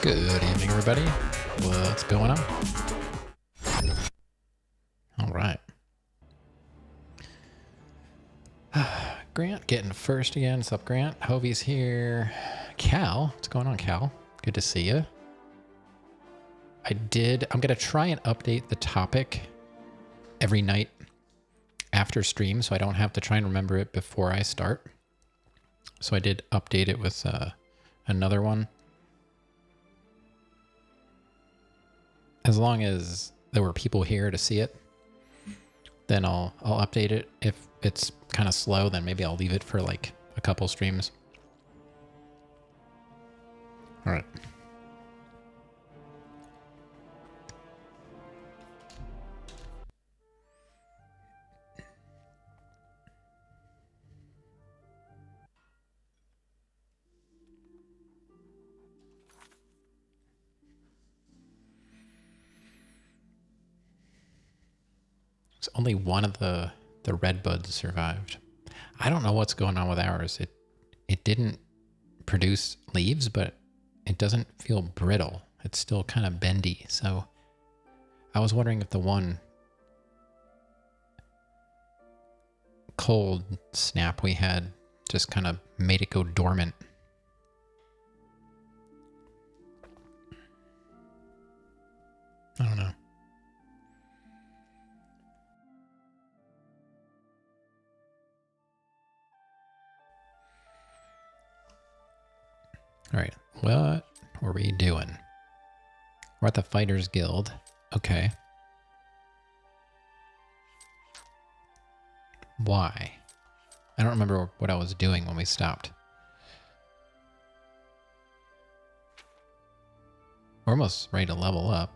Good evening, everybody. What's going on? All right. Grant getting first again. What's up, Grant? Hovey's here. Cal, what's going on, Cal? Good to see you. I'm going to try and update the topic every night after stream so I don't have to try and remember it before I start. So I did update it with another one. As long as there were people here to see it, then I'll update it. If it's kind of slow, then maybe I'll leave it for like a couple streams. All right. So only one of the red buds survived. I don't know what's going on with ours. It didn't produce leaves, but it doesn't feel brittle. It's still kind of bendy. So I was wondering if the one cold snap we had just kind of made it go dormant. I don't know. All right, what were we doing? We're at the Fighters Guild. Okay. Why? I don't remember what I was doing when we stopped. We're almost ready to level up.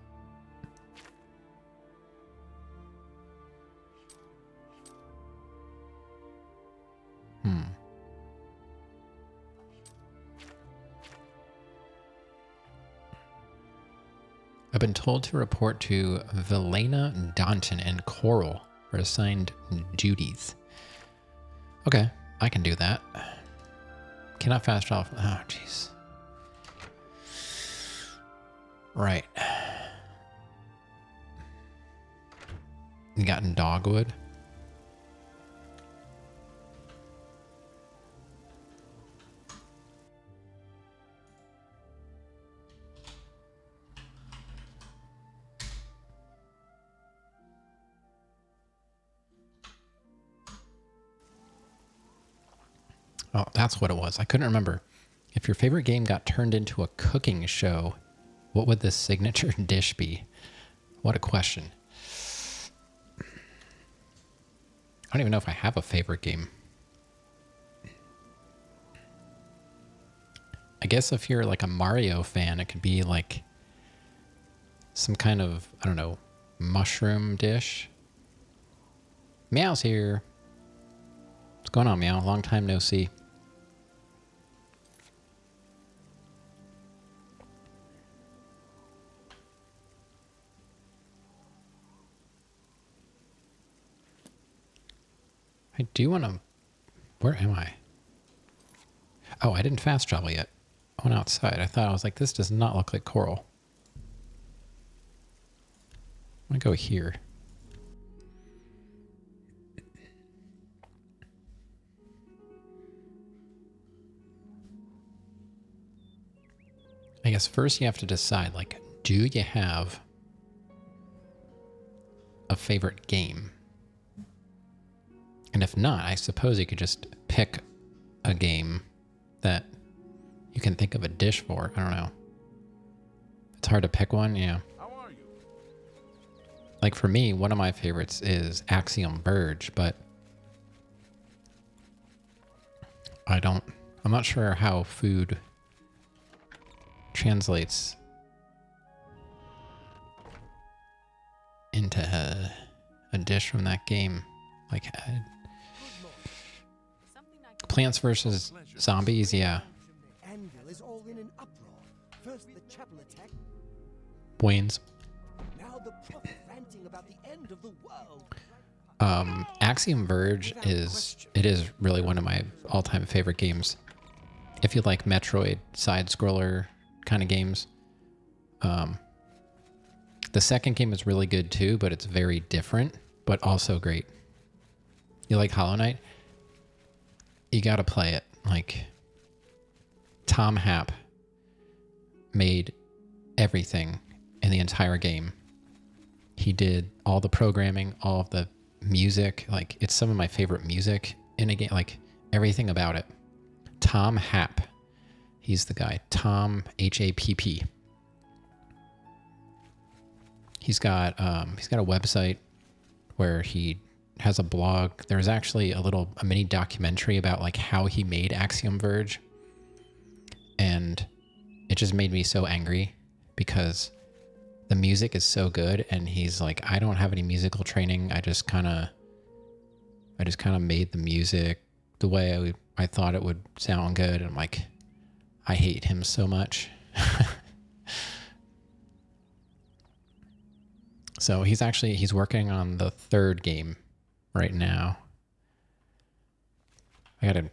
I've been told to report to Velena, Danton, and Coral for assigned duties. Okay, I can do that. Cannot fast travel. Oh, jeez. Right. You gotten dogwood? Oh, that's what it was. I couldn't remember. If your favorite game got turned into a cooking show, what would the signature dish be? What a question. I don't even know if I have a favorite game. I guess if you're like a Mario fan, it could be like some kind of, I don't know, mushroom dish. Meow's here. What's going on, Meow? Long time no see. I do want to... Where am I? Oh, I didn't fast travel yet. I went outside. I thought, I was like, this does not look like Coral. I'm going to go here. I guess first you have to decide, like, do you have a favorite game? And if not, I suppose you could just pick a game that you can think of a dish for. I don't know. It's hard to pick one, yeah. How are you? Like for me, one of my favorites is Axiom Verge, but I'm not sure how food translates into a dish from that game. Like Plants vs. Zombies, yeah. Wayne's. Axiom Verge is really one of my all-time favorite games. If you like Metroid side-scroller kind of games, The second game is really good too, but it's very different, but also great. You like Hollow Knight? You gotta play it. Like, Tom Happ made everything in the entire game. He did all the programming, all of the music. Like, it's some of my favorite music in a game. Like, everything about it. Tom Happ. He's the guy. Tom, H-A-P-P. He's got a website where he has a blog. There's actually a mini documentary about like how he made Axiom Verge. And it just made me so angry because the music is so good. And he's like, I don't have any musical training. I just kind of made the music the way I thought it would sound good. And I'm like, I hate him so much. So he's working on the third game right now. I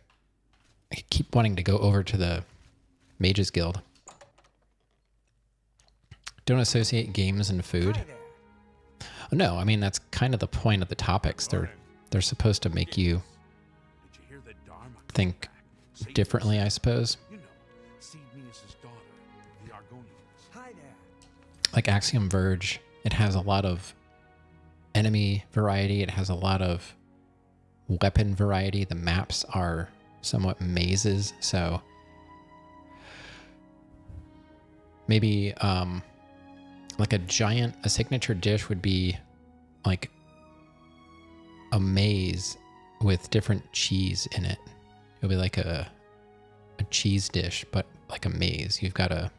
keep wanting to go over to the Mages Guild. Don't associate games and food. Oh, no, I mean, that's kind of the point of the topics. They're supposed to make you think differently, I suppose. Like Axiom Verge, it has a lot of enemy variety. It has a lot of weapon variety. The maps are somewhat mazes, so maybe like a signature dish would be like a maze with different cheese in it. It would be like a cheese dish, but like a maze. You've got to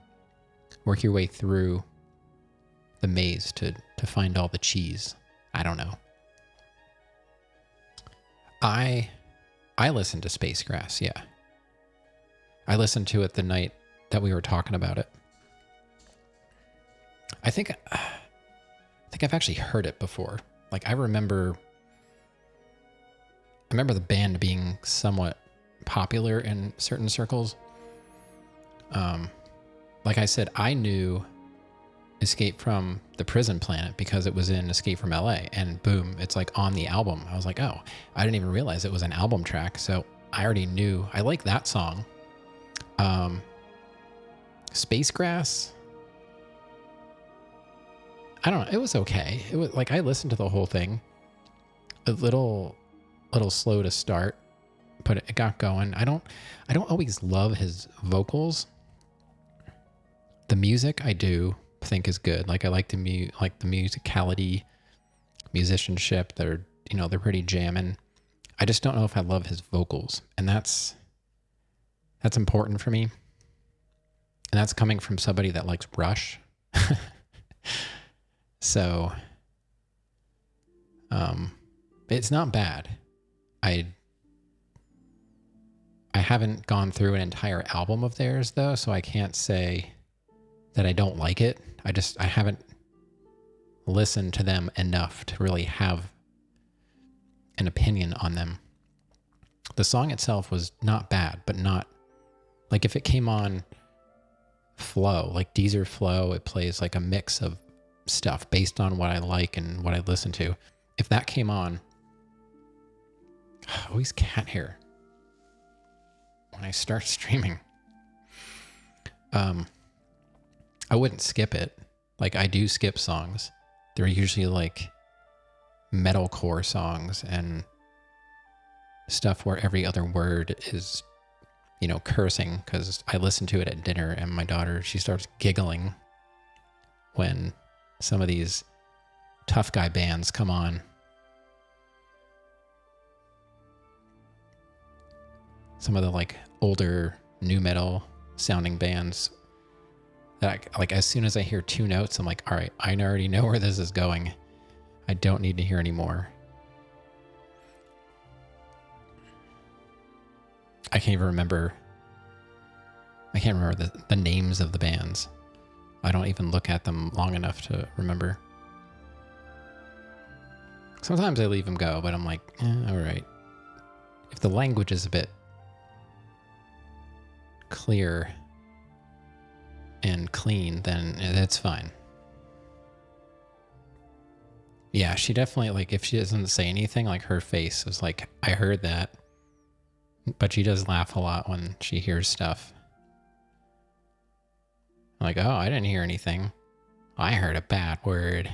work your way through the maze to find all the cheese. I don't know. I listened to Space Grass, yeah. I listened to it the night that we were talking about it. I think I've actually heard it before. Like I remember the band being somewhat popular in certain circles. Like I said, I knew Escape from the Prison Planet because it was in Escape from LA, and boom, it's like on the album. I was like, oh, I didn't even realize it was an album track. So I already knew. I like that song. Space Grass, I don't know. It was okay. It was like I listened to the whole thing. A little slow to start, but it got going. I don't always love his vocals. The music I do think is good. Like I like the musicality, musicianship. They're pretty jamming. I just don't know if I love his vocals, and that's important for me. And that's coming from somebody that likes Rush. So, it's not bad. I haven't gone through an entire album of theirs though, so I can't say that I don't like it. I haven't listened to them enough to really have an opinion on them. The song itself was not bad, but not like if it came on Flow, like Deezer Flow, it plays like a mix of stuff based on what I like and what I listen to. If that came on, always cat hair when I start streaming. I wouldn't skip it. Like I do skip songs. They're usually like metalcore songs and stuff where every other word is, cursing, because I listen to it at dinner and my daughter, she starts giggling when some of these tough guy bands come on. Some of the like older nu metal sounding bands that like as soon as I hear two notes, I'm like, all right, I already know where this is going. I don't need to hear any more. I can't remember the names of the bands. I don't even look at them long enough to remember. Sometimes I leave them go, but I'm like, all right. If the language is a bit clear and clean, then that's fine. Yeah, she definitely, like, if she doesn't say anything, like, her face is like, I heard that. But she does laugh a lot when she hears stuff. Like, oh, I didn't hear anything. I heard a bad word.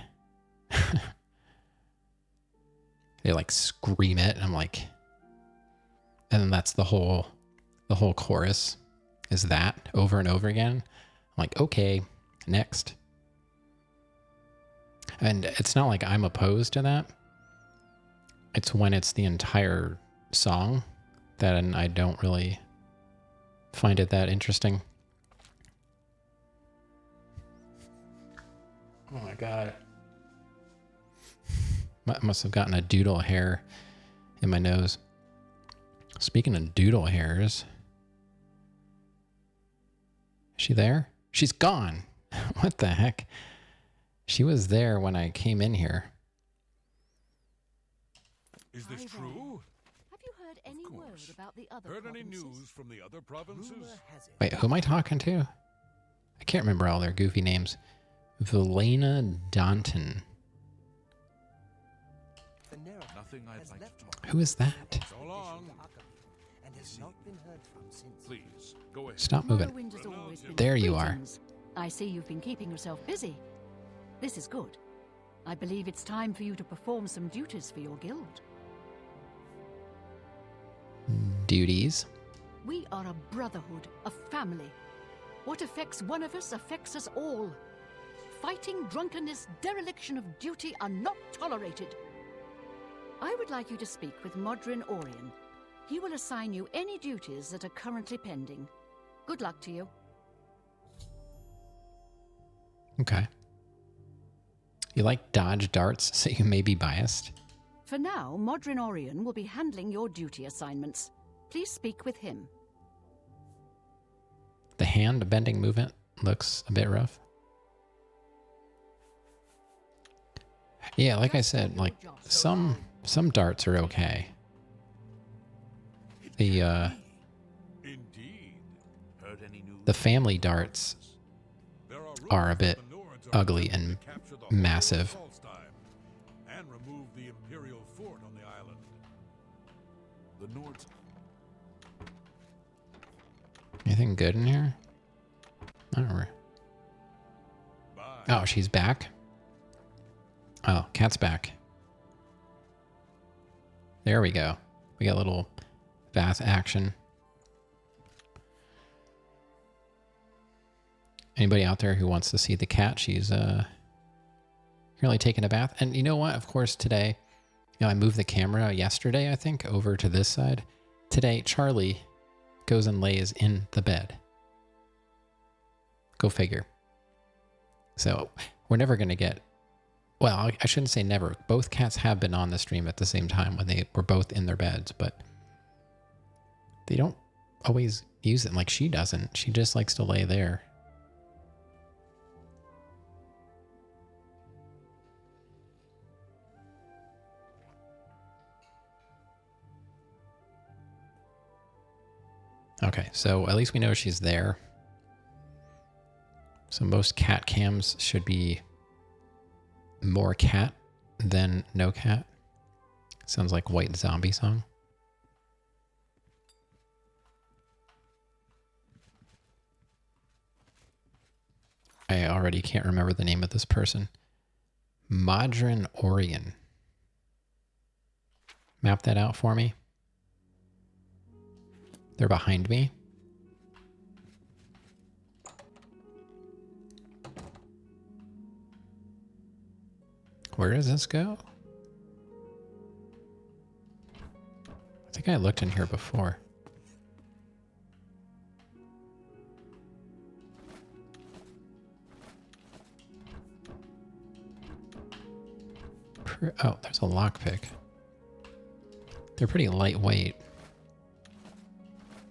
They, like, scream it, and I'm like... And then that's the whole chorus, is that, over and over again. I'm like, okay, next. And it's not like I'm opposed to that. It's when it's the entire song that I don't really find it that interesting. Oh my god. Must have gotten a doodle hair in my nose. Speaking of doodle hairs. Is she there? She's gone. What the heck? She was there when I came in here. Is this true? Have you heard any word about the other Heard any provinces? news from the other provinces? Wait, who am I talking to? I can't remember all their goofy names. Velena Danton. Nothing I'd like to talk. Who is that? So long. Please, go ahead. Stop moving. Morrowind has always been There you are. Greetings. I see you've been keeping yourself busy. This is good. I believe it's time for you to perform some duties for your guild. Duties. We are a brotherhood, a family. What affects one of us affects us all. Fighting, drunkenness, dereliction of duty are not tolerated. I would like you to speak with Modrin Orion. He will assign you any duties that are currently pending. Good luck to you. Okay. You like dodge darts, so you may be biased. For now, Modrin Orion will be handling your duty assignments. Please speak with him. The hand bending movement looks a bit rough. Yeah, like I said, like some darts are okay. The Indeed. Heard any news? the family darts There are are a rumors bit that the Nords are ugly attempting and to capture the whole of massive. Solstheim and remove the Imperial fort on the island. The Nords. Anything good in here? I don't know. Bye. Oh, she's back. Oh, cat's back. There we go. We got a little bath action. Anybody out there who wants to see the cat? She's currently taking a bath. And you know what? Of course, today, you know, I moved the camera yesterday, I think, over to this side. Today, Charlie goes and lays in the bed. Go figure. So we're never going to get... Well, I shouldn't say never. Both cats have been on the stream at the same time when they were both in their beds, but they don't always use it. Like, she doesn't. She just likes to lay there. Okay, so at least we know she's there. So most cat cams should be more cat than no cat. Sounds like White Zombie song. I already can't remember the name of this person. Modrin Orion. Map that out for me. They're behind me. Where does this go? I think I looked in here before. Oh, there's a lockpick. They're pretty lightweight,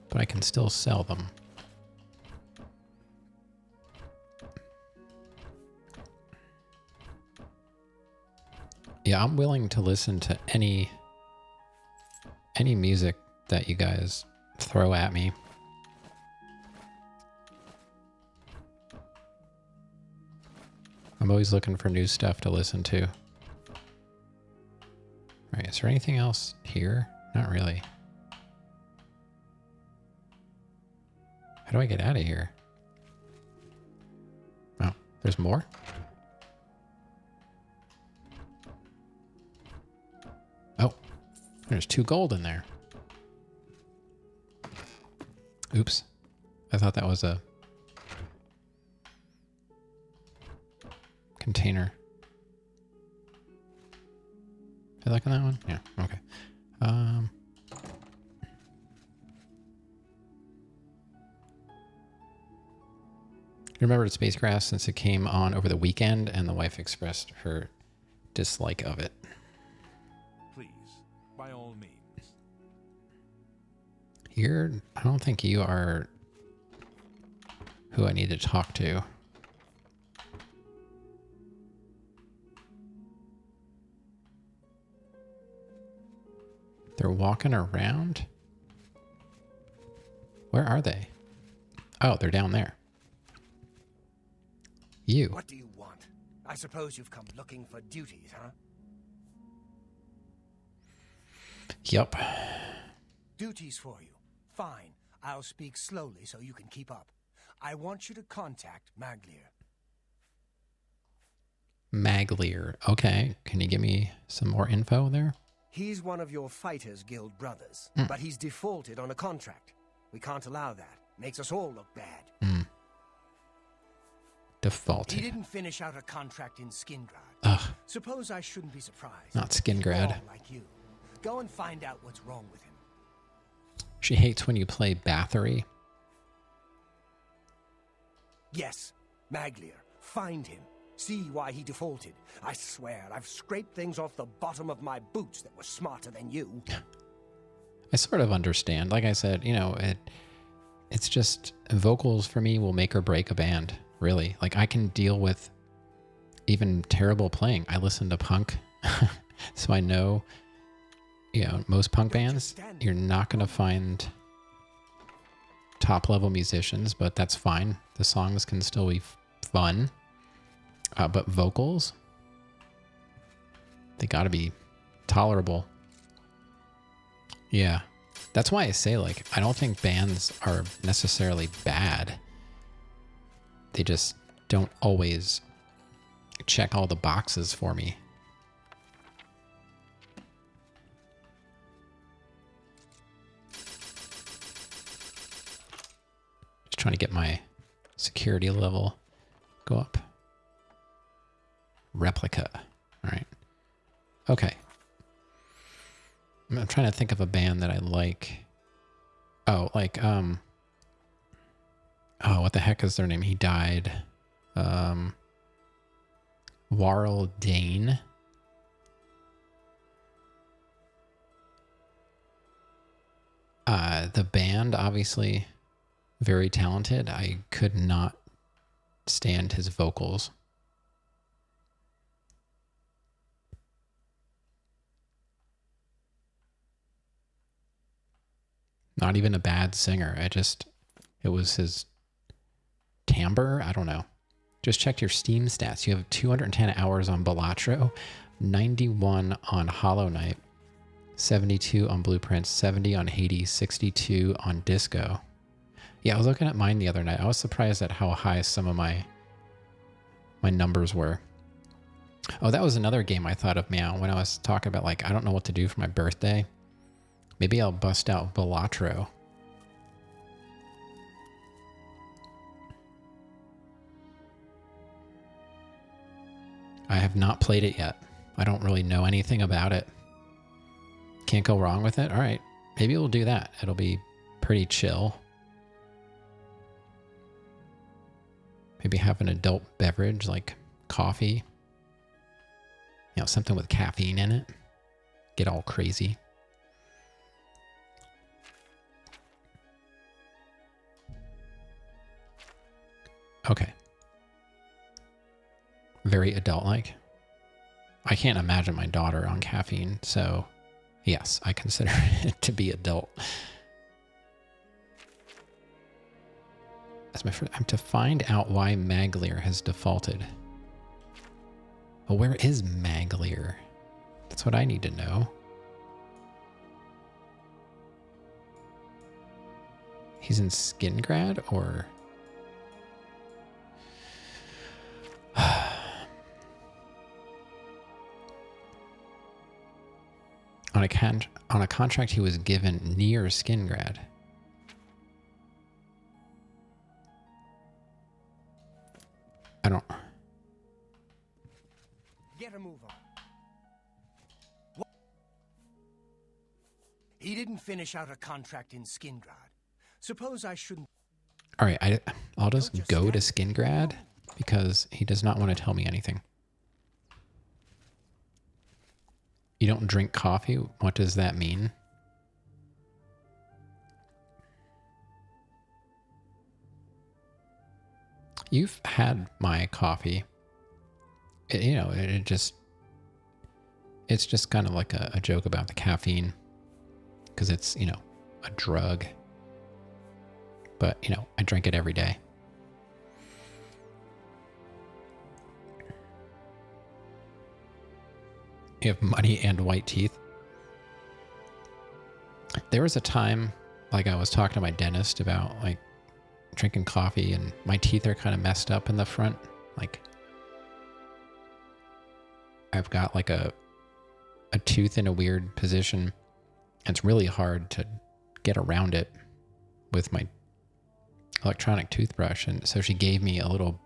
but I can still sell them. Yeah, I'm willing to listen to any music that you guys throw at me. I'm always looking for new stuff to listen to. All right, is there anything else here? Not really. How do I get out of here? Oh, there's more? Oh, there's 2 gold in there. Oops. I thought that was a container. Did I look on that one? Yeah, okay. You remembered Spacecraft since it came on over the weekend and the wife expressed her dislike of it. Please, by all means. I don't think you are who I need to talk to. They're walking around? Where are they? Oh, they're down there. You. What do you want? I suppose you've come looking for duties, huh? Yup. Duties for you. Fine. I'll speak slowly so you can keep up. I want you to contact Maglier. Maglier. Okay. Can you give me some more info there? He's one of your Fighters Guild brothers, but he's defaulted on a contract. We can't allow that. Makes us all look bad. Defaulted. He didn't finish out a contract in Skingrad. Ugh. Suppose I shouldn't be surprised. Not Skingrad. All like you. Go and find out what's wrong with him. She hates when you play Bathory. Yes, Maglier. Find him. See why he defaulted. I swear, I've scraped things off the bottom of my boots that were smarter than you. I sort of understand. Like I said, you know, it's just vocals for me will make or break a band, really. Like I can deal with even terrible playing. I listen to punk, so I know, you know, most punk bands, you're not going to find top level musicians, but that's fine. The songs can still be fun. But vocals, they got to be tolerable. Yeah. That's why I say, like, I don't think bands are necessarily bad. They just don't always check all the boxes for me. Just trying to get my security level go up. Replica. All right. Okay. I'm trying to think of a band that I like. Oh, like, oh, what the heck is their name? He died. Warl Dane. The band, obviously, very talented. I could not stand his vocals. Not even a bad singer. It was his timbre. I don't know. Just checked your Steam stats. You have 210 hours on Balatro, 91 on Hollow Knight, 72 on Blueprints, 70 on Hades, 62 on Disco. Yeah, I was looking at mine the other night. I was surprised at how high some of my numbers were. Oh, that was another game I thought of, Meow, when I was talking about, like, I don't know what to do for my birthday. Maybe I'll bust out Balatro. I have not played it yet. I don't really know anything about it. Can't go wrong with it? All right. Maybe we'll do that. It'll be pretty chill. Maybe have an adult beverage like coffee. You know, something with caffeine in it. Get all crazy. Okay. Very adult-like. I can't imagine my daughter on caffeine, so yes, I consider it to be adult. That's my first. I'm to find out why Maglier has defaulted. Well, where is Maglier? That's what I need to know. He's in Skingrad, or... on a contract he was given near Skingrad. I don't... Get a move on. What? He didn't finish out a contract in Skingrad. Suppose I shouldn't... All right, I'll just go to Skingrad because he does not want to tell me anything. You don't drink coffee? What does that mean? You've had my coffee. It's just kind of like a joke about the caffeine because it's, a drug. But, I drink it every day. You have muddy and white teeth. There was a time, like I was talking to my dentist about like drinking coffee and my teeth are kind of messed up in the front. Like I've got like a tooth in a weird position. It's really hard to get around it with my electronic toothbrush. And so she gave me a little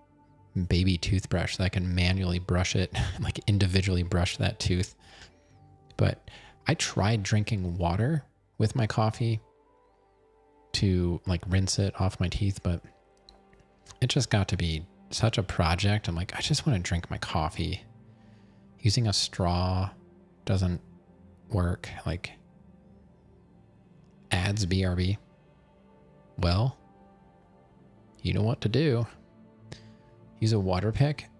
baby toothbrush that I can manually brush it, like individually brush that tooth. But I tried drinking water with my coffee to like rinse it off my teeth, but it just got to be such a project. I'm like, I just want to drink my coffee. Using a straw doesn't work. Like, adds BRB. Well, you know what to do. Use a water pick.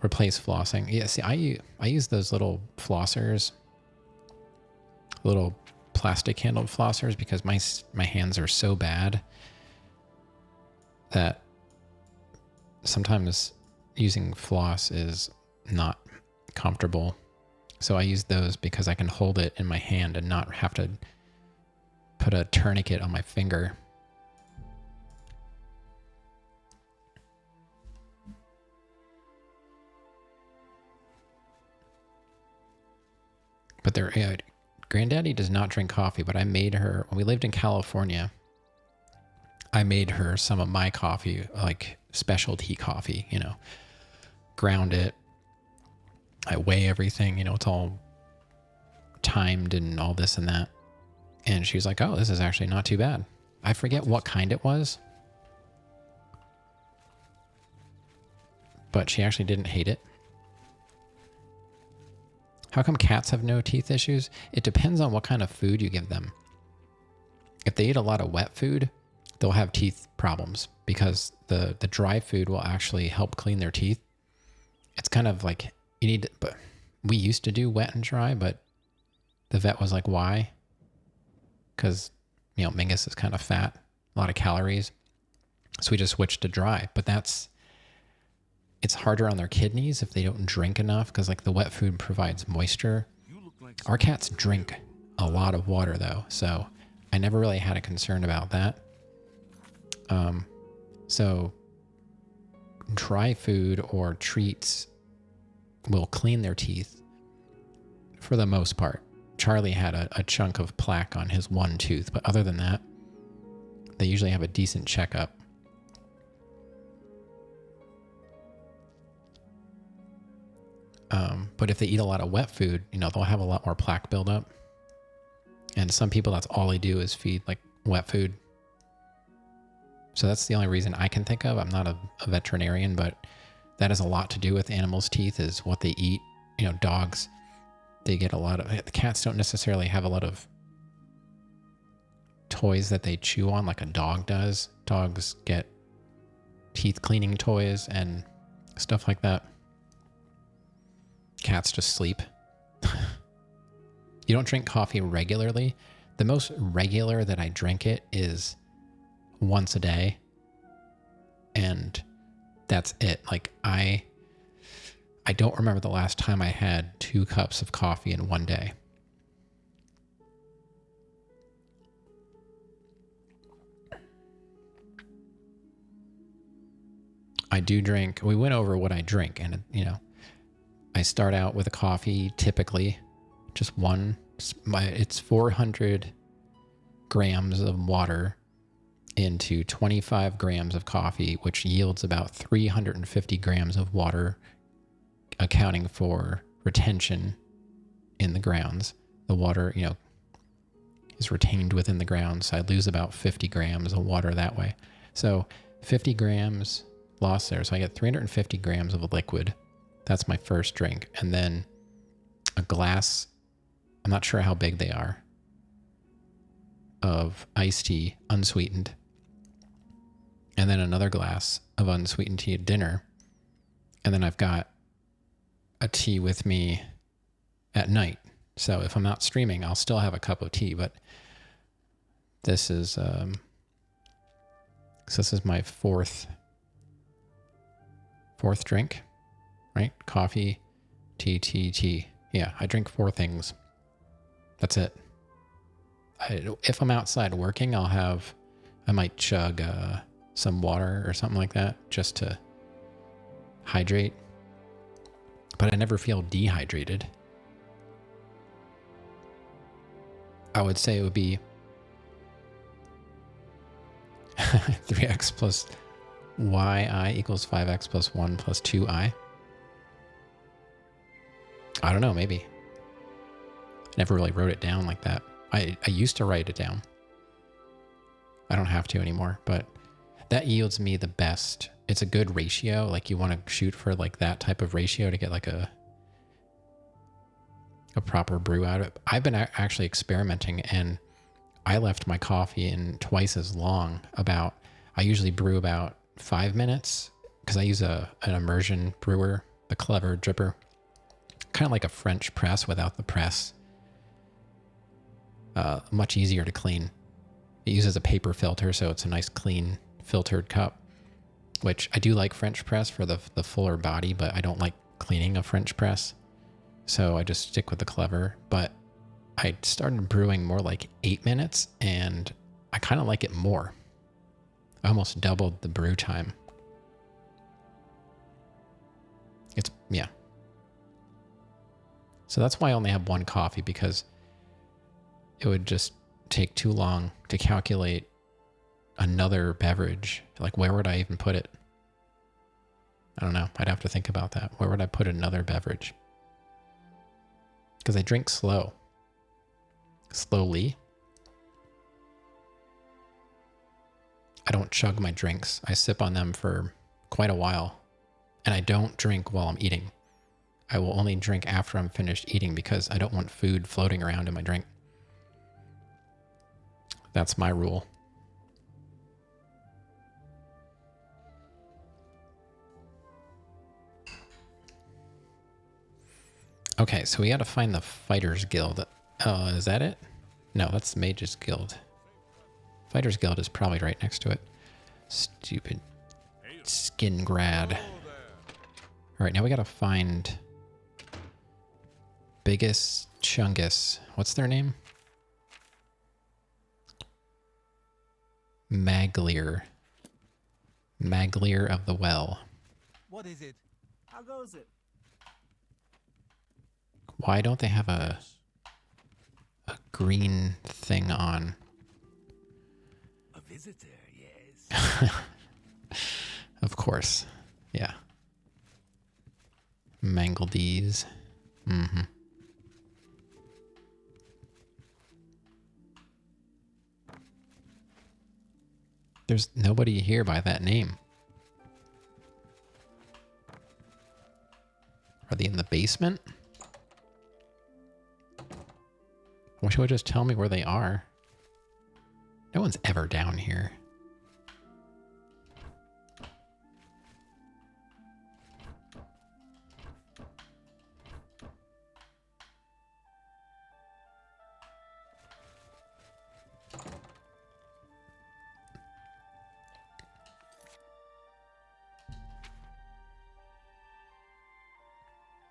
Replace flossing. Yeah, see, I use those little flossers, little plastic handled flossers, because my hands are so bad that sometimes using floss is not comfortable. So I use those because I can hold it in my hand and not have to put a tourniquet on my finger. But Granddaddy does not drink coffee, but I made her, when we lived in California, I made her some of my coffee, like specialty coffee, ground it. I weigh everything, it's all timed and all this and that. And she was like, oh, this is actually not too bad. I forget what kind it was, but she actually didn't hate it. How come cats have no teeth issues? It depends on what kind of food you give them. If they eat a lot of wet food, they'll have teeth problems because the dry food will actually help clean their teeth. It's kind of like but we used to do wet and dry, but the vet was like, why? Because, Mingus is kind of fat, a lot of calories. So we just switched to dry, but it's harder on their kidneys if they don't drink enough, because like the wet food provides moisture. Our cats drink a lot of water though, so I never really had a concern about that. So dry food or treats will clean their teeth for the most part. Charlie had a chunk of plaque on his one tooth, but other than that, they usually have a decent checkup. But if they eat a lot of wet food, they'll have a lot more plaque buildup. And some people, that's all they do is feed like wet food. So that's the only reason I can think of. I'm not a veterinarian, but that has a lot to do with animals' teeth, is what they eat. Dogs, they get a lot of, the cats don't necessarily have a lot of toys that they chew on like a dog does. Dogs get teeth cleaning toys and stuff like that. Cats just sleep. You don't drink coffee regularly. The most regular that I drink it is once a day. And that's it. Like I I don't remember the last time I had 2 cups of coffee in one day. I do drink. We went over what I drink, and you know, I start out with a coffee, typically just one. It's 400 grams of water into 25 grams of coffee, which yields about 350 grams of water, accounting for retention in the grounds. The water, you know, is retained within the grounds. So I lose about 50 grams of water that way. So 50 grams lost there. So I get 350 grams of a liquid. That's my first drink. And then a glass, I'm not sure how big they are, of iced tea, unsweetened. And then another glass of unsweetened tea at dinner. And then I've got a tea with me at night. So if I'm not streaming, I'll still have a cup of tea. But this is my fourth drink, right? Coffee, tea. Yeah, I drink 4 things. That's it. If I'm outside working, I might chug some water or something like that just to hydrate. But I never feel dehydrated. I would say it would be 3x plus yi equals 5x plus 1 plus 2i. I don't know, maybe. I never really wrote it down like that. I used to write it down. I don't have to anymore, but that yields me the best. It's a good ratio. Like you want to shoot for like that type of ratio to get like a proper brew out of it. I've been actually experimenting, and I left my coffee in twice as long. I usually brew about 5 minutes because I use an immersion brewer, the Clever Dripper, kind of like a French press without the press. Much easier to clean. It uses a paper filter, so it's a nice clean filtered cup, which I do like French press for the fuller body, but I don't like cleaning a French press. So I just stick with the Clever. But I started brewing more like 8 minutes, and I kind of like it more. I almost doubled the brew time. Yeah. So that's why I only have 1 coffee, because it would just take too long to calculate another beverage. Like, where would I even put it? I don't know. I'd have to think about that. Where would I put another beverage? Because I drink slowly. I don't chug my drinks. I sip on them for quite a while. And I don't drink while I'm eating. I will only drink after I'm finished eating because I don't want food floating around in my drink. That's my rule. Okay, so we got to find the Fighters Guild. Is that it? No, that's the Mages Guild. Fighters Guild is probably right next to it. Stupid skin grad. All right, now we got to find Biggest Chungus. What's their name? Maglier. Maglier of the Well. What is it? How goes it? Why don't they have a green thing on? A visitor, yes. Of course. Yeah. Mangledees. Mm-hmm. There's nobody here by that name. Are they in the basement? Wish it would just tell me where they are. No one's ever down here.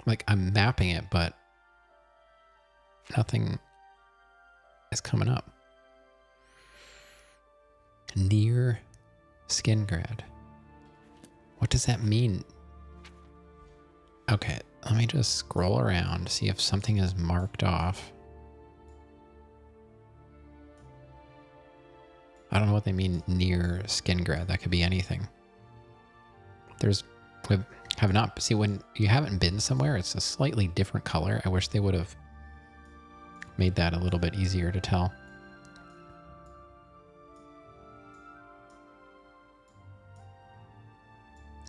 Like, I'm mapping it, but nothing is coming up. Near Skingrad. What does that mean? Okay, let me just scroll around, see if something is marked off. I don't know what they mean near Skingrad. That could be anything. We have not, see, when you haven't been somewhere, it's a slightly different color. I wish they would have made that a little bit easier to tell.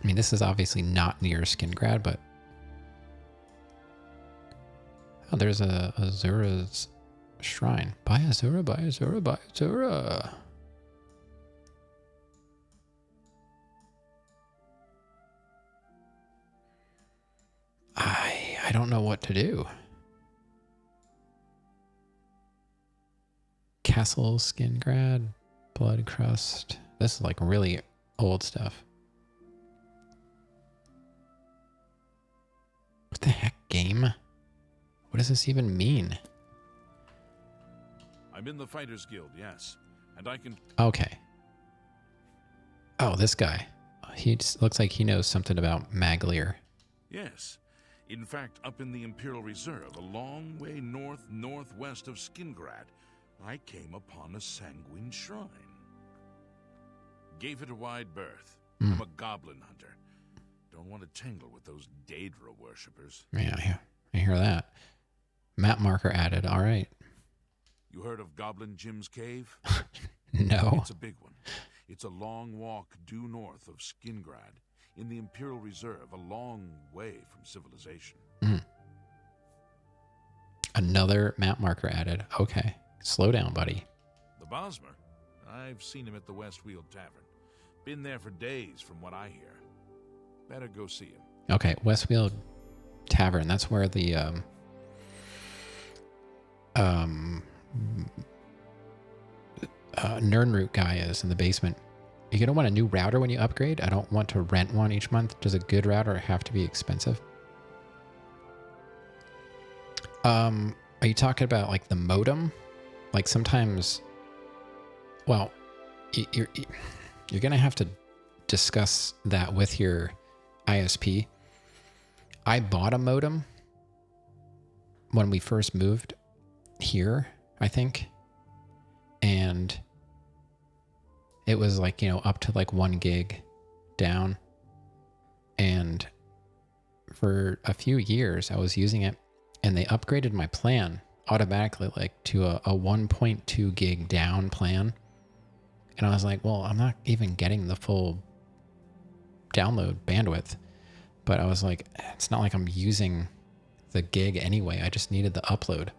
I mean, this is obviously not near Skingrad, but... Oh, there's a Azura's shrine. Buy Azura, buy Azura, buy Azura. I don't know what to do. Castle Skingrad, Blood Crust. This is like really old stuff. What the heck, game? What does this even mean? I'm in the Fighters Guild, yes. And I can... Okay. Oh, this guy. He just looks like he knows something about Maglier. Yes. In fact, up in the Imperial Reserve, a long way northwest of Skingrad, I came upon a sanguine shrine. Gave it a wide berth. I'm a goblin hunter. Don't want to tangle with those Daedra worshippers. Yeah, I hear that. Map marker added. All right. You heard of Goblin Jim's cave? No. It's a big one. It's a long walk due north of Skingrad, in the Imperial Reserve, a long way from civilization. Another map marker added. Okay. Slow down, buddy. The Bosmer? I've seen him at the Westfield Tavern. Been there for days, from what I hear. Better go see him. Okay, Westfield Tavern. That's where the Nernroot guy is in the basement. You're going to want a new router when you upgrade. I don't want to rent one each month. Does a good router have to be expensive? Are you talking about like the modem? Like sometimes, well, you're going to have to discuss that with your ISP. I bought a modem when we first moved here, I think. And it was like, up to like 1 gig down. And for a few years I was using it, and they upgraded my plan automatically like to a 1.2 gig down plan. And I was like, well, I'm not even getting the full download bandwidth. But I was like, it's not like I'm using the gig anyway. I just needed the upload.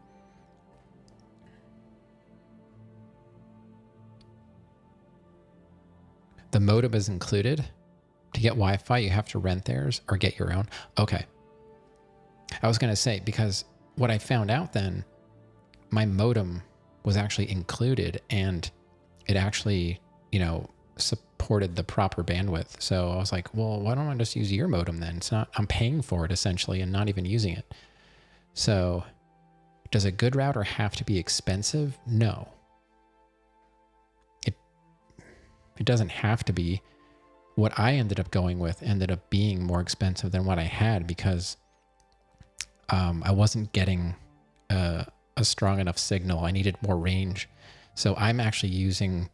The modem is included. To get Wi-Fi, you have to rent theirs or get your own. Okay. I was going to say, because what I found out then, my modem was actually included, and it actually, supported the proper bandwidth. So I was like, well, why don't I just use your modem then? It's not, I'm paying for it essentially and not even using it. So does a good router have to be expensive? No. It doesn't have to be. What I ended up going with ended up being more expensive than what I had because I wasn't getting a strong enough signal. I needed more range. So I'm actually using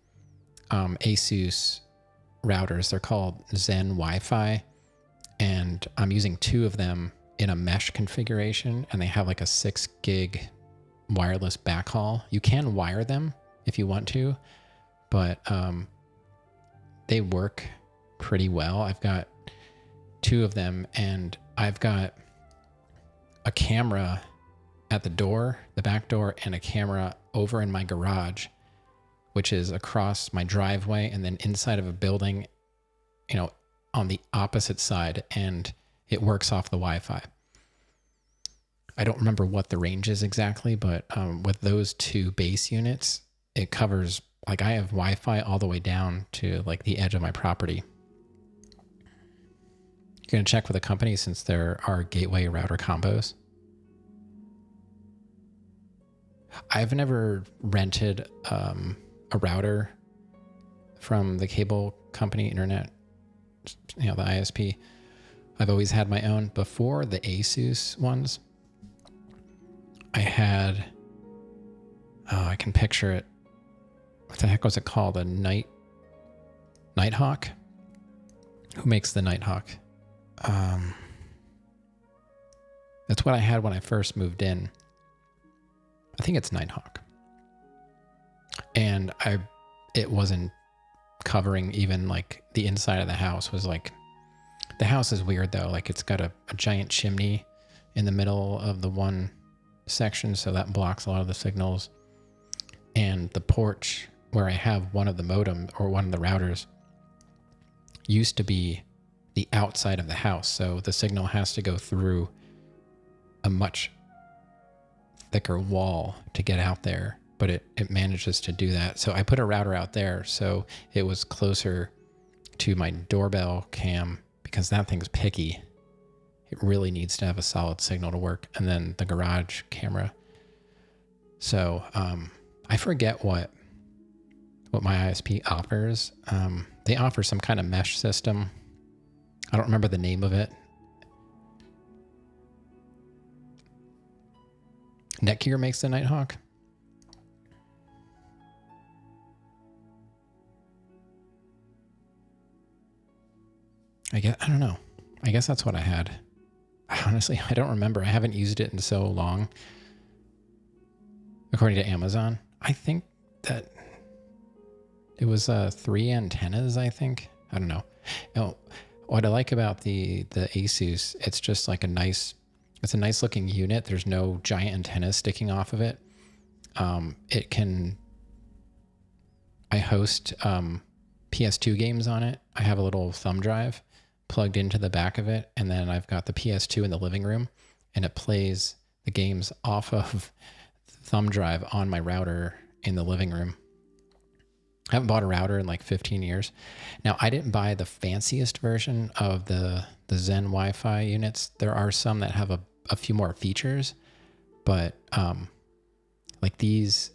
Asus routers. They're called Zen Wi-Fi, and I'm using 2 of them in a mesh configuration, and they have like a 6 gig wireless backhaul. You can wire them if you want to, but they work pretty well. I've got 2 of them, and I've got a camera at the door, the back door, and a camera over in my garage, which is across my driveway and then inside of a building, on the opposite side, and it works off the Wi-Fi. I don't remember what the range is exactly, but with those 2 base units, it covers, like I have Wi-Fi all the way down to like the edge of my property. You're going to check with the company since there are gateway router combos. I've never rented a router from the cable company, internet, the ISP. I've always had my own. Before the Asus ones, I had, I can picture it. What the heck was it called? A Nighthawk? Who makes the Nighthawk? That's what I had when I first moved in. I think it's Nighthawk. And it wasn't covering even like the inside of the house. Was like, the house is weird though. Like it's got a giant chimney in the middle of the one section, so that blocks a lot of the signals. And the porch where I have one of the modem or one of the routers used to be the outside of the house. So the signal has to go through a much thicker wall to get out there, but it manages to do that. So I put a router out there so it was closer to my doorbell cam, because that thing's picky. It really needs to have a solid signal to work. And then the garage camera. So I forget what my ISP offers. They offer some kind of mesh system. I don't remember the name of it. Netgear makes the Nighthawk. I don't know. I guess that's what I had. Honestly, I don't remember. I haven't used it in so long. According to Amazon, I think that it was 3 antennas, I think. I don't know. What I like about the Asus, it's just like a nice looking unit. There's no giant antennas sticking off of it. I host PS2 games on it. I have a little thumb drive plugged into the back of it, and then I've got the PS2 in the living room, and it plays the games off of the thumb drive on my router in the living room. I haven't bought a router in like 15 years. Now, I didn't buy the fanciest version of the Zen Wi-Fi units. There are some that have a few more features, but like these,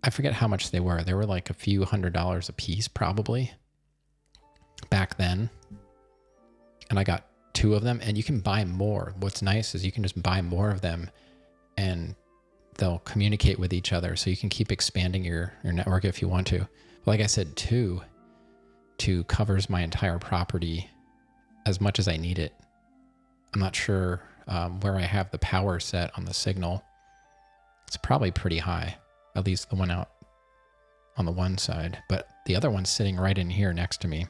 I forget how much they were. They were like a few $100s a piece probably back then. And I got 2 of them, and you can buy more. What's nice is you can just buy more of them and they'll communicate with each other. So you can keep expanding your network if you want to. Like I said, 2 covers my entire property as much as I need it. I'm not sure where I have the power set on the signal. It's probably pretty high, at least the one out on the one side, but the other one's sitting right in here next to me.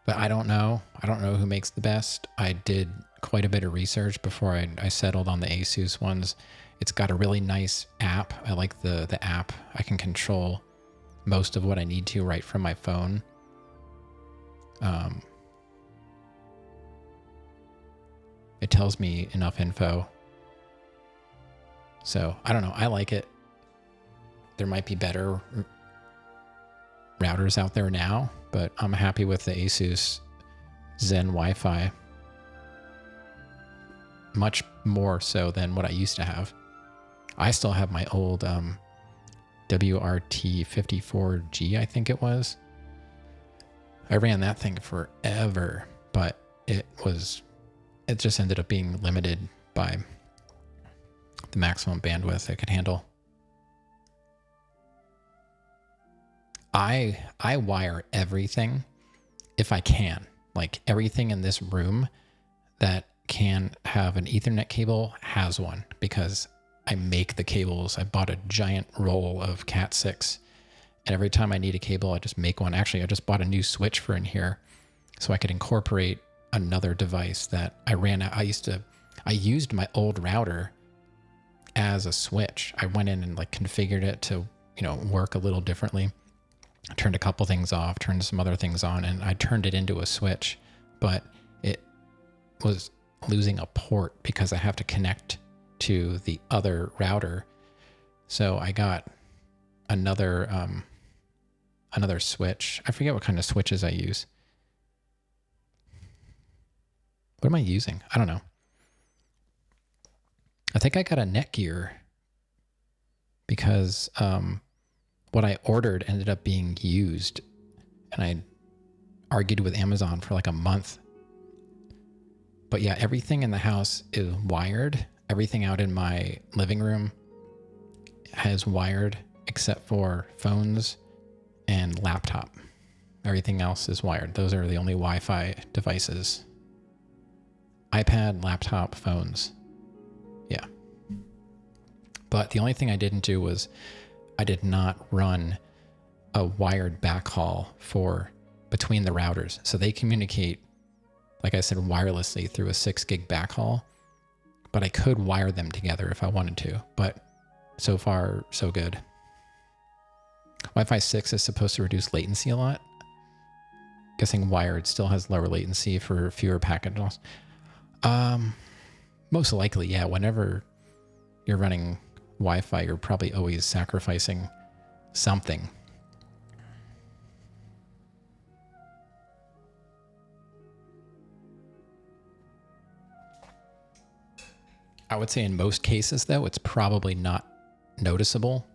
But I don't know. I don't know who makes the best. I did quite a bit of research before I settled on the Asus ones. It's got a really nice app. I like the app. I can control most of what I need to right from my phone. It tells me enough info. So I don't know. I like it. There might be better routers out there now, but I'm happy with the Asus Zen Wi-Fi. Much more so than what I used to have. I still have my old WRT54G, I think it was. I ran that thing forever, but it just ended up being limited by the maximum bandwidth it could handle. I wire everything if I can. Like everything in this room that can have an Ethernet cable has one, because I make the cables. I bought a giant roll of Cat 6, and every time I need a cable, I just make one. Actually, I just bought a new switch for in here so I could incorporate another device that I ran out. I used my old router as a switch. I went in and like configured it to, work a little differently. I turned a couple things off, turned some other things on, and I turned it into a switch, but it was losing a port because I have to connect to the other router. So I got another another switch. I forget what kind of switches I use. What am I using? I don't know. I think I got a Netgear because what I ordered ended up being used, and I argued with Amazon for like a month. But yeah, everything in the house is wired. Everything out in my living room has wired except for phones and laptop. Everything else is wired. Those are the only Wi-Fi devices. iPad, laptop, phones. Yeah. But the only thing I didn't do was I did not run a wired backhaul for between the routers. So they communicate, like I said, wirelessly through a 6 gig backhaul, but I could wire them together if I wanted to. But so far, so good. Wi-Fi 6 is supposed to reduce latency a lot. Guessing wired still has lower latency for fewer packet loss. Most likely, yeah. Whenever you're running Wi-Fi, you're probably always sacrificing something. I would say in most cases, though, it's probably not noticeable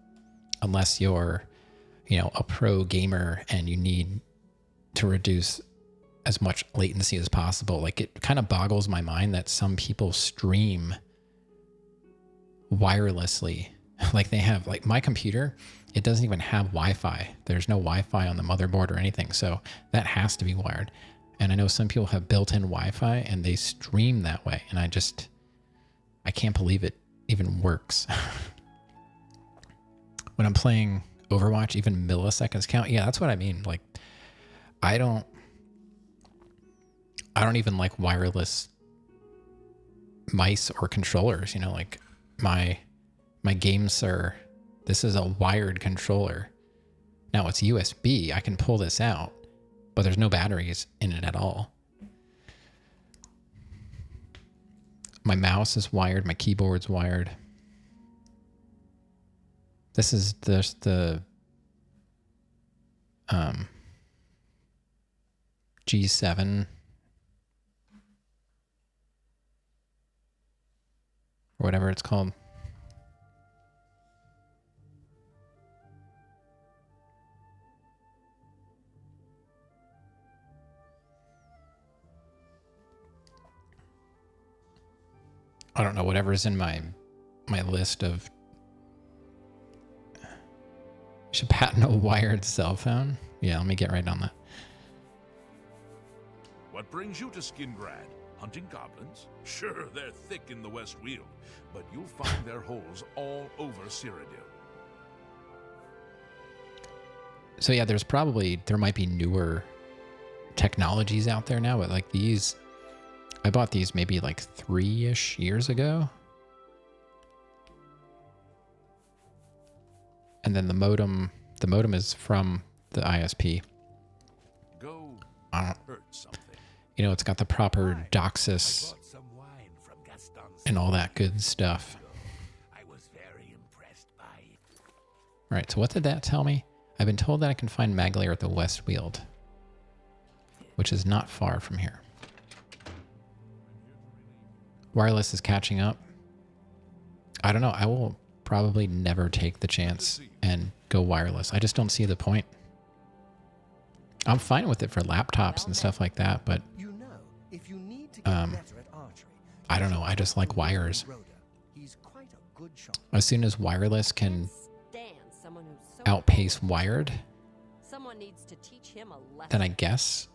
unless you're, a pro gamer and you need to reduce as much latency as possible. Like, it kind of boggles my mind that some people stream wirelessly. Like, they have, like, my computer, it doesn't even have Wi-Fi. There's no Wi-Fi on the motherboard or anything. So that has to be wired. And I know some people have built-in Wi-Fi and they stream that way. And I can't believe it even works. When I'm playing Overwatch, even milliseconds count. Yeah, that's what I mean. Like, I don't even like wireless mice or controllers. Like my GameSir, this is a wired controller. Now it's USB. I can pull this out, but there's no batteries in it at all. My mouse is wired. My keyboard's wired. This is just the G7 or whatever it's called. I don't know, whatever's in my list of. Should patent a wired cell phone. Yeah, let me get right on that. What brings you to Skingrad? Hunting goblins? Sure, they're thick in the West Weald, but you'll find their holes all over Cyrodiil. So yeah, there might be newer technologies out there now, but like these, I bought these maybe like 3-ish years ago. And then the modem is from the ISP. Go hurt something. It's got the proper DOCSIS and all that good stuff. I was very impressed by it. All right, so what did that tell me? I've been told that I can find Maglair at the West Weald, which is not far from here. Wireless is catching up. I don't know. I will probably never take the chance and go wireless. I just don't see the point. I'm fine with it for laptops and stuff like that, but if you need to get better at archery, I don't know. I just like wires. He's quite a good shot. As soon as wireless can outpace wired, Someone needs to teach him a lesson. then I guess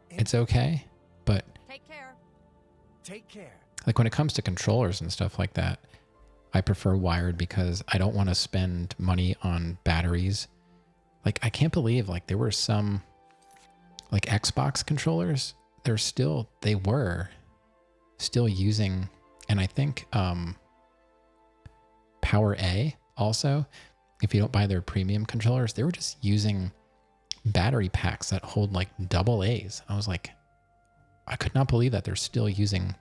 it's okay. But Take care. Take care. like when it comes to controllers and stuff like that, I prefer wired because I don't want to spend money on batteries. Like, I can't believe like there were some like Xbox controllers. They were still using, and I think Power A also, if you don't buy their premium controllers, they were just using battery packs that hold like double A's. I was like, I could not believe that they're still using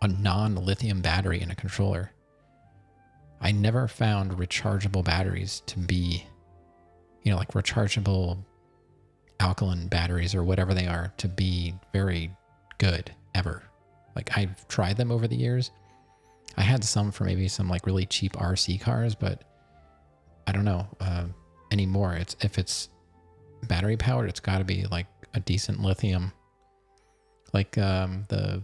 a non-lithium battery in a controller. I never found rechargeable batteries to be you know, like rechargeable alkaline batteries or whatever they are to be very good ever. Like I've tried them over the years. I had some for maybe some like really cheap RC cars, but I don't know anymore. If it's battery powered, it's got to be like a decent lithium. Like the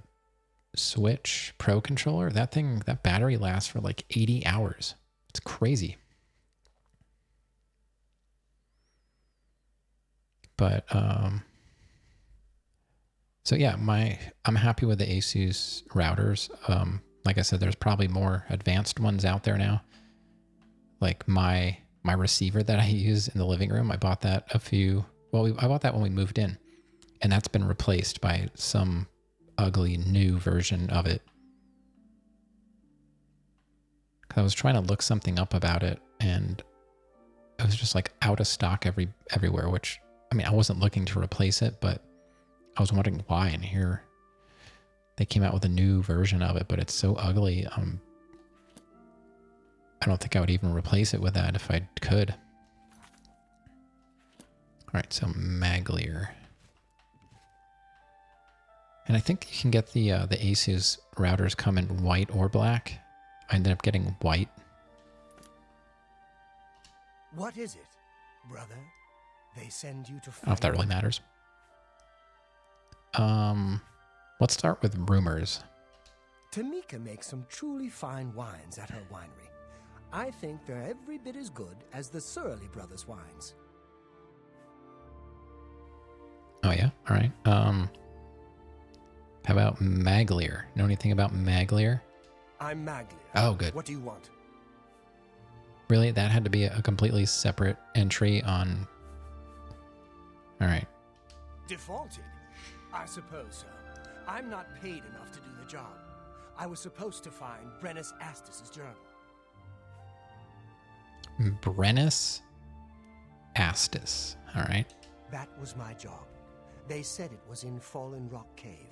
Switch Pro controller, that battery lasts for like 80 hours. It's crazy. But so yeah, I'm happy with the Asus routers. Like I said, there's probably more advanced ones out there now. Like my receiver that I use in the living room, I bought that I bought that when we moved in, and that's been replaced by some ugly new version of it. 'Cause I was trying to look something up about it, and it was just like out of stock everywhere, which, I mean, I wasn't looking to replace it, but I was wondering why. And here they came out with a new version of it, but it's so ugly. I don't think I would even replace it with that if I could. All right, so Maglier. And I think you can get the Asus routers come in white or black. I ended up getting white. What is it, brother? They send you to I don't know if that really matters. Let's start with rumors. Tamika makes some truly fine wines at her winery. I think they're every bit as good as the Surly Brothers wines. Oh yeah, all right. How about Maglier? Know anything about Maglier? I'm Maglier. Oh, good. What do you want? Really? That had to be a completely separate entry on... All right. Defaulted? I suppose so. I'm not paid enough to do the job. I was supposed to find Brennus Astus's journal. Brennus Astus. All right. That was my job. They said it was in Fallen Rock Cave.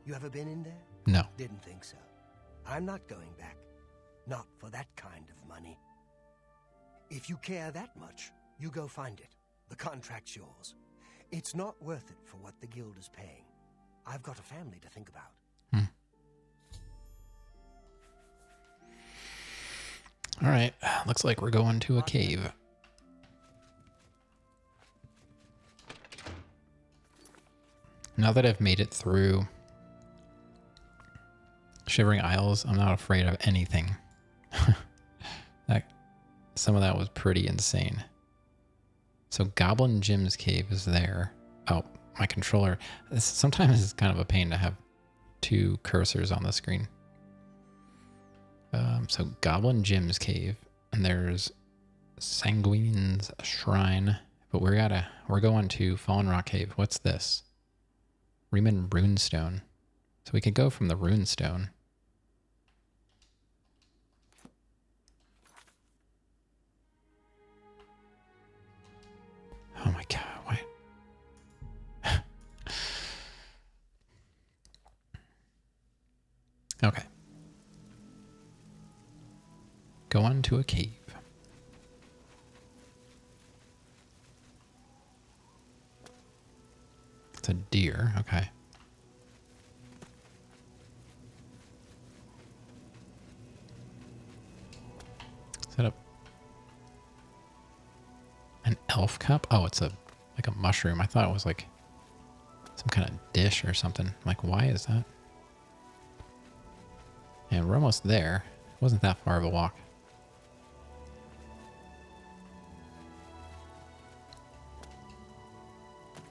You ever been in there? No. Didn't think so. I'm not going back. Not for that kind of money. If you care that much, you go find it. The contract's yours. It's not worth it for what the guild is paying. I've got a family to think about. All right. Looks like we're going to a cave. Now that I've made it through Shivering Isles, I'm not afraid of anything. Some of that was pretty insane. So Goblin Jim's cave is there. Oh, my controller. Sometimes it's kind of a pain to have two cursors on the screen. So Goblin Jim's cave, and there's Sanguine's shrine, but we're going to Fallen Rock Cave. What's this? Riemann runestone. So we could go from the runestone. Oh my god, why? Okay. Go on to a cave. It's a deer, okay. Set up an elf cup. Oh, it's like a mushroom. I thought it was like some kind of dish or something. I'm like, why is that? And we're almost there. It wasn't that far of a walk.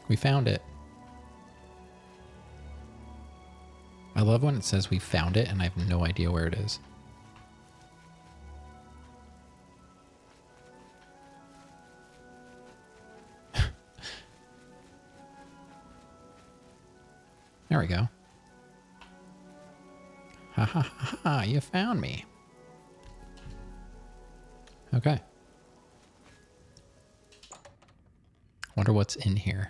We found it. I love when it says we found it and I have no idea where it is. There we go. Ha ha ha ha, you found me. Okay. Wonder what's in here.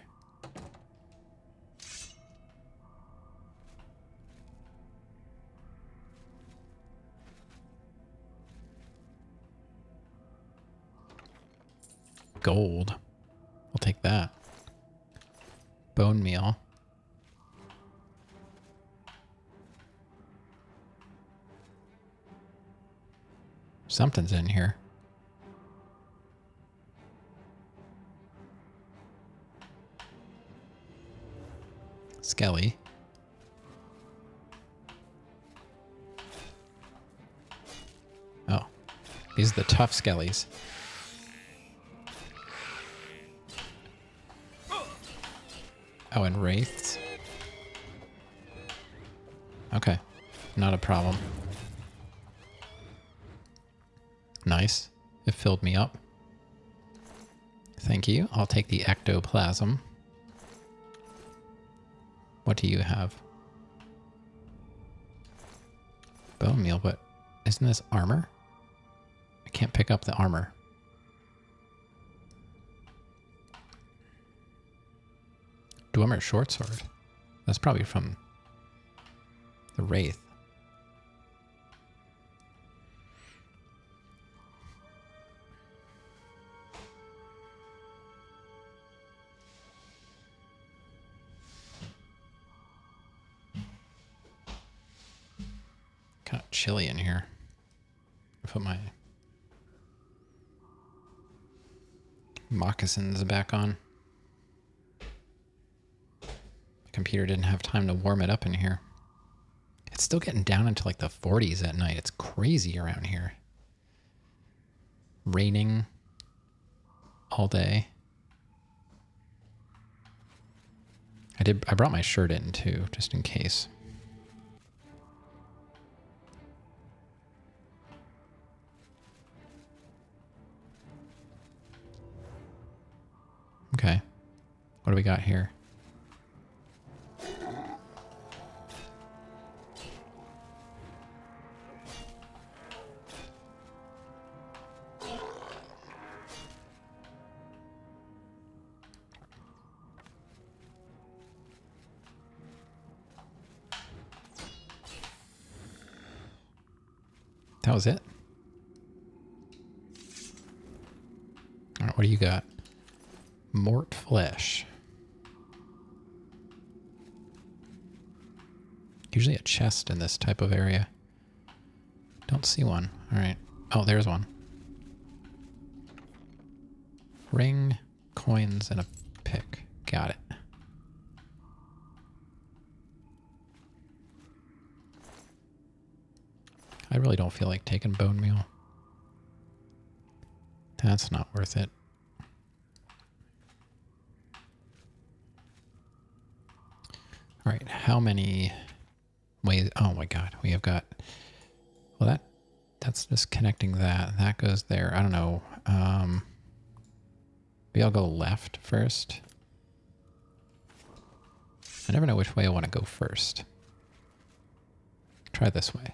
Gold. I'll take that. Bone meal. Something's in here. Skelly. Oh. These are the tough skellies. Oh, and wraiths. Okay. Not a problem. Nice. It filled me up. Thank you. I'll take the ectoplasm. What do you have? Bone meal, but isn't this armor? I can't pick up the armor. Dwemer short sword. That's probably from the Wraith. Kind of chilly in here. Put my moccasins back on. The computer didn't have time to warm it up in here. It's still getting down into like the 40s at night. It's crazy around here. Raining all day. I brought my shirt in too, just in case. Okay. What do we got here? That was it? All right, what do you got? Mort flesh. Usually a chest in this type of area. Don't see one. All right. Oh, there's one. Ring, coins, and a pick. Got it. I really don't feel like taking bone meal. That's not worth it. All right, how many ways? Oh my God, we have got. Well, that's just connecting that. That goes there. I don't know. Maybe I'll go left first. I never know which way I want to go first. Try this way.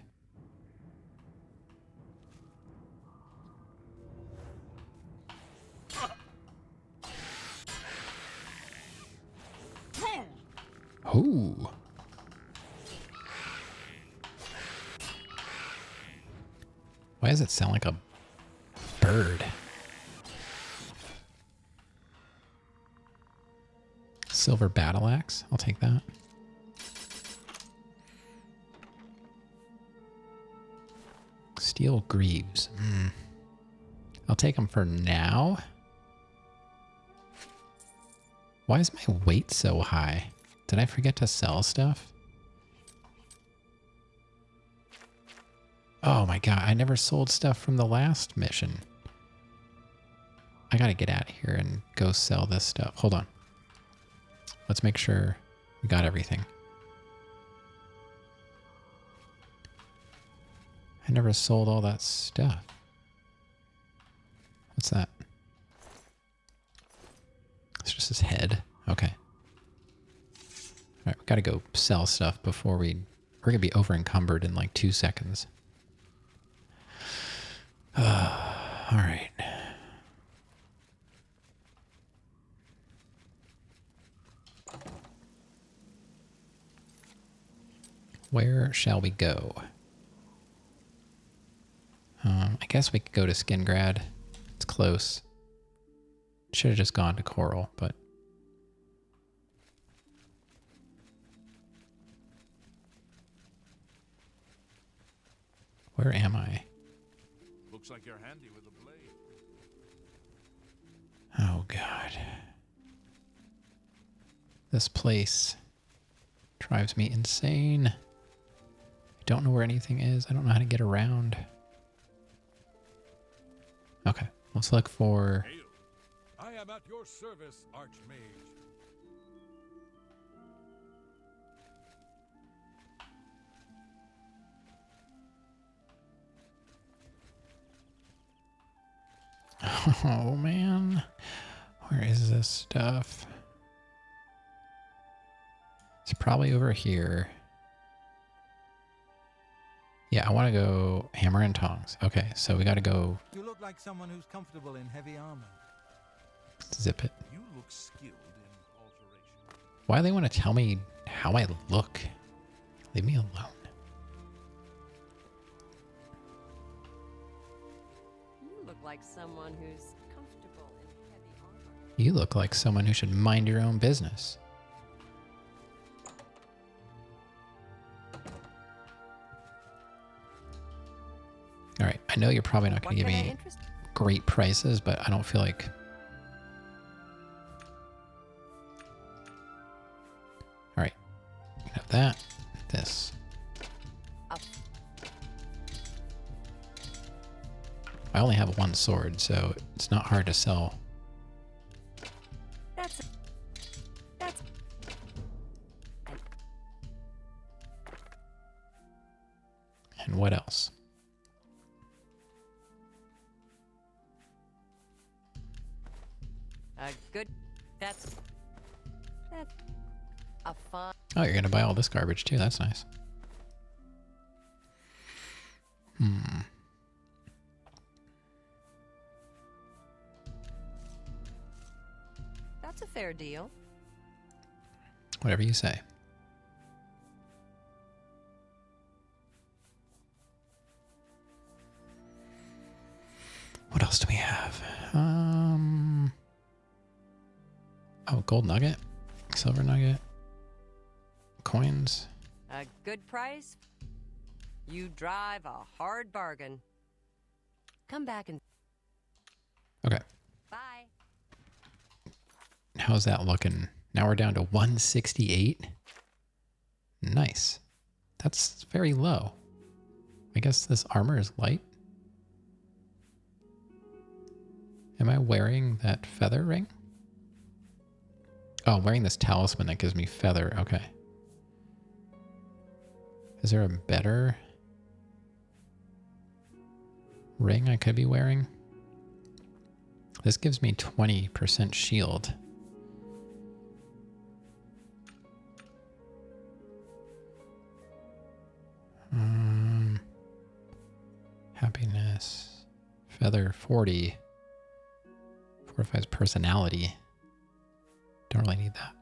Ooh. Why does it sound like a bird? Silver battle axe. I'll take that. Steel greaves. I'll take them for now. Why is my weight so high? Did I forget to sell stuff? Oh my God, I never sold stuff from the last mission. I gotta get out of here and go sell this stuff. Hold on. Let's make sure we got everything. I never sold all that stuff. What's that? It's just his head. Okay. All right, we gotta go sell stuff before we're gonna be over encumbered in like 2 seconds. All right. Where shall we go? I guess we could go to Skingrad. It's close. Should have just gone to coral, but... Where am I? Looks like you're handy with a blade. Oh, God. This place drives me insane. I don't know where anything is. I don't know how to get around. Okay, let's look for... Hail. I am at your service, Archmage. Oh, man. Where is this stuff? It's probably over here. Yeah, I want to go hammer and tongs. Okay, so we got to go You look like someone who's comfortable in heavy armor. zip it. You look skilled in alteration. Why do they want to tell me how I look? Leave me alone. You look like someone who's comfortable in heavy armor. You look like someone who should mind your own business. All right, I know you're probably not going to give me great prices, but I don't feel like... All right, you can have that, this. I only have one sword, so it's not hard to sell. That's And what else? a good. That's a fun. Oh, you're gonna buy all this garbage too. That's nice. That's a fair deal. Whatever you say. What else do we have? Oh, gold nugget, silver nugget, coins. A good price. You drive a hard bargain. Come back and Okay, bye. how's that looking? Now we're down to 168. Nice. That's very low. I guess this armor is light. Am I wearing that feather ring? Oh, I'm wearing this talisman that gives me feather. Okay. Is there a better ring I could be wearing? This gives me 20% shield. Happiness. Feather 40. Fortifies personality. Don't really need that.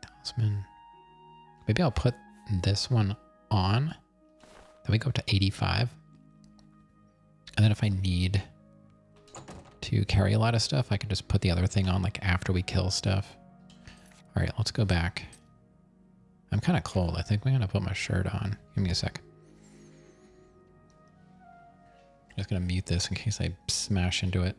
Talisman. Maybe I'll put this one on. Then we go up to 85. And then if I need to carry a lot of stuff, I can just put the other thing on like after we kill stuff. All right, let's go back. I'm kind of cold. I think I'm going to put my shirt on. Give me a sec. I'm just going to mute this in case I smash into it.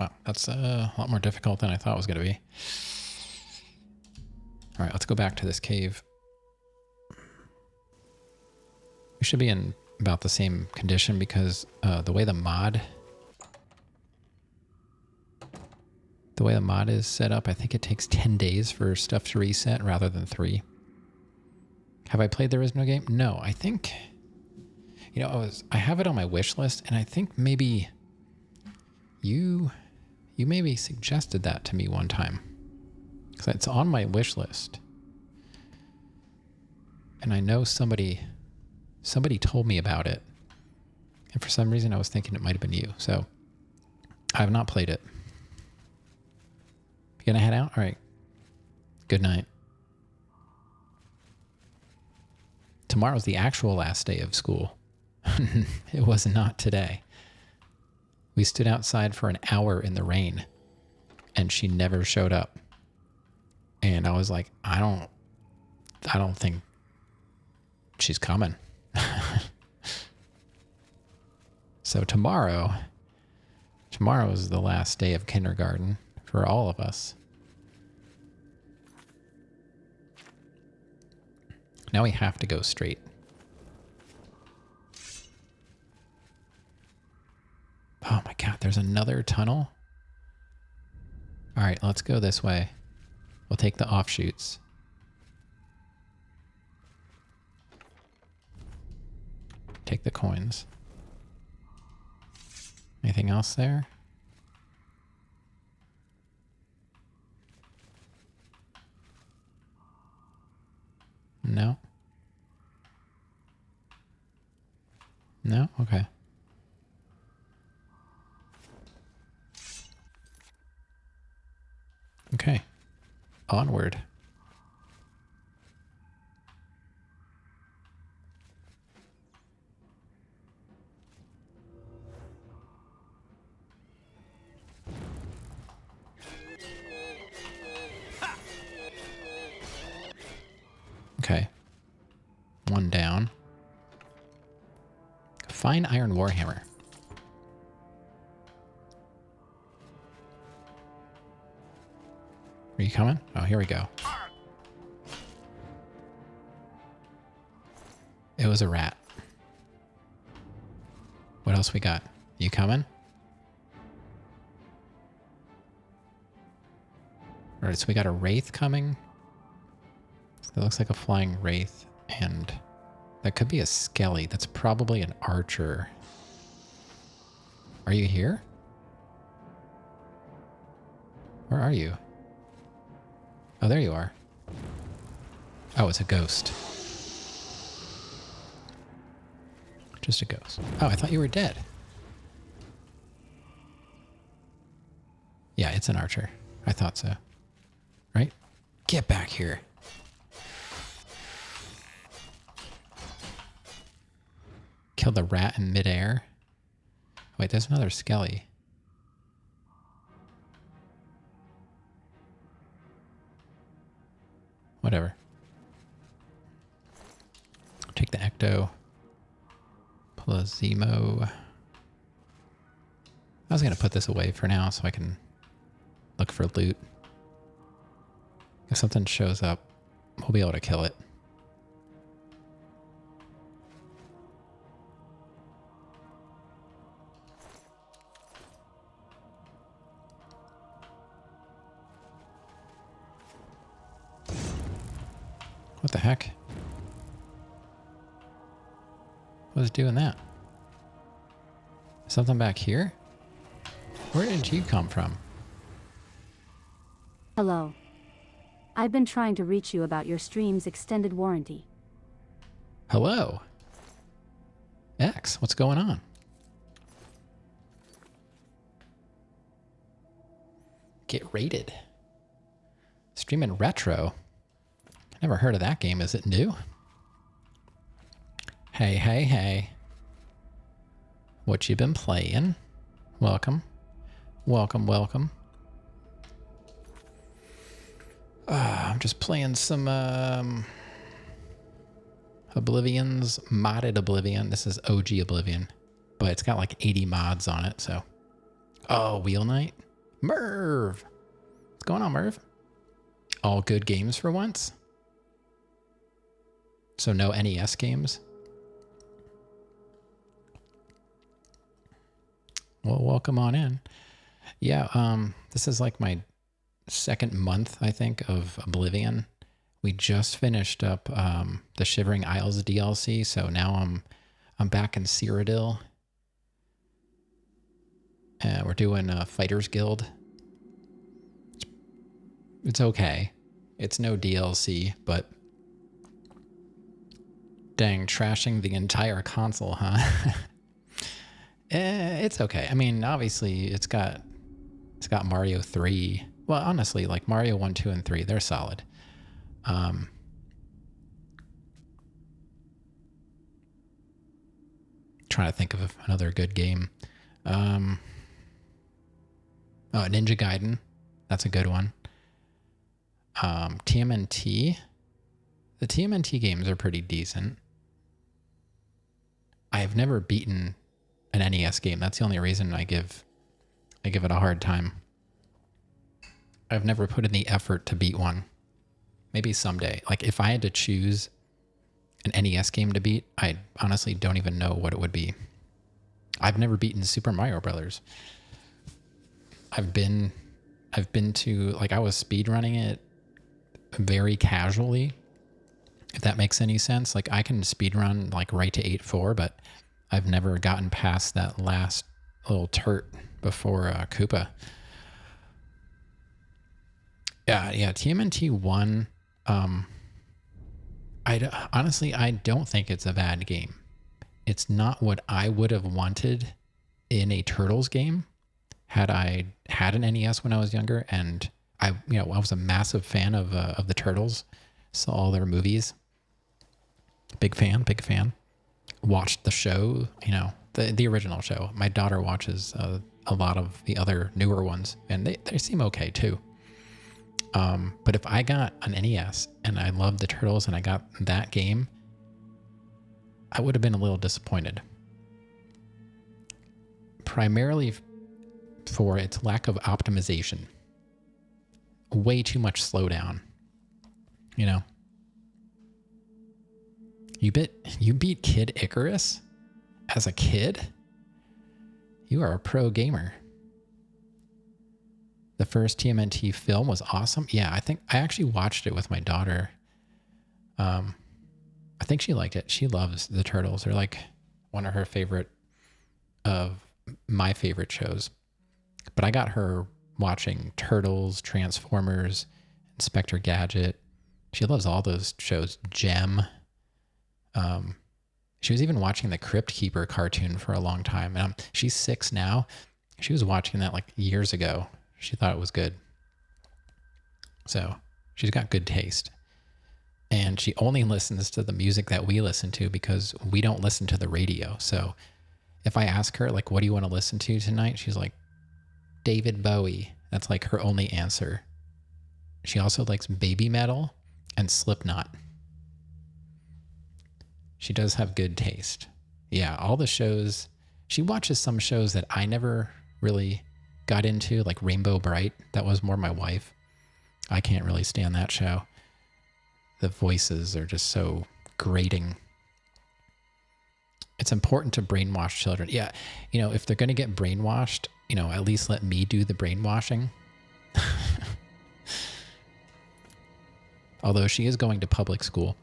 Wow, that's a lot more difficult than I thought it was going to be. All right, let's go back to this cave. We should be in about the same condition because the way the mod is set up, I think it takes 10 days for stuff to reset rather than 3. Have I played There Is No Game? No, I think, you know, I have it on my wish list, and I think maybe you maybe suggested that to me one time. Because it's on my wish list. And I know somebody told me about it. And for some reason I was thinking it might have been you. So I have not played it. You gonna head out? All right. Good night. Tomorrow's the actual last day of school. It was not today. We stood outside for an hour in the rain and she never showed up. And I was like, I don't think she's coming. So tomorrow is the last day of kindergarten for all of us. Now we have to go straight. Oh my God, there's another tunnel. All right, let's go this way. We'll take the offshoots. Take the coins. Anything else there? No? No? Okay. Okay. Onward. Okay. One down. Fine iron warhammer. Are you coming? Oh, here we go. It was a rat. What else we got? You coming? All right, so we got a wraith coming. It looks like a flying wraith, and that could be a skelly. That's probably an archer. Are you here? Where are you? Oh, there you are. Oh, it's a ghost. Just a ghost. Oh, I thought you were dead. Yeah, it's an archer. I thought so. Right? Get back here. Kill the rat in midair. Wait, there's another skelly. Whatever. Take the ecto. Pull a Zemo. I was going to put this away for now so I can look for loot. If something shows up, we'll be able to kill it. What the heck? What was doing that? Something back here? Where did you come from? Hello. I've been trying to reach you about your stream's extended warranty. Hello. X, what's going on? Get rated. Streaming retro. Never heard of that game. Is it new? Hey, hey, hey. What you been playing? Welcome. Welcome, welcome. I'm just playing some Oblivion's modded Oblivion. This is OG Oblivion, but it's got like 80 mods on it, so. Oh, Wheel Knight? Merv. What's going on, Merv? All good games for once? So no NES games? Well, welcome on in. Yeah, this is like my second month, I think, of Oblivion. We just finished up the Shivering Isles DLC, so now I'm back in Cyrodiil. We're doing Fighters Guild. It's okay. It's no DLC, but dang, trashing the entire console, huh? It's okay. I mean, obviously, it's got Mario 3. Well, honestly, like Mario 1, 2, and 3, they're solid. Trying to think of another good game. Oh, Ninja Gaiden. That's a good one. TMNT. The TMNT games are pretty decent. I have never beaten an NES game. That's the only reason I give it a hard time. I've never put in the effort to beat one. Maybe someday. Like if I had to choose an NES game to beat, I honestly don't even know what it would be. I've never beaten Super Mario Brothers. I've been to, like, I was speedrunning it very casually, if that makes any sense. Like I can speedrun like right to 8-4, but I've never gotten past that last little turret before Koopa. Yeah, TMNT 1, honestly, I don't think it's a bad game. It's not what I would have wanted in a Turtles game had I had an NES when I was younger, and I was a massive fan of the Turtles. Saw all their movies. Big fan. Watched the show, the original show. My daughter watches a lot of the other newer ones, and they seem okay too. But if I got an NES and I loved the Turtles and I got that game, I would have been a little disappointed. Primarily for its lack of optimization. Way too much slowdown. You beat Kid Icarus as a kid? You are a pro gamer. The first TMNT film was awesome. Yeah, I think I actually watched it with my daughter. I think she liked it. She loves the Turtles. They're like one of her favorite of my favorite shows. But I got her watching Turtles, Transformers, Inspector Gadget. She loves all those shows. Gem. She was even watching the Crypt Keeper cartoon for a long time. And she's 6 now. She was watching that like years ago. She thought it was good. So she's got good taste. And she only listens to the music that we listen to because we don't listen to the radio. So if I ask her, like, what do you want to listen to tonight? She's like, David Bowie. That's like her only answer. She also likes baby metal and Slipknot. She does have good taste. Yeah, all the shows. She watches some shows that I never really got into, like Rainbow Bright. That was more my wife. I can't really stand that show. The voices are just so grating. It's important to brainwash children. Yeah, if they're going to get brainwashed, at least let me do the brainwashing. Although she is going to public school.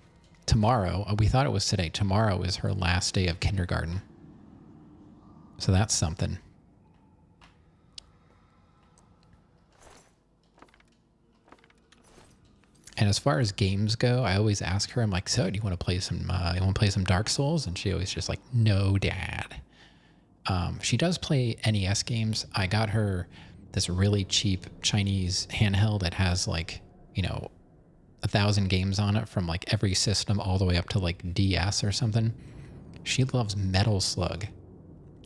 Tomorrow, we thought it was today. Tomorrow is her last day of kindergarten. So that's something. And as far as games go, I always ask her, I'm like, so do you want to play some Dark Souls? And she always just like, no, Dad. She does play NES games. I got her this really cheap Chinese handheld that has like, 1,000 games on it from like every system all the way up to like DS or something. She loves Metal Slug.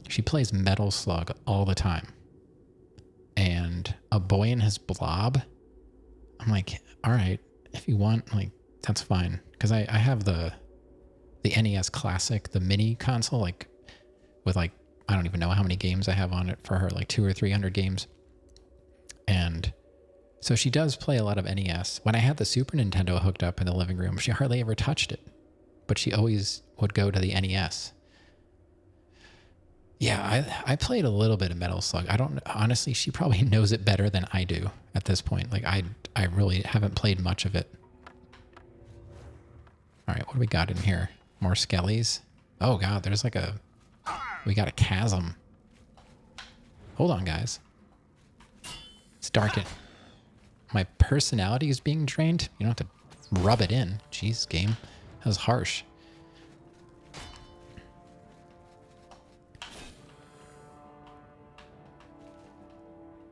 She plays Metal Slug all the time. And A Boy and His Blob. I'm like, all right, if you want, like, that's fine. Because I have the NES Classic, the mini console, like, with like, I don't even know how many games I have on it for her, like 200 or 300 games. So she does play a lot of NES. When I had the Super Nintendo hooked up in the living room, she hardly ever touched it. But she always would go to the NES. Yeah, I played a little bit of Metal Slug. I don't, honestly, she probably knows it better than I do at this point. Like, I really haven't played much of it. All right, what do we got in here? More skellies? Oh, God, there's like we got a chasm. Hold on, guys. It's dark. My personality is being drained. You don't have to rub it in. Jeez, game. That was harsh.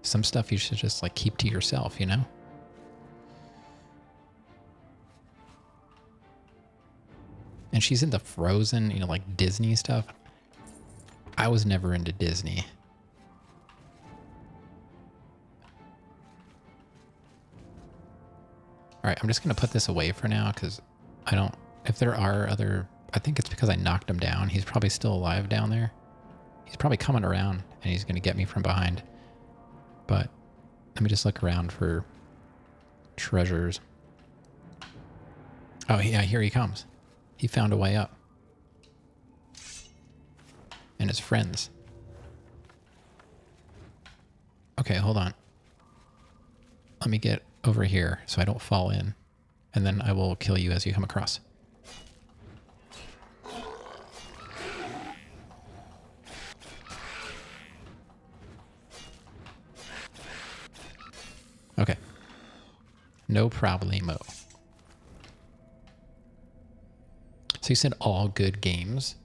Some stuff you should just like keep to yourself, you know? And she's into Frozen, you know, like Disney stuff. I was never into Disney. All right, I'm just going to put this away for now because I don't... If there are other... I think it's because I knocked him down. He's probably still alive down there. He's probably coming around and he's going to get me from behind. But let me just look around for treasures. Oh, yeah, here he comes. He found a way up. And his friends. Okay, hold on. Let me get over here so I don't fall in. And then I will kill you as you come across. Okay. No problemo. So you said all good games.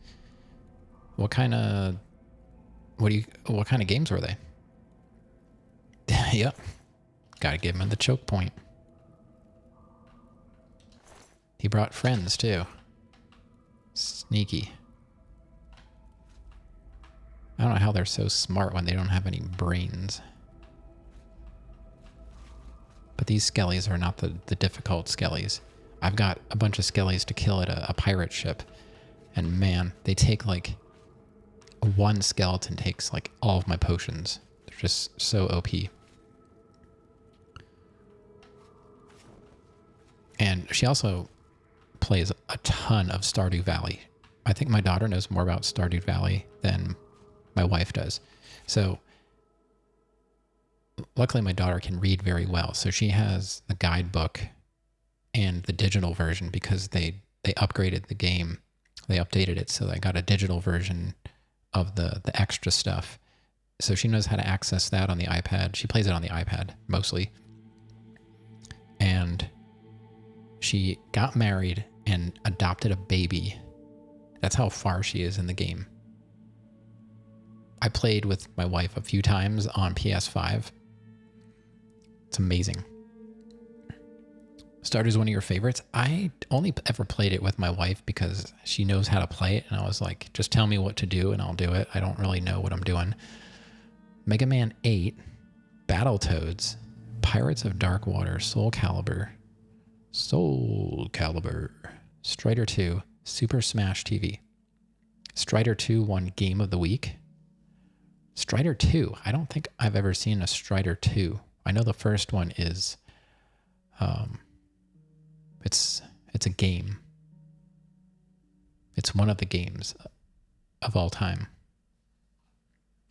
What kind of games were they? Yep. Gotta give him the choke point. He brought friends too. Sneaky. I don't know how they're so smart when they don't have any brains. But these skellies are not the difficult skellies. I've got a bunch of skellies to kill at a pirate ship. And man, they take like... One skeleton takes like all of my potions. They're just so OP. And she also plays a ton of Stardew Valley. I think my daughter knows more about Stardew Valley than my wife does. So luckily my daughter can read very well. So she has the guidebook and the digital version because they upgraded the game. They updated it, so I got a digital version of the extra stuff. So she knows how to access that on the iPad. She plays it on the iPad mostly. And she got married and adopted a baby. That's how far she is in the game. I played with my wife a few times on PS5. It's amazing. Stardew's one of your favorites? I only ever played it with my wife because she knows how to play it. And I was like, just tell me what to do and I'll do it. I don't really know what I'm doing. Mega Man 8, Battletoads, Pirates of Dark Water, Soul Calibur, Strider 2, Super Smash TV. Strider 2 won Game of the Week. Strider 2, I don't think I've ever seen a Strider 2. I know the first one is, it's a game. It's one of the games of all time.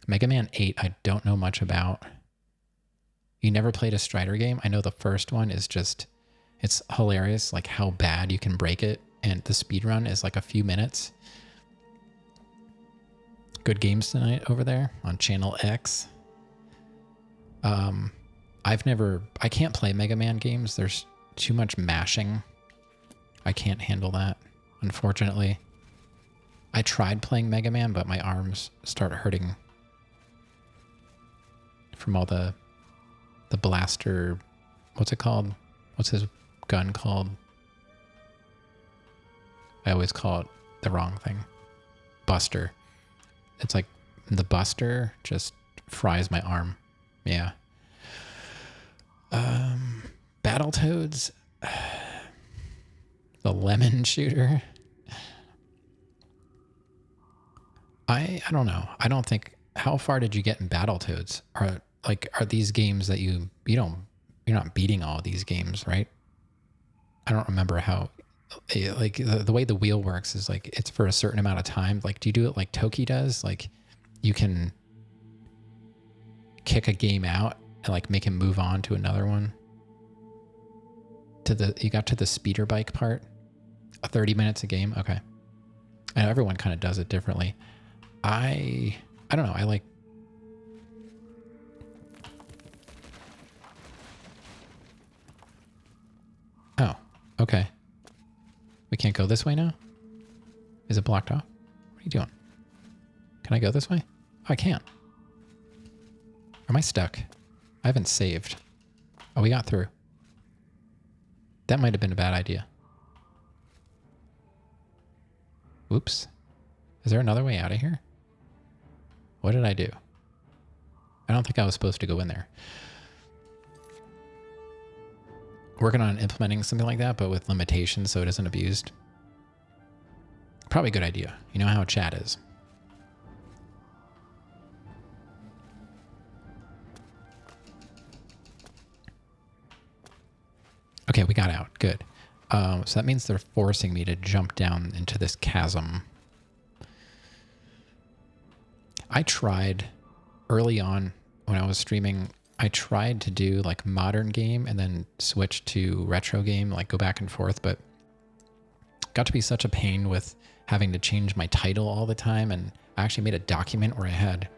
Mega Man 8, I don't know much about. You never played a Strider game? I know the first one is just, it's hilarious, like how bad you can break it. And the speedrun is like a few minutes. Good games tonight over there on Channel X. I can't play Mega Man games. There's too much mashing. I can't handle that, unfortunately. I tried playing Mega Man, but my arms start hurting from all the blaster. What's it called? What's his gun called? I always call it the wrong thing. Buster. It's like the Buster just fries my arm. Yeah. Battletoads. The lemon shooter. I don't know. I don't think... How far did you get in Battletoads? Are these games that you don't not beating all of these games, right? I don't remember how, like the way the wheel works is like it's for a certain amount of time. Like, do you do it like Toki does? Like, you can kick a game out and like make him move on to another one. You got to the speeder bike part, 30 minutes a game. Okay, I know everyone kind of does it differently. I don't know. I like. Oh, okay. We can't go this way now? Is it blocked off? What are you doing? Can I go this way? Oh, I can't. Or am I stuck? I haven't saved. Oh, we got through. That might have been a bad idea. Oops. Is there another way out of here? What did I do? I don't think I was supposed to go in there. Working on implementing something like that, but with limitations so it isn't abused. Probably a good idea. You know how chat is. Okay, we got out. Good. So that means they're forcing me to jump down into this chasm. I tried early on when I was streaming, I tried to do like modern game and then switch to retro game, like go back and forth, but got to be such a pain with having to change my title all the time. And I actually made a document where I had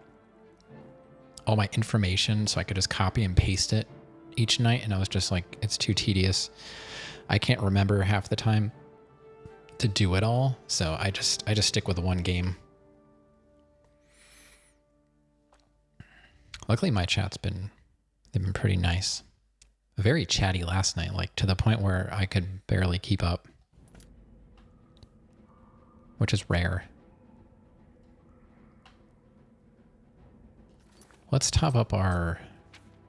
all my information so I could just copy and paste it each night. And I was just like, it's too tedious. I can't remember half the time to do it all. So I just stick with one game. Luckily my chat's they've been pretty nice. Very chatty last night, like to the point where I could barely keep up, which is rare. Let's top up our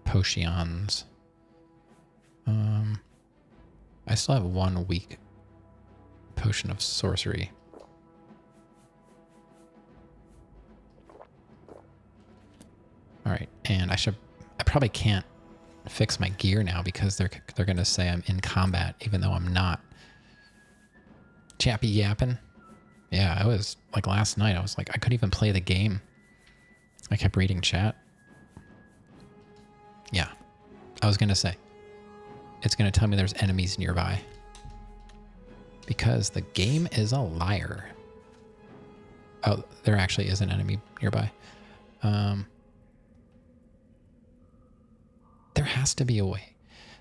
potions. I still have 1 weak potion of sorcery. All right, and I probably can't fix my gear now because they're gonna say I'm in combat even though I'm not. Chappy yapping. Yeah, I was like last night. I was like I couldn't even play the game. I kept reading chat. Yeah, I was gonna say it's gonna tell me there's enemies nearby because the game is a liar. Oh, there actually is an enemy nearby. There has to be a way.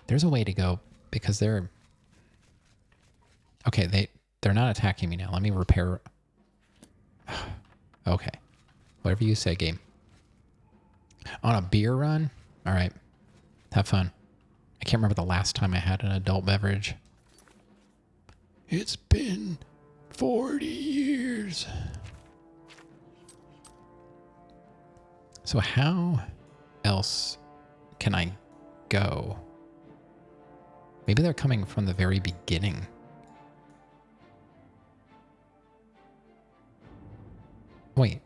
There's a way to go because they're... Okay, they're not attacking me now. Let me repair... Okay. Whatever you say, game. On a beer run? All right. Have fun. I can't remember the last time I had an adult beverage. It's been 40 years. So how else can I go? Maybe they're coming from the very beginning. Wait.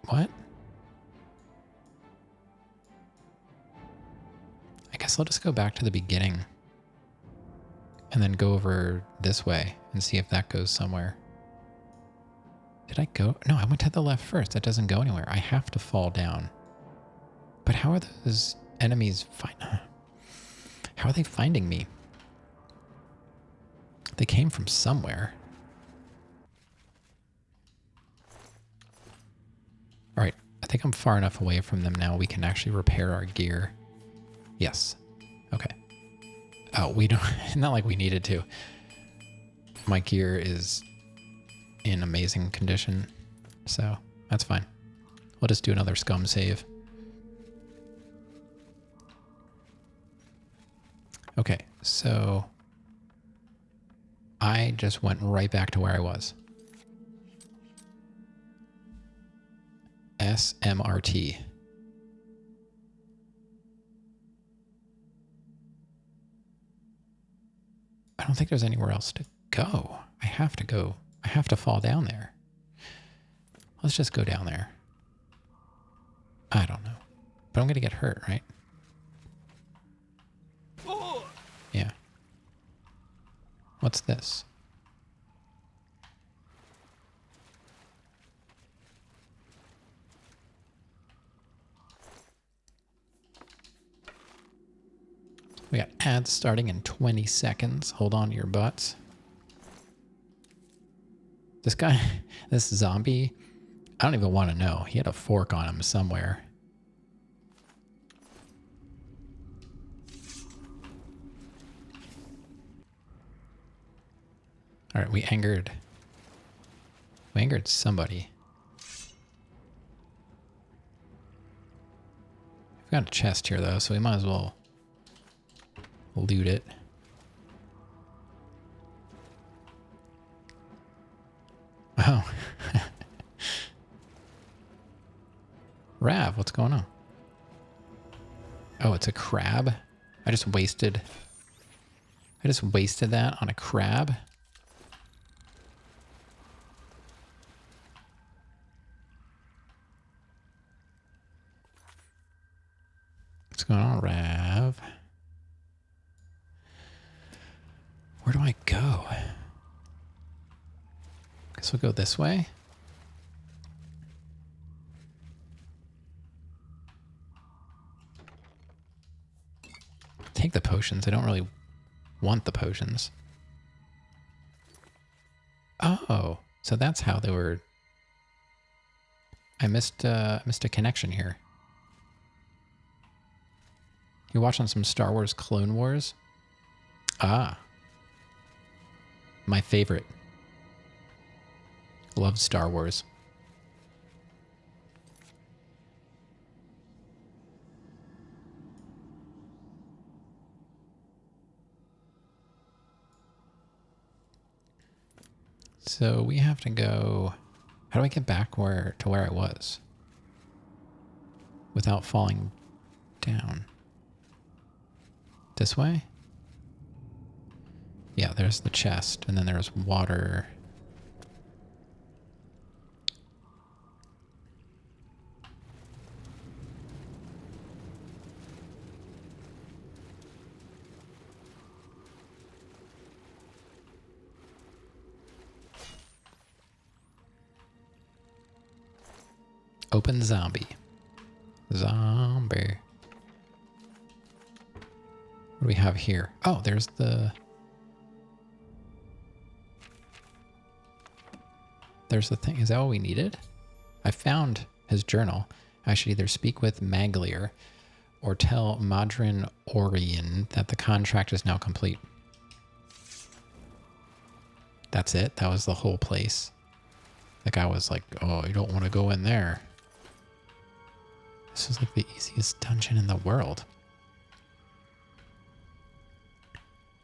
What? I guess I'll just go back to the beginning and then go over this way and see if that goes somewhere. Did I go? No, I went to the left first. That doesn't go anywhere. I have to fall down. But how are those enemies how are they finding me? They came from somewhere. All right, I think I'm far enough away from them now we can actually repair our gear. Yes. Okay. Oh, we don't... Not like we needed to. My gear is in amazing condition, so that's fine. We'll just do another scum save. Okay, so I just went right back to where I was. SMRT. I don't think there's anywhere else to go. I have to go. I have to fall down there. Let's just go down there. I don't know. But I'm going to get hurt, right? What's this? We got ads starting in 20 seconds. Hold on to your butts. This guy, this zombie, I don't even want to know. He had a fork on him somewhere. All right, we angered somebody. We've got a chest here though, so we might as well loot it. Oh. Rav, what's going on? Oh, it's a crab? I just wasted that on a crab. What's going on, Rav? Where do I go? Guess we'll go this way. Take the potions. I don't really want the potions. Oh, so that's how they were. I missed a connection here. You're watching some Star Wars Clone Wars? Ah. My favorite. Love Star Wars. So we have to go. How do I get back to where I was without falling down? This way? Yeah, there's the chest, and then there's water. Open zombie. Zombie. What do we have here? Oh, there's the... There's the thing. Is that what we needed? I found his journal. I should either speak with Maglier or tell Madrin Orion that the contract is now complete. That's it? That was the whole place? The guy was like, oh, you don't want to go in there. This is like the easiest dungeon in the world.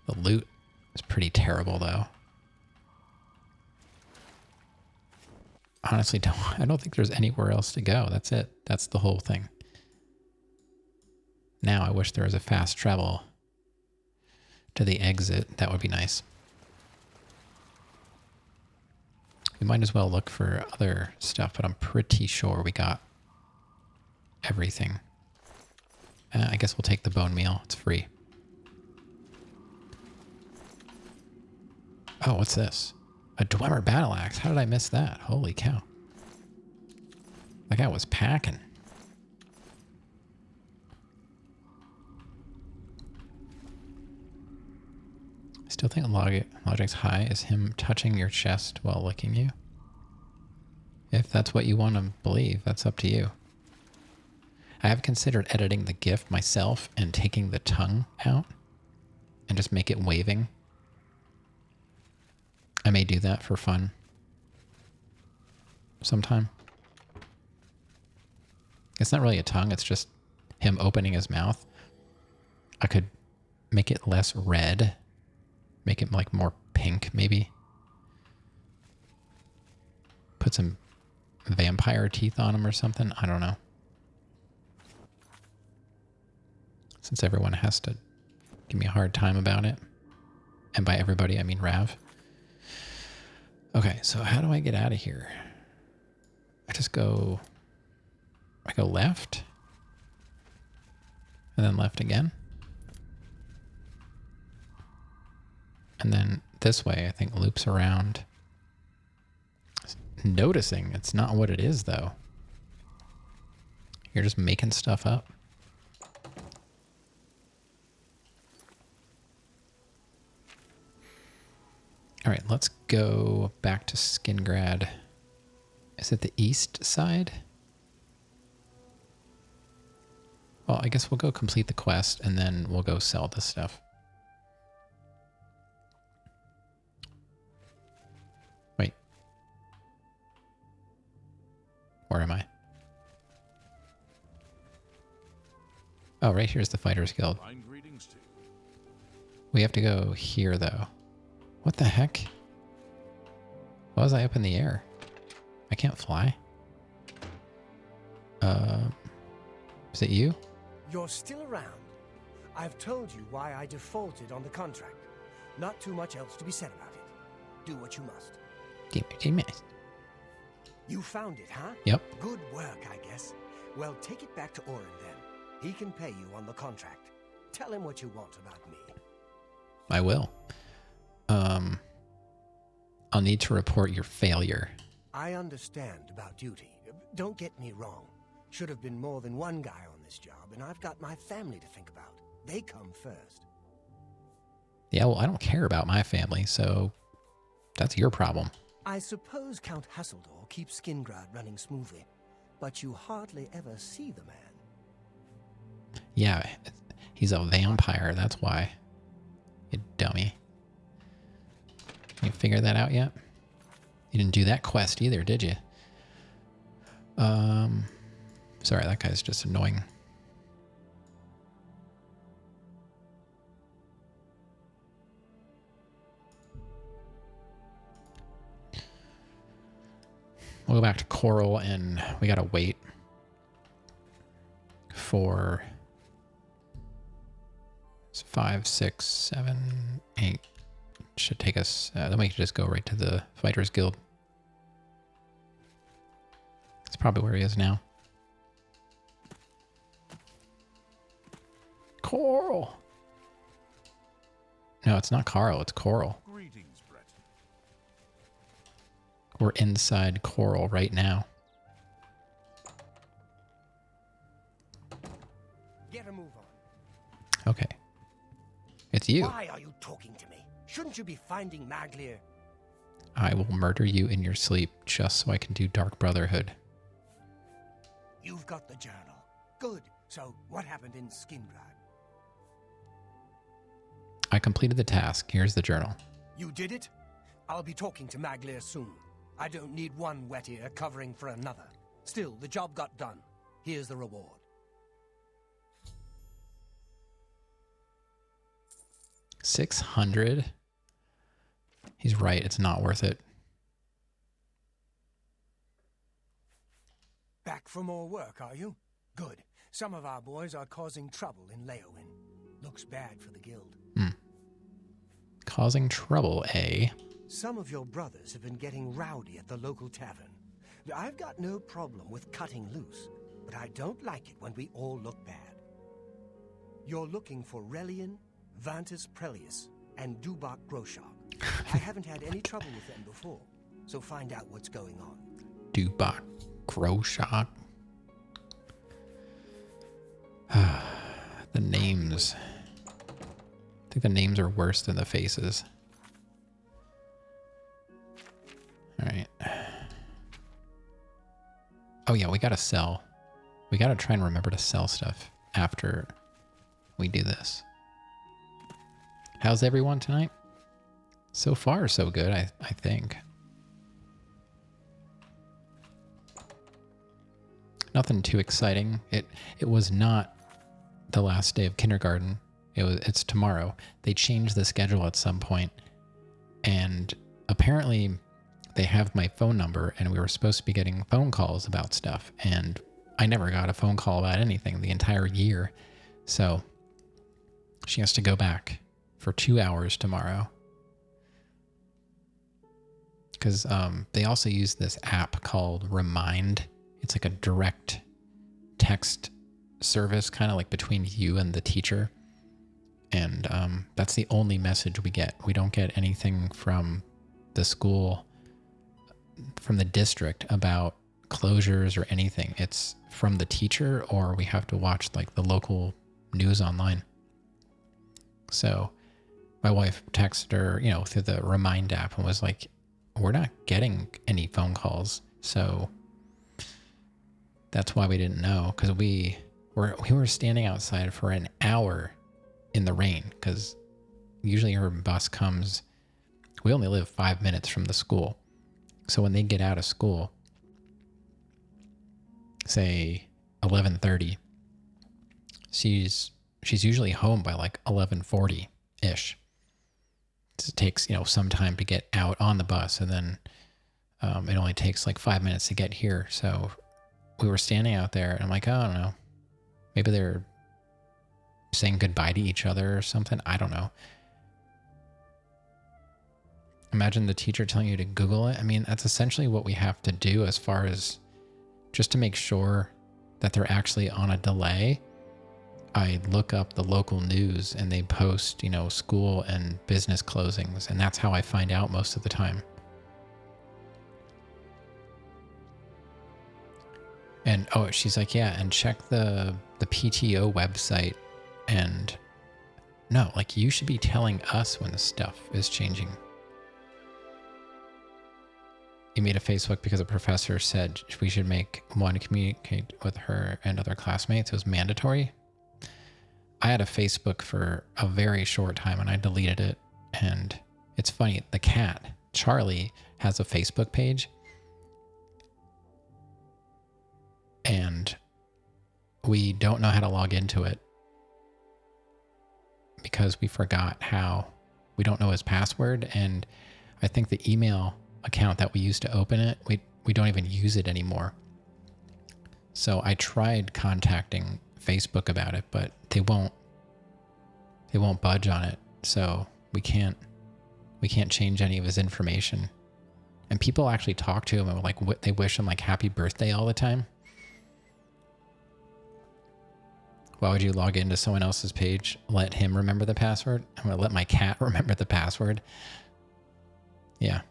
The loot is pretty terrible, though. Honestly, I don't think there's anywhere else to go. That's it. That's the whole thing. Now I wish there was a fast travel to the exit. That would be nice. We might as well look for other stuff, but I'm pretty sure we got everything. I guess we'll take the bone meal. It's free. Oh, what's this? A Dwemer battle axe. How did I miss that? Holy cow. That guy was packing. I still think logic's high is him touching your chest while licking you. If that's what you want to believe, that's up to you. I have considered editing the GIF myself and taking the tongue out and just make it waving. I may do that for fun sometime. It's not really a tongue, it's just him opening his mouth. I could make it less red, make it like more pink maybe. Put some vampire teeth on him or something, I don't know. Since everyone has to give me a hard time about it. And by everybody, I mean Rav. Okay, so how do I get out of here? I go left. And then left again. And then this way, I think loops around. Noticing it's not what it is, though. You're just making stuff up. All right, let's go back to Skingrad. Is it the east side? Well, I guess we'll go complete the quest and then we'll go sell this stuff. Wait. Where am I? Oh, right here's the Fighters Guild. We have to go here, though. What the heck? Why was I up in the air? I can't fly. Is it you? You're still around. I've told you why I defaulted on the contract. Not too much else to be said about it. Do what you must. You found it, huh? Yep. Good work, I guess. Well, take it back to Orin then. He can pay you on the contract. Tell him what you want about me. I will. I'll need to report your failure. I understand about duty. Don't get me wrong. Should have been more than one guy on this job, and I've got my family to think about. They come first. Yeah, well, I don't care about my family, so that's your problem. I suppose Count Hasseldor keeps Skingrad running smoothly, but you hardly ever see the man. Yeah, he's a vampire, that's why. You dummy. You figure that out yet? You didn't do that quest either, did you? Sorry, that guy's just annoying. We'll go back to Coral, and we gotta wait for 5, 6, 7, 8. Should take us. Then we can just go right to the Fighters Guild. That's probably where he is now. Coral. No, it's not Carl. It's Coral. Greetings, Brett. We're inside Coral right now. Get a move on. Okay. It's you. Why are you talking to me? Shouldn't you be finding Maglir? I will murder you in your sleep just so I can do Dark Brotherhood. You've got the journal. Good. So, what happened in Skingrad? I completed the task. Here's the journal. You did it? I'll be talking to Maglir soon. I don't need one wet ear covering for another. Still, the job got done. Here's the reward. 600. He's right. It's not worth it. Back for more work, are you? Good. Some of our boys are causing trouble in Leowin. Looks bad for the guild. Causing trouble, eh? Some of your brothers have been getting rowdy at the local tavern. I've got no problem with cutting loose, but I don't like it when we all look bad. You're looking for Relian, Vantus Prelius, and Dubak Groshok. I haven't had any trouble with them before, so find out what's going on. Dubak Groshok. The names. I think the names are worse than the faces. All right. Oh yeah, we gotta sell. We gotta try and remember to sell stuff after we do this. How's everyone tonight? So far, so good, I think. Nothing too exciting. It was not the last day of kindergarten. It's tomorrow. They changed the schedule at some point, and apparently they have my phone number, and we were supposed to be getting phone calls about stuff, and I never got a phone call about anything the entire year. So she has to go back for 2 hours tomorrow. Because they also use this app called Remind. It's like a direct text service, kind of like between you and the teacher. And that's the only message we get. We don't get anything from the school, from the district about closures or anything. It's from the teacher, or we have to watch like the local news online. So my wife texted her, you know, through the Remind app and was like, we're not getting any phone calls. So that's why we didn't know, because we were standing outside for an hour in the rain, because usually her bus comes, we only live 5 minutes from the school. So when they get out of school, say 11:30, she's usually home by like 11:40-ish. It takes, you know, some time to get out on the bus, and then it only takes like 5 minutes to get here. So we were standing out there, and I'm like, oh, I don't know. Maybe they're saying goodbye to each other or something. I don't know. Imagine the teacher telling you to Google it. I mean, that's essentially what we have to do, as far as just to make sure that they're actually on a delay. I look up the local news and they post, you know, school and business closings, and that's how I find out most of the time. And oh, she's like, yeah, and check the PTO website. And no, like, you should be telling us when the stuff is changing. You made a Facebook because a professor said we should make one communicate with her and other classmates. It was mandatory. I had a Facebook for a very short time and I deleted it. And it's funny, the cat, Charlie, has a Facebook page. And we don't know how to log into it because we forgot how. We don't know his password. And I think the email account that we used to open it, we don't even use it anymore. So I tried contacting Facebook about it, but they won't budge on it. So we can't change any of his information. And people actually talk to him and like they wish him like happy birthday all the time. Why would you log into someone else's page? Let him remember the password? I'm going to let my cat remember the password. Yeah.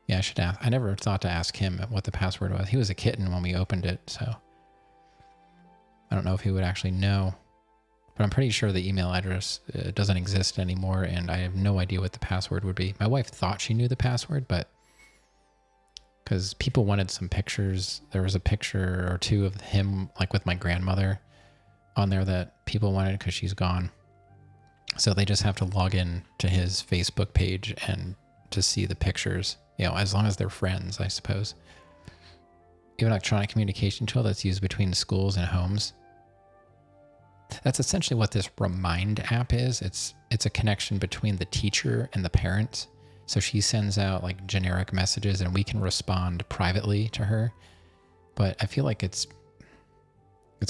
Yeah, I should ask. I never thought to ask him what the password was. He was a kitten when we opened it, so I don't know if he would actually know. But I'm pretty sure the email address doesn't exist anymore, and I have no idea what the password would be. My wife thought she knew the password, but because people wanted some pictures. There was a picture or two of him, like with my grandmother, on there that people wanted because she's gone. So they just have to log in to his Facebook page and to see the pictures, you know, as long as they're friends, I suppose. Even electronic communication tool that's used between schools and homes. That's essentially what this Remind app is. It's a connection between the teacher and the parents. So she sends out like generic messages and we can respond privately to her. But I feel like it's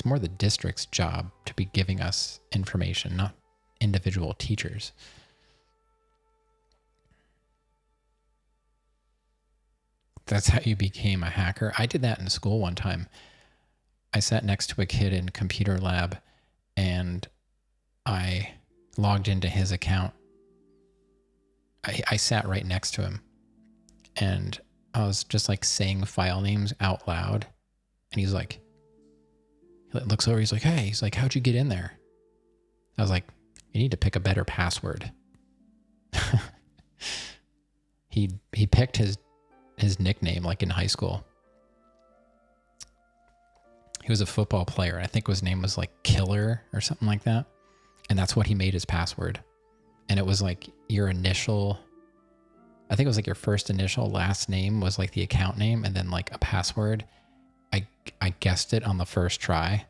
more the district's job to be giving us information, not individual teachers. That's how you became a hacker. I did that in school one time. I sat next to a kid in computer lab and I logged into his account. I sat right next to him and I was just like saying file names out loud. And he's like, he looks over, he's like, hey, he's like, how'd you get in there? I was like, you need to pick a better password. He picked his nickname like in high school. He was a football player. I think his name was like Killer or something like that. And that's what he made his password. And it was like your initial, I think it was like your first initial last name was like the account name and then like a password. I guessed it on the first try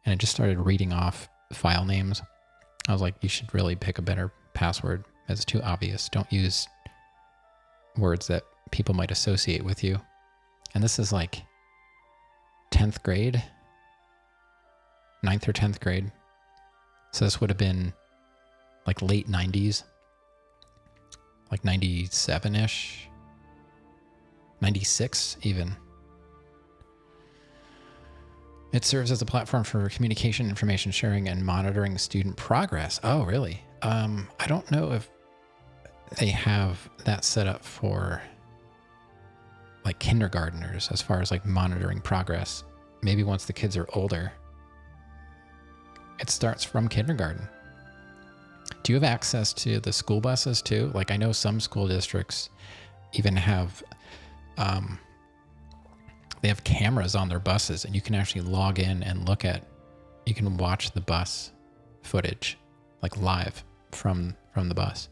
and it just started reading off file names. I was like, you should really pick a better password. It's too obvious. Don't use words that people might associate with you. And this is like 10th grade, 9th or 10th grade. So this would have been like late 90s, like 97-ish, 96 even. It serves as a platform for communication, information sharing, and monitoring student progress. Oh, really? I don't know if they have that set up for like kindergartners as far as like monitoring progress. Maybe once the kids are older. It starts from kindergarten. Do you have access to the school buses too? Like I know some school districts even have, they have cameras on their buses and you can actually log in and look at, you can watch the bus footage like live from the bus.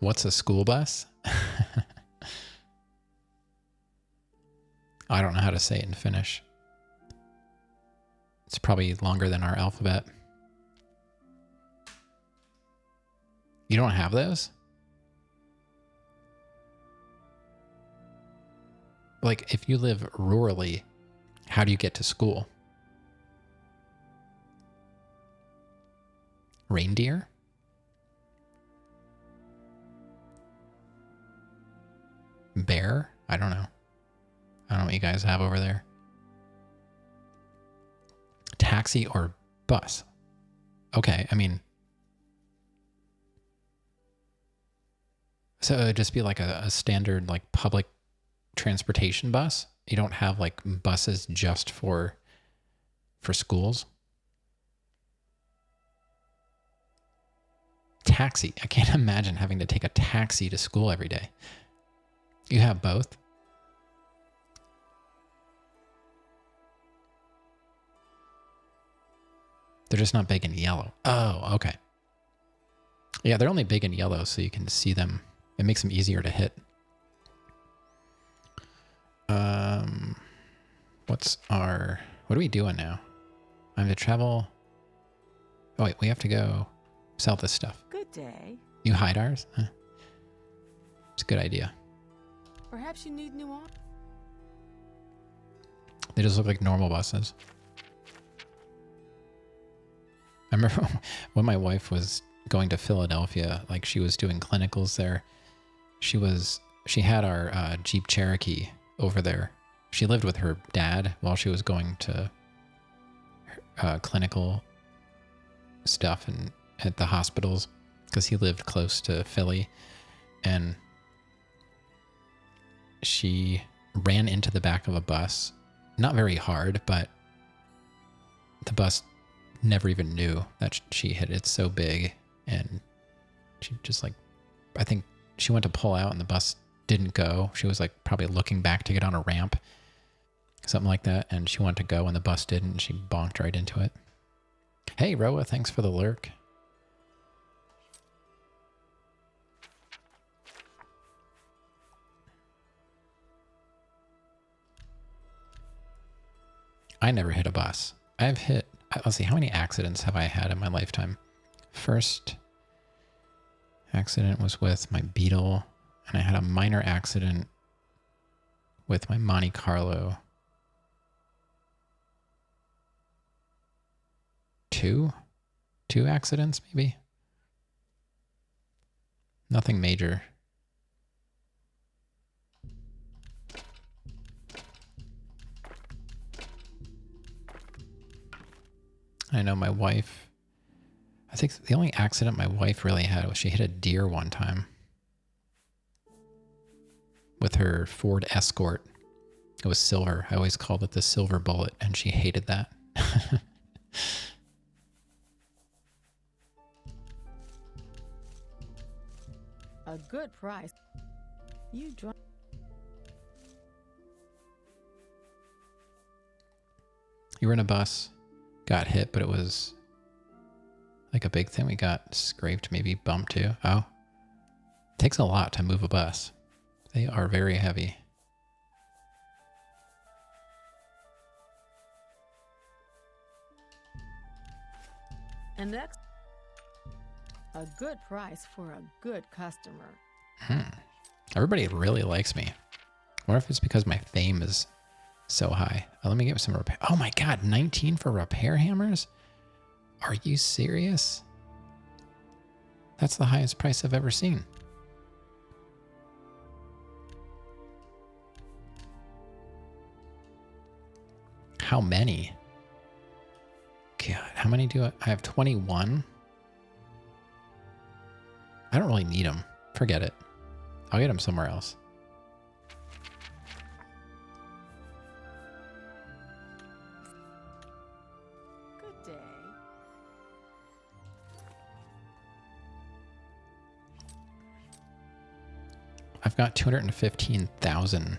What's a school bus? I don't know how to say it in Finnish. It's probably longer than our alphabet. You don't have those? Like, if you live rurally, how do you get to school? Reindeer? Bear? I don't know. I don't know what you guys have over there. Taxi or bus? Okay, I mean... So it would just be like a standard like public transportation bus? You don't have like buses just for schools? Taxi. I can't imagine having to take a taxi to school every day. You have both? They're just not big and yellow. Oh, okay. Yeah, they're only big and yellow so you can see them. It makes them easier to hit. What are we doing now? I have to travel. Oh wait, we have to go sell this stuff. Good day. You hide ours? Huh. It's a good idea. Perhaps you need new on. They just look like normal buses. I remember when my wife was going to Philadelphia, like she was doing clinicals there. She had our Jeep Cherokee over there. She lived with her dad while she was going to clinical stuff and at the hospitals because he lived close to Philly. And she ran into the back of a bus. Not very hard, but the bus never even knew that she hit it. It's so big. And she just like, I think she went to pull out and the bus didn't go. She was like probably looking back to get on a ramp, something like that. And she wanted to go and the bus didn't. And she bonked right into it. Hey, Roa, thanks for the lurk. I never hit a bus. I've hit, let's see, how many accidents have I had in my lifetime? First accident was with my Beetle, and I had a minor accident with my Monte Carlo. Two accidents, maybe? Nothing major. I know my wife, I think the only accident my wife really had was she hit a deer one time with her Ford Escort. It was silver. I always called it the silver bullet, and she hated that. A good price. You drive. You were in a bus, got hit, but it was like a big thing. We got scraped, maybe bumped too. Oh, it takes a lot to move a bus. They are very heavy. And that's a good price for a good customer. Everybody really likes me. I wonder if it's because my fame is so high. Let me get some repair. Oh my God, 19 for repair hammers? Are you serious? That's the highest price I've ever seen. how many? God, how many do I have? 21. I don't really need them. Forget it. I'll get them somewhere else. Good day. I've got 215,000.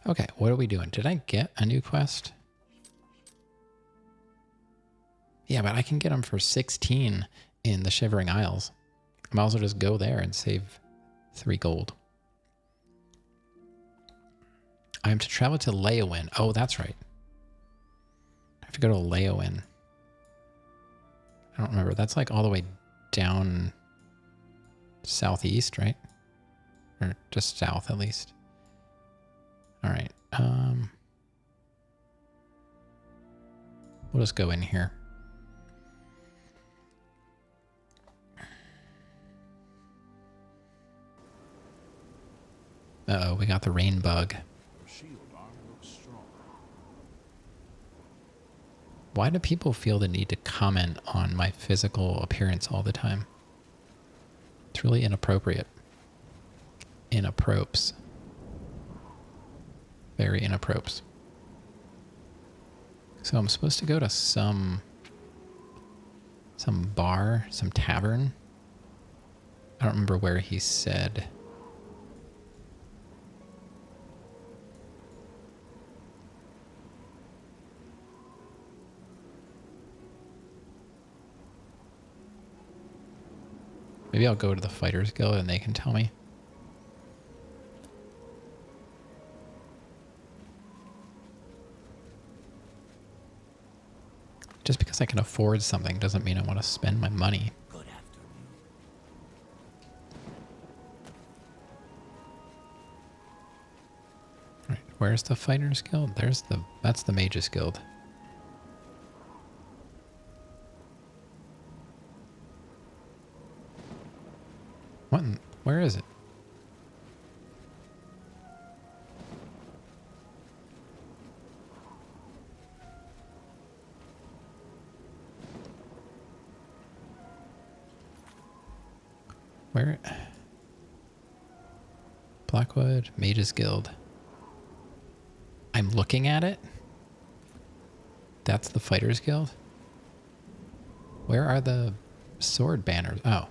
Okay, what are we doing? Did I get a new quest? Yeah, but I can get them for 16 in the Shivering Isles. I might as well just go there and save 3 gold. I am to travel to Leowin. Oh, that's right. I have to go to Leowin. I don't remember. That's like all the way down southeast, right? Or just south at least. All right. We'll just go in here. Uh-oh, we got the rain bug. Why do people feel the need to comment on my physical appearance all the time? It's really inappropriate. Inappropes. Very inappropes. So I'm supposed to go to some bar, some tavern. I don't remember where he said. Maybe I'll go to the Fighters Guild and they can tell me. Just because I can afford something doesn't mean I want to spend my money. Good afternoon. Right, where's the Fighters Guild? That's the Mages Guild. Where is it? Where? Blackwood, Mages Guild. I'm looking at it? That's the Fighters Guild? Where are the sword banners? Oh.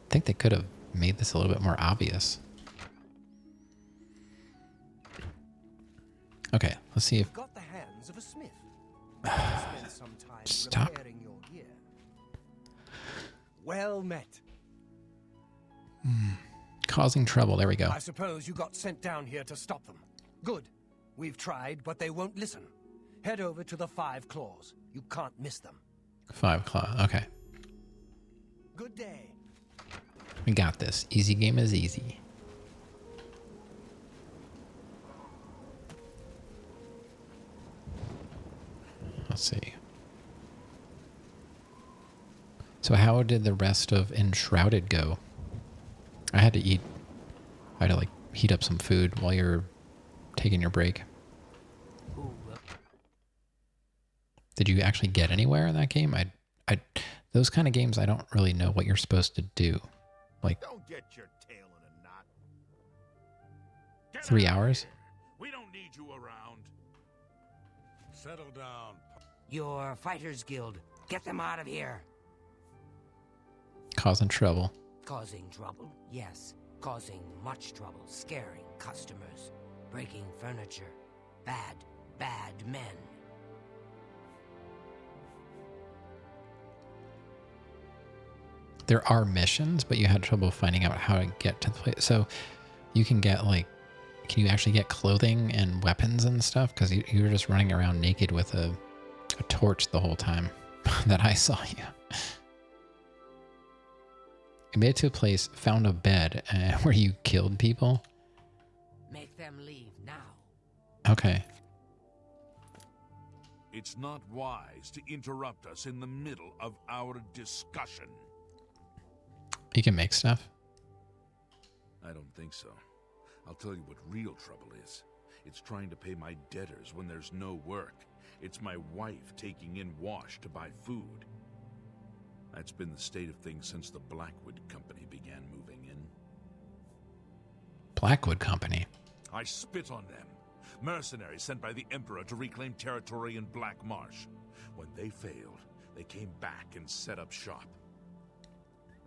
I think they could have made this a little bit more obvious. Okay, let's see if... You've got the hands of a smith. Spend some time Stop. repairing your gear. Well met. Causing trouble. There we go. I suppose you got sent down here to stop them. Good. We've tried, but they won't listen. Head over to the 5 Claws. You can't miss them. 5 Claw. Okay. Good day. We got this. Easy game is easy. Let's see. So how did the rest of Enshrouded go? I had to eat. I had to like heat up some food while you're taking your break. Did you actually get anywhere in that game? Those kind of games, I don't really know what you're supposed to do. Like, Don't get your tail in a knot. Get 3 out of hours? here. We don't need you around. Settle down. Your Fighters Guild. Get them out of here. Causing trouble. Causing trouble? Yes. Causing much trouble. Scaring customers. Breaking furniture. Bad, bad men. There are missions, but you had trouble finding out how to get to the place. So you can get like, can you actually get clothing and weapons and stuff? Because you were just running around naked with a torch the whole time that I saw you. I made it to a place, found a bed where you killed people. Make them leave now. Okay. It's not wise to interrupt us in the middle of our discussion. You can make stuff. I don't think so. I'll tell you what real trouble is. It's trying to pay my debtors when there's no work. It's my wife taking in wash to buy food. That's been the state of things since the Blackwood Company began moving in. Blackwood Company? I spit on them. Mercenaries sent by the Emperor to reclaim territory in Black Marsh. When they failed, they came back and set up shop.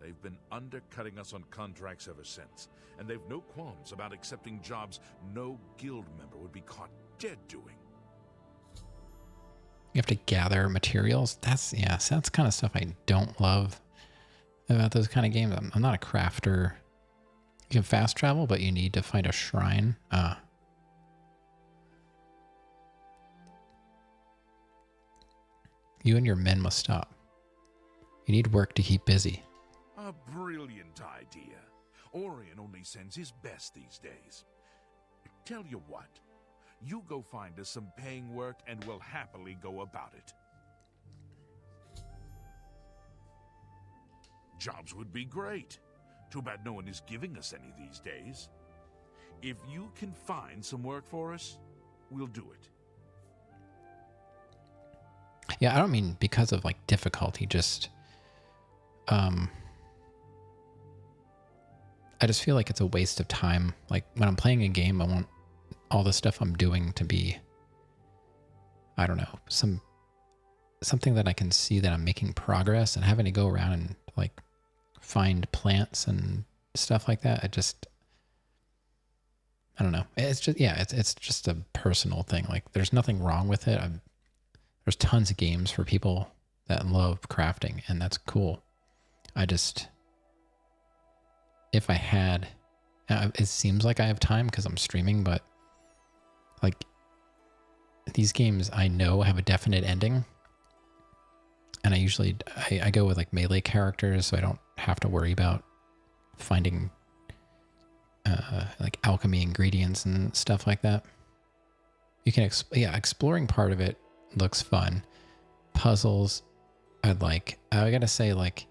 They've been undercutting us on contracts ever since, and they've no qualms about accepting jobs no guild member would be caught dead doing. You have to gather materials. That's kind of stuff I don't love about those kind of games. I'm not a crafter. You can fast travel, but you need to find a shrine. You and your men must stop. You need work to keep busy. A brilliant idea. Orion only sends his best these days. Tell you what, you go find us some paying work and we'll happily go about it. Jobs would be great. Too bad no one is giving us any these days. If you can find some work for us, we'll do it. Yeah, I don't mean because of like difficulty, just I just feel like it's a waste of time. Like when I'm playing a game, I want all the stuff I'm doing to be, I don't know, something that I can see that I'm making progress, and having to go around and like find plants and stuff like that. I don't know. It's just, yeah, it's just a personal thing. Like there's nothing wrong with it. There's tons of games for people that love crafting, and that's cool. If I had, it seems like I have time because I'm streaming, but like these games I know have a definite ending, and I go with like melee characters, so I don't have to worry about finding like alchemy ingredients and stuff like that. You can, exploring part of it looks fun. Puzzles, I gotta say, like,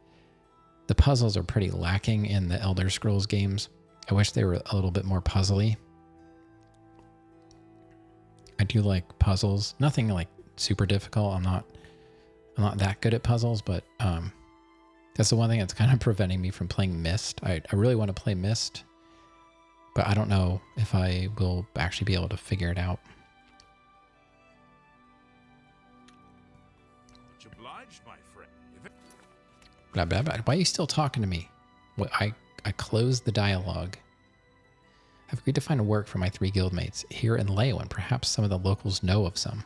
the puzzles are pretty lacking in the Elder Scrolls games. I wish they were a little bit more puzzly. I do like puzzles. Nothing like super difficult. I'm not that good at puzzles, but that's the one thing that's kind of preventing me from playing Myst. I really want to play Myst, but I don't know if I will actually be able to figure it out. Much obliged, my friend. Blah, blah, blah. Why are you still talking to me? Well, I closed the dialogue. I've agreed to find work for my 3 guildmates here in Leowen. Perhaps some of the locals know of some.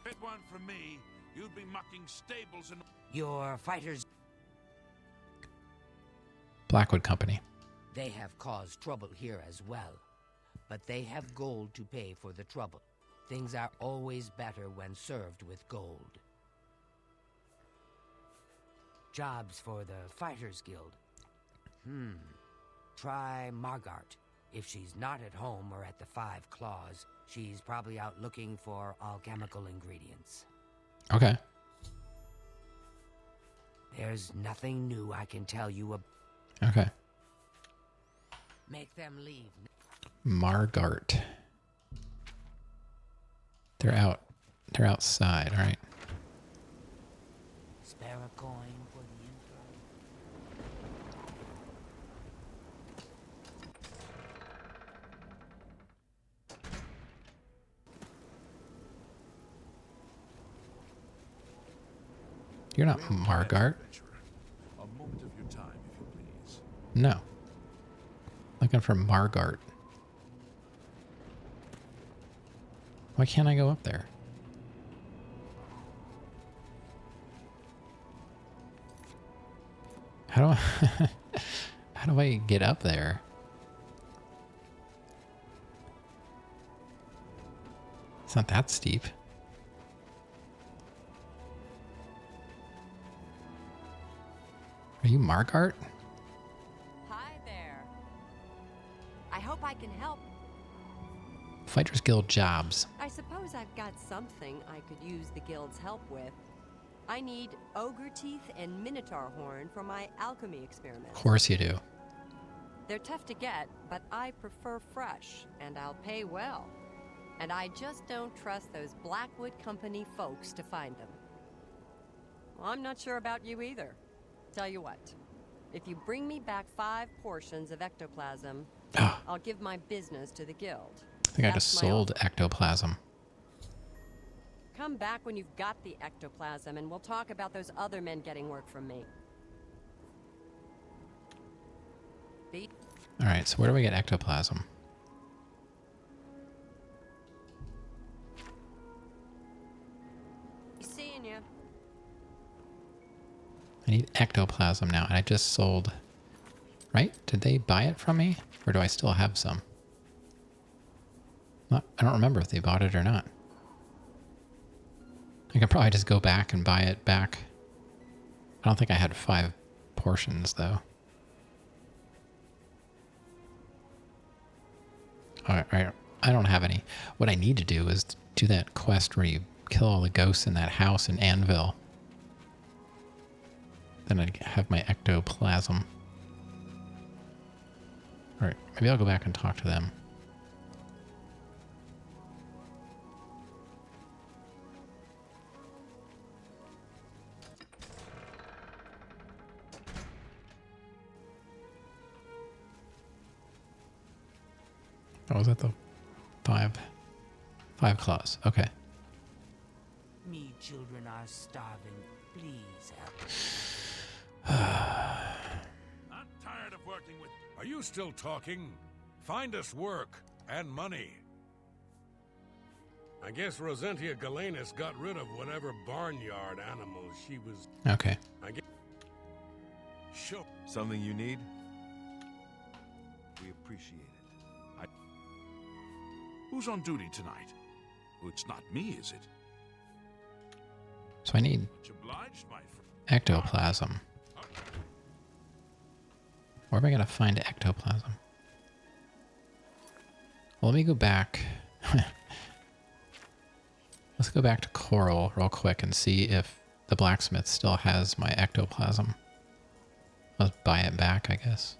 If it weren't for me, you'd be mucking stables and... Your fighters... Blackwood Company. They have caused trouble here as well, but they have gold to pay for the trouble. Things are always better when served with gold. Jobs for the Fighters Guild. Try Margart. If she's not at home or at the 5 Claws, she's probably out looking for alchemical ingredients. Okay. There's nothing new I can tell you about. Okay. Make them leave. Margart. They're out. They're outside, all right. Spare a coin for the Emperor. You're not Margart. A moment of your time, if you please. No. Looking for Margart. Why can't I go up there? How do I get up there? It's not that steep. Are you Margart? Hi there. I hope I can help. Fighters Guild jobs. I suppose I've got something I could use the guild's help with. I need ogre teeth and minotaur horn for my alchemy experiments. Of course you do. They're tough to get, but I prefer fresh, and I'll pay well. And I just don't trust those Blackwood Company folks to find them. Well, I'm not sure about you either. Tell you what, if you bring me back 5 portions of ectoplasm, I'll give my business to the guild. I think I just sold ectoplasm. Come back when you've got the ectoplasm, and we'll talk about those other men getting work from me. All right, so where do we get ectoplasm? Seeing you. I need ectoplasm now, and I just sold. Right? Did they buy it from me, or do I still have some? I don't remember if they bought it or not. I could probably just go back and buy it back. I don't think I had 5 portions, though. Alright, I don't have any. What I need to do is do that quest where you kill all the ghosts in that house in Anvil. Then I'd have my ectoplasm. Alright, maybe I'll go back and talk to them. Oh, was that the 5 claws? Okay. Me children are starving. Please help. I'm tired of working with... Are you still talking? Find us work and money. I guess Rosentia Galenus got rid of whatever barnyard animals she was... Okay. I guess... Sure. Something you need? We appreciate it. Who's on duty tonight? Well, it's not me, is it? So I need Much obliged, my friend. ectoplasm. Where am I going to find ectoplasm? Well, let me go back. Let's go back to Coral real quick and see if the blacksmith still has my ectoplasm. Let's buy it back, I guess.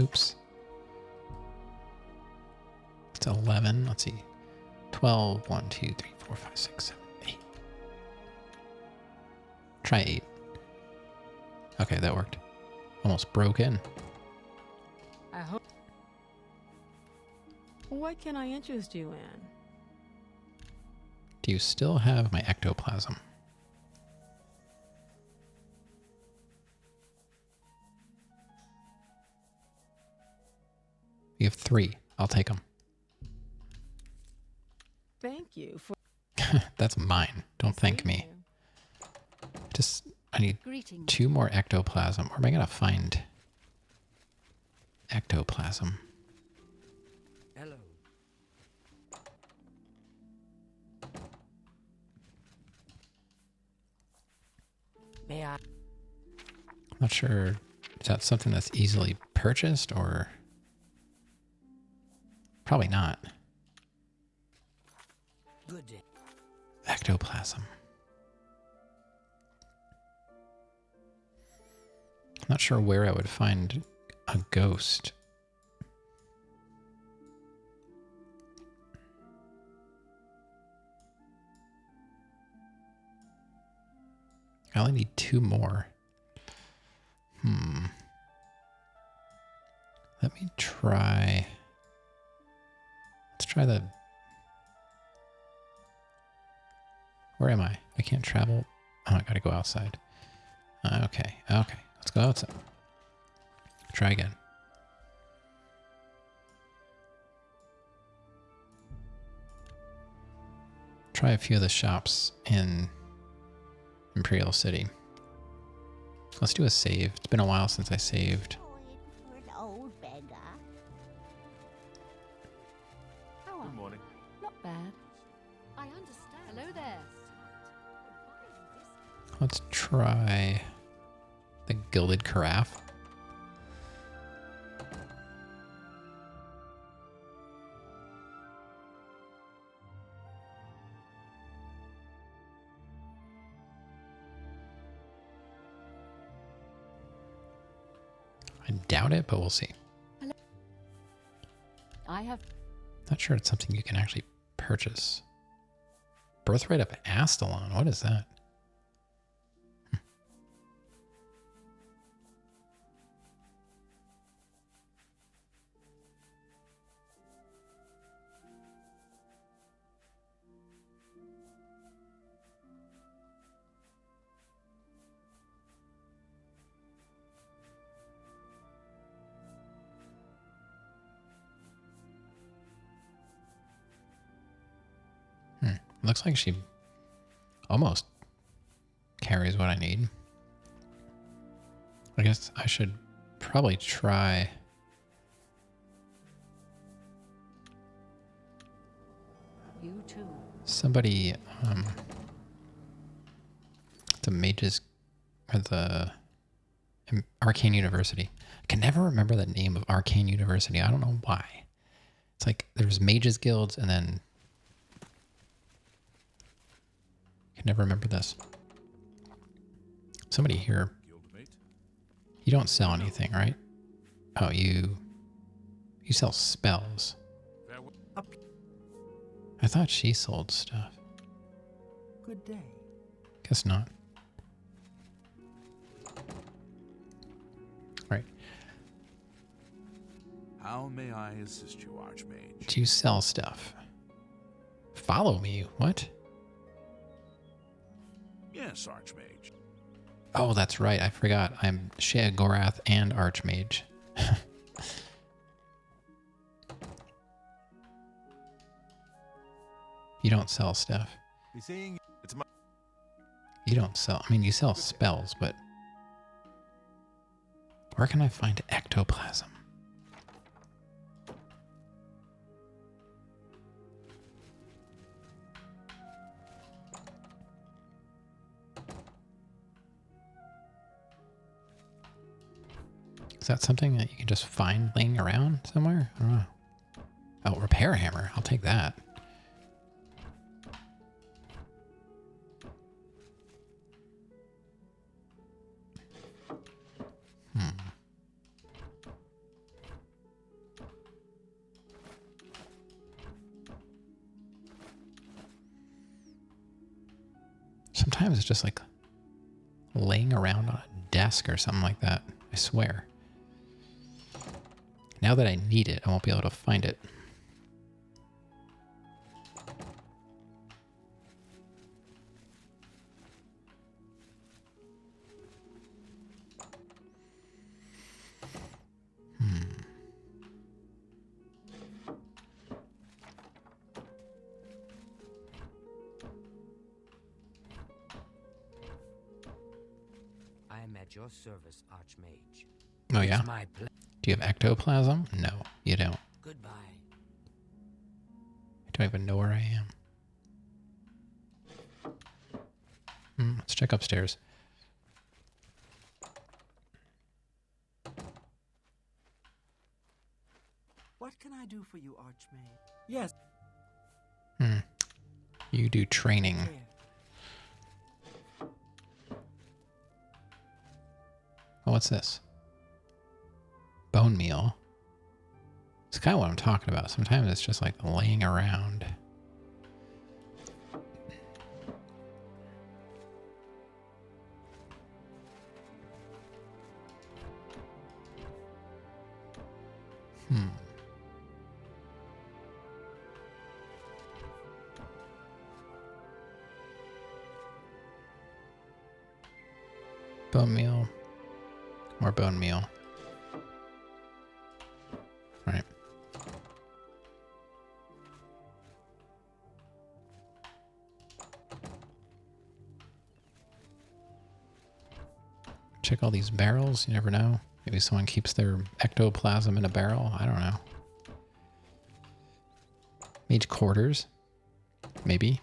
Oops. It's 11. Let's see. 12. 1, 2, 3, 4, 5, 6, 7, 8. Try 8. Okay, that worked. Almost broke in. I hope. What can I interest you in? Do you still have my ectoplasm? You have 3. I'll take them. Thank you for. That's mine. Don't thank me. Just, I need Greetings. 2 more ectoplasm. Where am I going to find ectoplasm? Hello. May I? I'm not sure. Is that something that's easily purchased or? Probably not. Good day. Ectoplasm. I'm not sure where I would find a ghost. I only need 2 more. Let me try. Let's try the... Where am I? I can't travel. Oh, I gotta go outside. Okay. Let's go outside. Try again. Try a few of the shops in Imperial City. Let's do a save. It's been a while since I saved. Let's try the Gilded Carafe. I doubt it, but we'll see. I have. Not sure it's something you can actually purchase. Birthright of Astalon. What is that? Looks like she almost carries what I need. I guess I should probably try. You too. Somebody, the Mages, or the Arcane University. I can never remember the name of Arcane University. I don't know why. It's like there's Mages Guilds and then I can never remember this. Somebody here. You don't sell anything, right? Oh, you sell spells. I thought she sold stuff. Good day. Guess not. Right. How may I assist you, Archmage? Do you sell stuff? Follow me? What? Yes, Archmage. Oh, that's right. I forgot. I'm Sheogorath and Archmage. You don't sell stuff. Be seeing it's my You don't sell. I mean, you sell spells, but where can I find ectoplasm? Is that something that you can just find laying around somewhere? I don't know. Oh, repair hammer. I'll take that. Sometimes it's just like laying around on a desk or something like that. I swear. Now that I need it, I won't be able to find it. I am at your service, Archmage. Oh yeah? It's my Do you have ectoplasm? No, you don't. Goodbye. I don't even know where I am. Let's check upstairs. What can I do for you, Archmage? Yes. You do training. Here. Oh, what's this? Bone meal. It's kind of what I'm talking about. Sometimes it's just like laying around. Bone meal. More bone meal. Right. Check all these barrels. You never know. Maybe someone keeps their ectoplasm in a barrel. I don't know. Mage quarters. Maybe.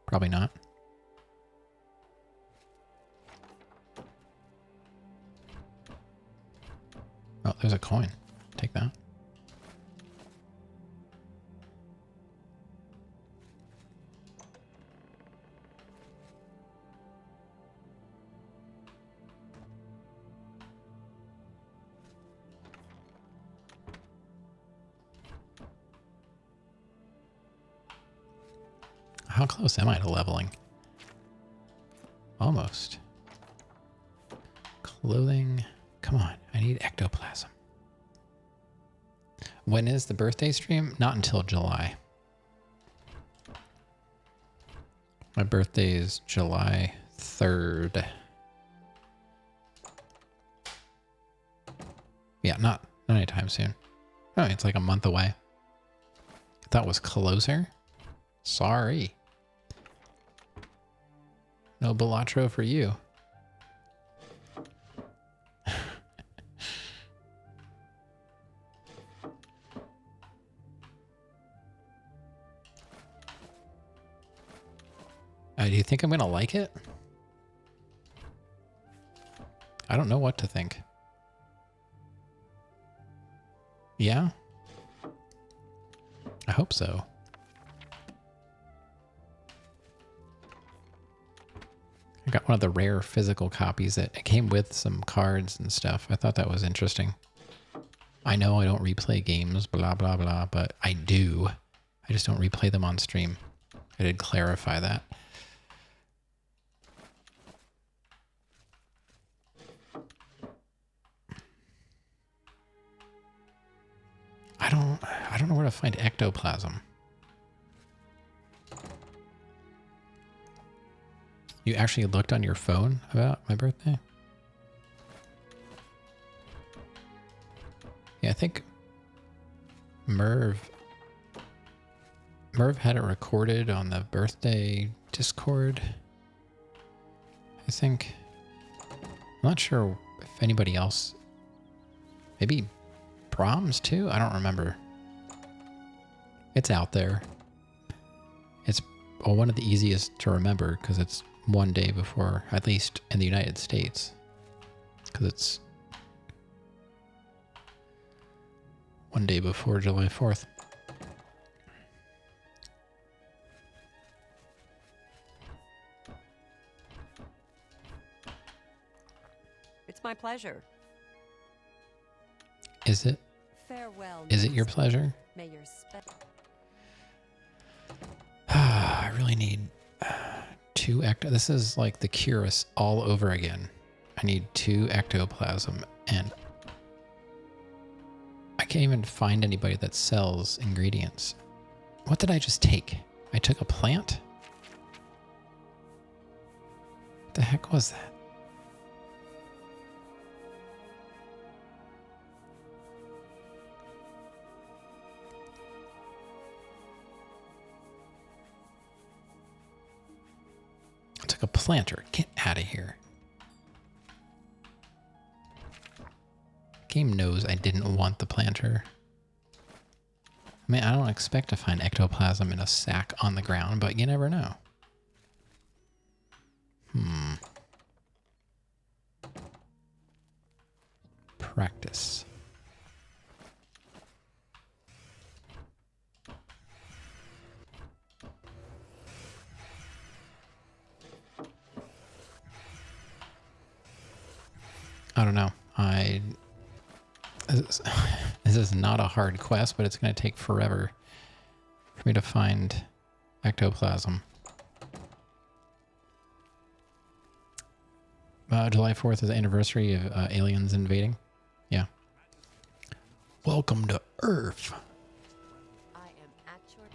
Probably not. Oh, there's a coin. Take that. How close am I to leveling? Almost. Clothing. Come on, I need ectoplasm. When is the birthday stream? Not until July. My birthday is July 3rd. Yeah, not anytime soon. Oh, it's like a month away. That was closer. Sorry. No Balatro for you. Do you think I'm gonna like it? I don't know what to think. Yeah? I hope so. I got one of the rare physical copies that it came with some cards and stuff. I thought that was interesting. I know I don't replay games, blah, blah, blah, but I do. I just don't replay them on stream. I did clarify that. I don't know where to find ectoplasm. You actually looked on your phone about my birthday? Yeah, I think Merv had it recorded on the birthday Discord. I think. I'm not sure if anybody else. Maybe proms too? I don't remember. It's out there. It's one of the easiest to remember because it's one day before, at least in the United States. Because it's one day before July 4th. It's my pleasure. Is it? Farewell. Is it your pleasure? May your I really need 2 ecto. This is like the Curus all over again. I need 2 ectoplasm, and I can't even find anybody that sells ingredients. What did I just take? I took a plant? What the heck was that? I took a planter. Get out of here. Game knows I didn't want the planter. I mean, I don't expect to find ectoplasm in a sack on the ground, but you never know. Practice. I don't know. This is not a hard quest, but it's going to take forever for me to find ectoplasm. July 4th is the anniversary of aliens invading. Yeah. Welcome to Earth. I am at your...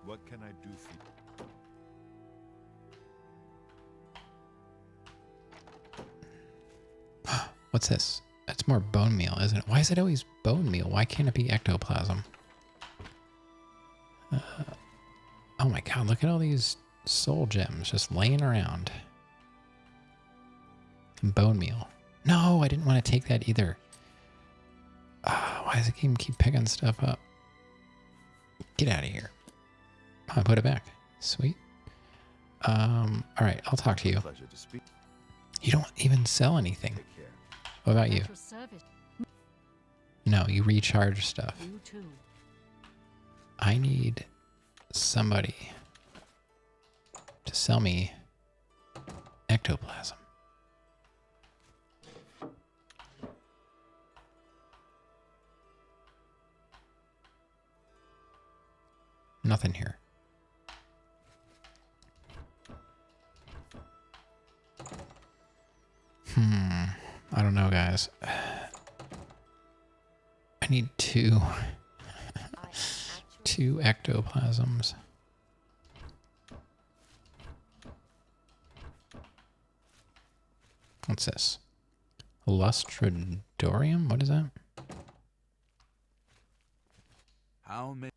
What can I do for you? What's this? That's more bone meal, isn't it? Why is it always bone meal? Why can't it be ectoplasm? Oh my god, look at all these soul gems just laying around. And bone meal. No, I didn't want to take that either. Why does the game keep picking stuff up? Get out of here. Oh, I put it back. Sweet. All right, I'll talk to you. Pleasure to speak. You don't even sell anything. Take care. What about you? At your service. No, you recharge stuff. You too. I need somebody to sell me ectoplasm. Nothing here. I don't know, guys. I need two ectoplasms. What's this? Lustradorium? What is that? How many?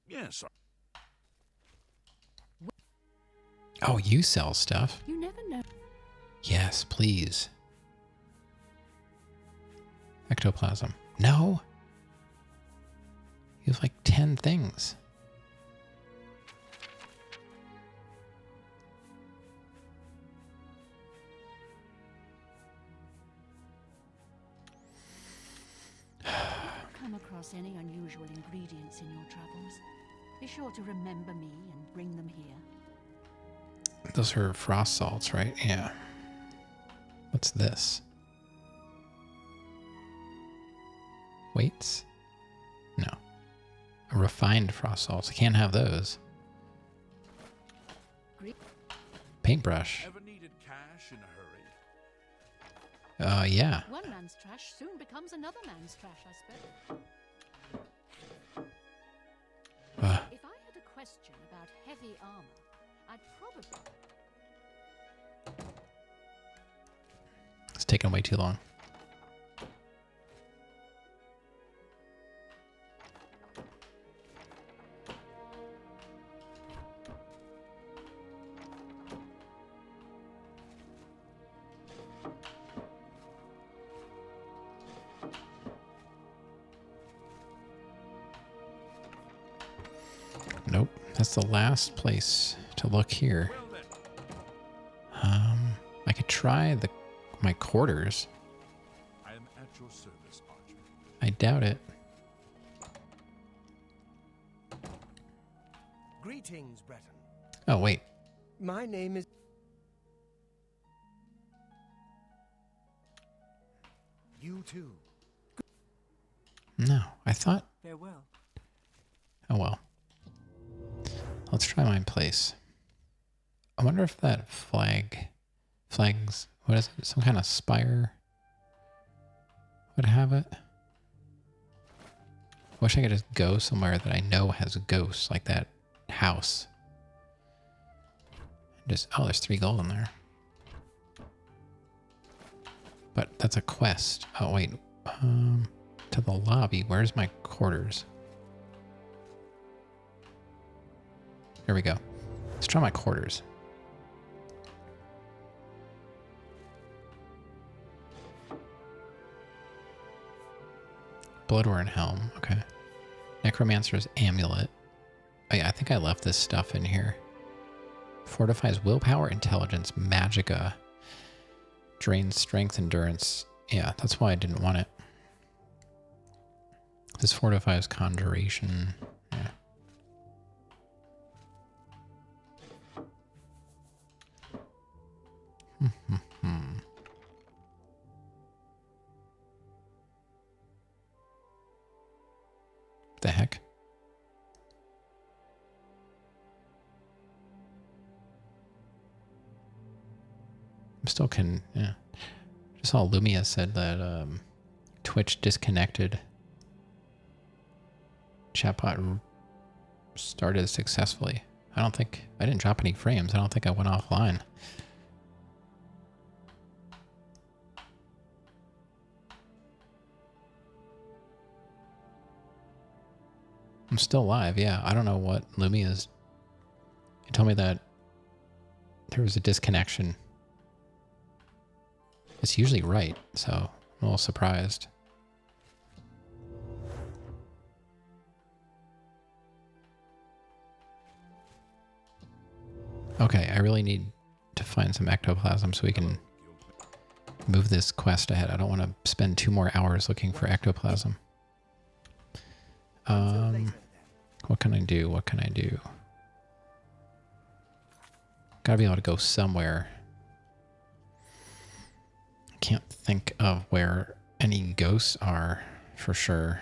Yes. Oh, you sell stuff? You never know. Yes, please. Ectoplasm. No. You have like 10 things. Come across any unusual ingredients in your travels, be sure to remember me and bring them here. Those are frost salts, right? Yeah. What's this? Weights? No. A refined frost salts. I can't have those. Paintbrush. Ever needed cash in a hurry? Yeah. One man's trash soon becomes another man's trash, I suppose. If I had a question about heavy armor, I'd probably... It's taking way too long. Nope, that's the last place to look here. I could try my quarters. I am at your service, Archman. I doubt it. Greetings, Breton. Oh, wait. My name is... You too. No, I thought... Farewell. Oh, well. Let's try my place. I wonder if that flags, what is it? Some kind of spire would have it. Wish I could just go somewhere that I know has ghosts, like that house. Just, oh, there's 3 gold in there. But that's a quest. Oh, wait. To the lobby. Where's my quarters? Here we go. Let's try my quarters. Bloodworn helm. Okay. Necromancer's amulet. Oh yeah, I think I left this stuff in here. Fortifies willpower, intelligence, magicka. Drains strength, endurance. Yeah, that's why I didn't want it. This fortifies conjuration. Yeah. The heck? I'm still yeah. Just saw Lumia said that Twitch disconnected. Chatbot started successfully. I didn't drop any frames. I don't think I went offline. I'm still live, yeah. I don't know what Lumia's... He told me that there was a disconnection. It's usually right, so I'm a little surprised. Okay, I really need to find some ectoplasm so we can move this quest ahead. I don't want to spend 2 more hours looking for ectoplasm. What can I do? What can I do? Gotta be able to go somewhere. I can't think of where any ghosts are for sure.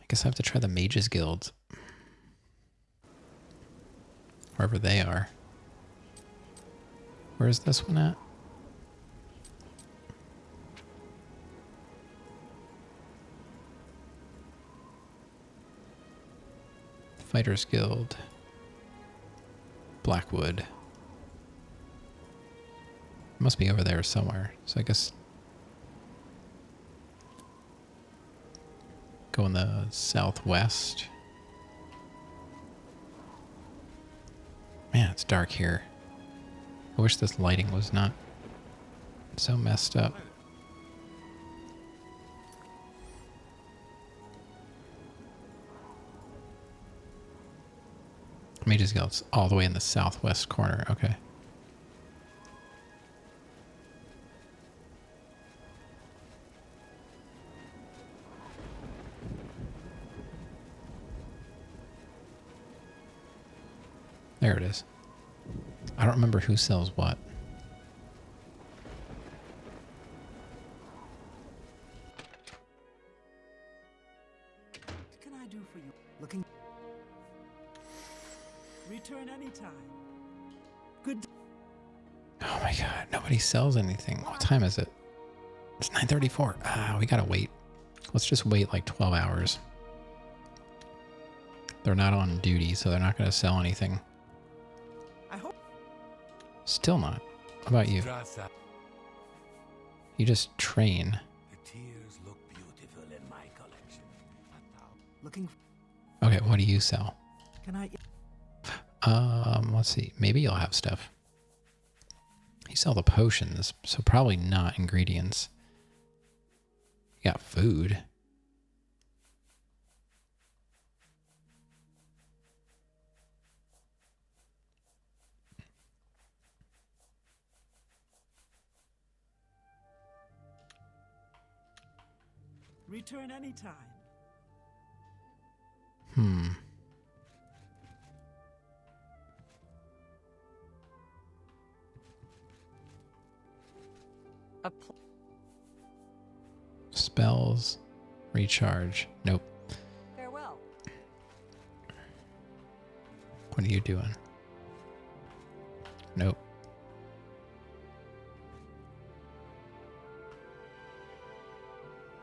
I guess I have to try the Mages Guild. Wherever they are. Where's this one at? Fighters Guild. Blackwood. Must be over there somewhere. So I guess go in the southwest. Man, it's dark here. I wish this lighting was not so messed up. Mages Guild's all the way in the southwest corner. Okay. There it is. I don't remember who sells what. What can I do for you? Looking. Return anytime. Good. Oh my god, nobody sells anything. What time is it? It's 9:34. Ah, we gotta wait. Let's just wait like 12 hours. They're not on duty, so they're not gonna sell anything. I hope. Still not. How about you? You just train. The tears look beautiful in my collection. Looking. Okay, what do you sell? Can I? Let's see. Maybe you'll have stuff. You sell the potions, so probably not ingredients. You got food. Return anytime. Spells. Recharge. Nope. Farewell. What are you doing? Nope.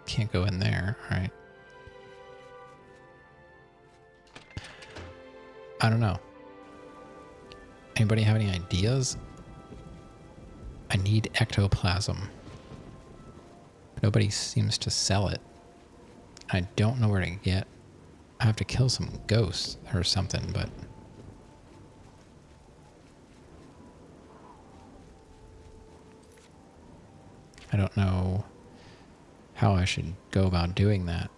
Can't go in there. All right. I don't know. Anybody have any ideas? I need ectoplasm. Nobody seems to sell it. I don't know where to get. I have to kill some ghosts or something, but I don't know how I should go about doing that.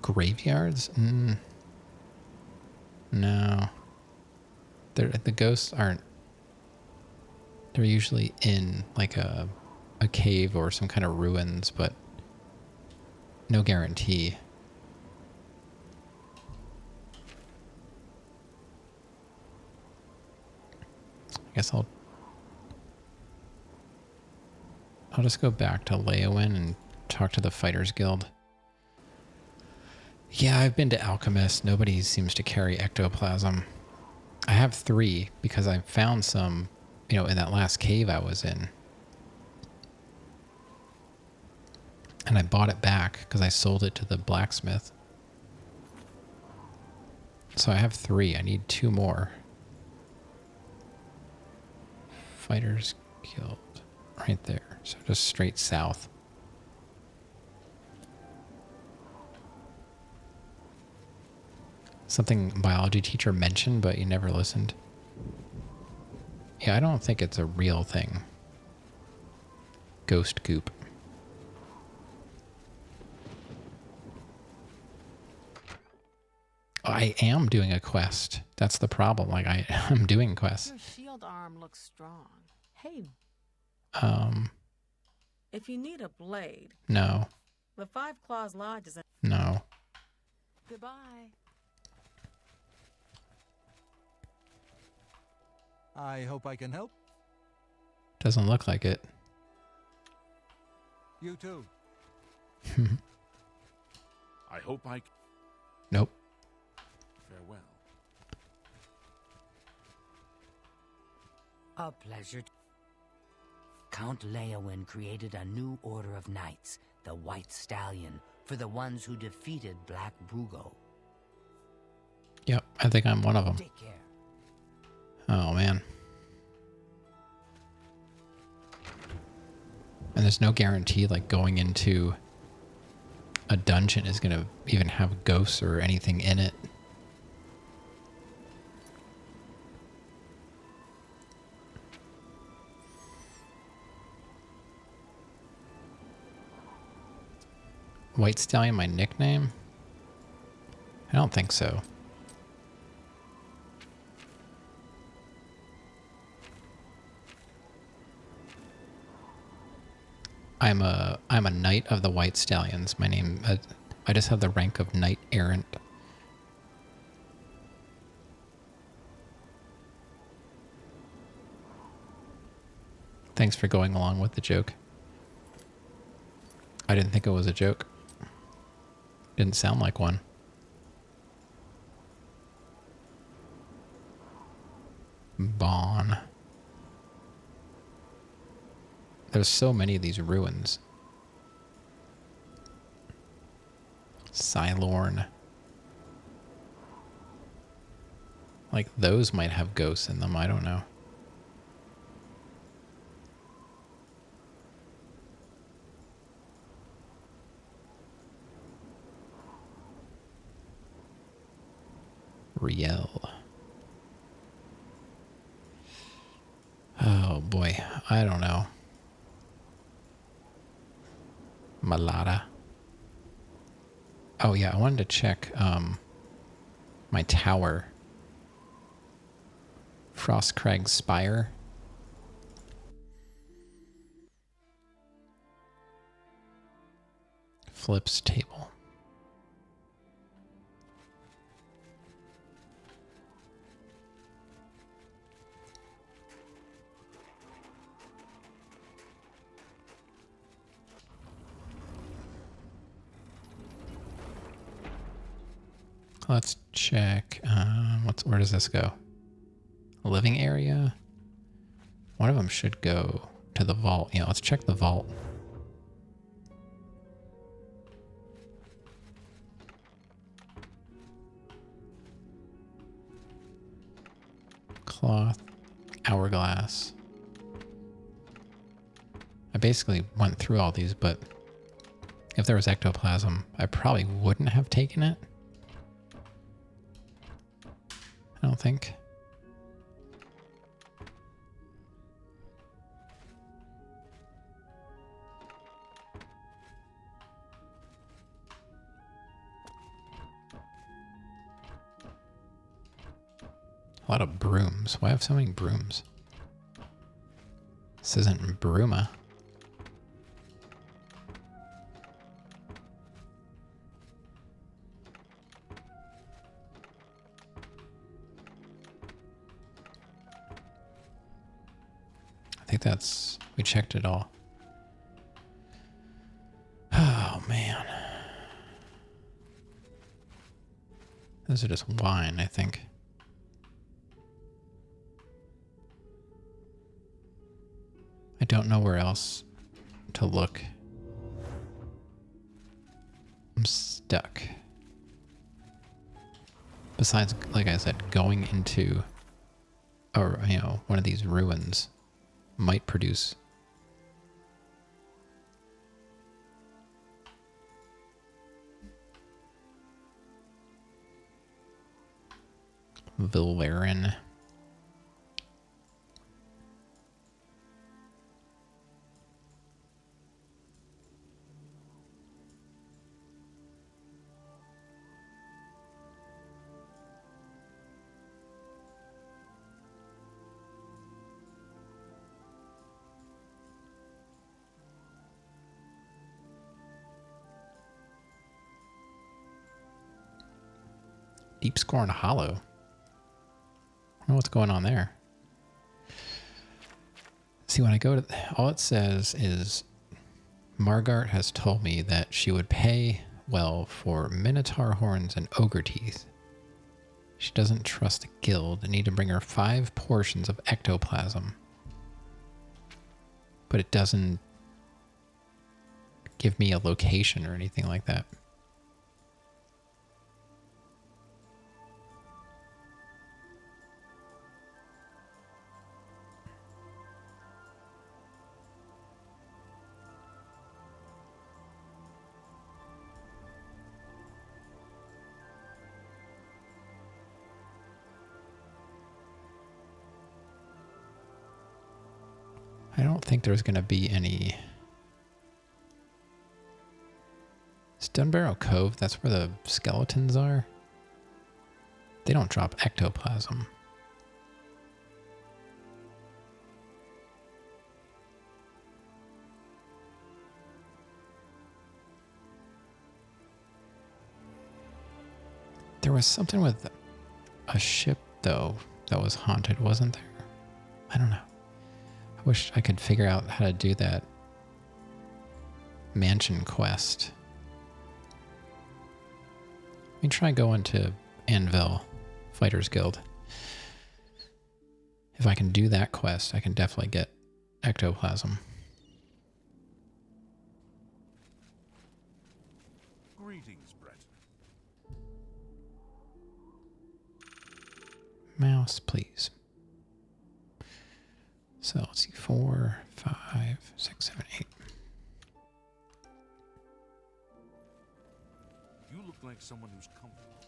Graveyards? No. The ghosts aren't. They're usually in like a cave or some kind of ruins, but no guarantee. I guess I'll just go back to Leowin and talk to the Fighters Guild. Yeah, I've been to Alchemist. Nobody seems to carry ectoplasm. I have 3 because I found some, you know, in that last cave I was in. And I bought it back because I sold it to the blacksmith. So I have 3. I need 2 more. Fighters Guild. Right there. So just straight south. Something biology teacher mentioned, but you never listened. Yeah, I don't think it's a real thing. Ghost goop. I am doing a quest. That's the problem. Like, I'm doing quests. Your shield arm looks strong. Hey, if you need a blade, No. the Five Claws Lodge is. No. Goodbye. I hope I can help. Doesn't look like it. You too. I hope I... Nope. Farewell. A pleasure. Count Leowin created a new order of knights, the White Stallion, for the ones who defeated Black Brugo. Yep, I think I'm one of them. Take care. Oh, man. And there's no guarantee, like, going into a dungeon is going to even have ghosts or anything in it. White Stallion, my nickname? I don't think so. I'm a knight of the White Stallions. My name, I just have the rank of knight errant. Thanks for going along with the joke. I didn't think it was a joke. Didn't sound like one. Bon. There's so many of these ruins. Cylorn. Like, those might have ghosts in them, I don't know. Riel. Oh boy, I don't know. Malata. Oh yeah, I wanted to check my tower. Frostcrag Spire. Flips table. Let's check. Where does this go? Living area. One of them should go to the vault. Yeah, let's check the vault. Cloth, hourglass. I basically went through all these, but if there was ectoplasm, I probably wouldn't have taken it. I don't think. A lot of brooms. Why have so many brooms? This isn't Bruma. I think that's... we checked it all. man. Those are just wine, I think. I don't know where else to look. I'm stuck. Besides, like I said, going into, or one of these ruins might produce Vilverin. Deep Scorn Hollow. I don't know what's going on there. See, when I go to... all it says is... Margart has told me that she would pay well for Minotaur horns and ogre teeth. She doesn't trust the guild and need to bring her 5 portions of ectoplasm. But it doesn't give me a location or anything like that. I don't think there's going to be any... Stonebarrow Cove, that's where the skeletons are. They don't drop ectoplasm. There was something with a ship, though, that was haunted, wasn't there? I don't know. I wish I could figure out how to do that mansion quest. Let me try going to Anvil Fighters Guild. If I can do that quest, I can definitely get ectoplasm. Greetings, Breton. Mouse, please. So let's see, 4, 5, 6, 7, 8. You look like someone who's comfortable.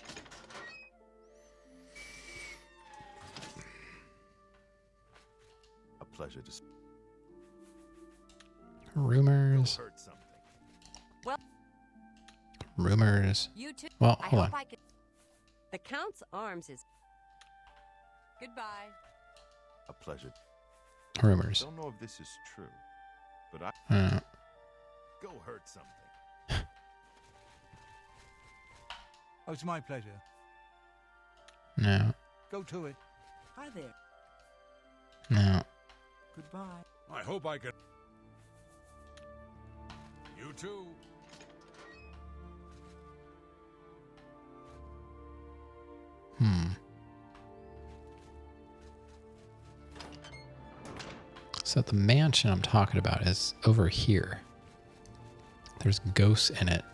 A pleasure to see. Rumors. Heard something. Well, Rumors. you too. Well, I hold hope on. I can... The Count's arms is... Goodbye. A pleasure. Rumors. Don't know if this is true, but I go hurt something. Oh, it's my pleasure. No. Go to it. Hi there. No. Goodbye. I hope I can... You too. So the mansion I'm talking about is over here. There's ghosts in it.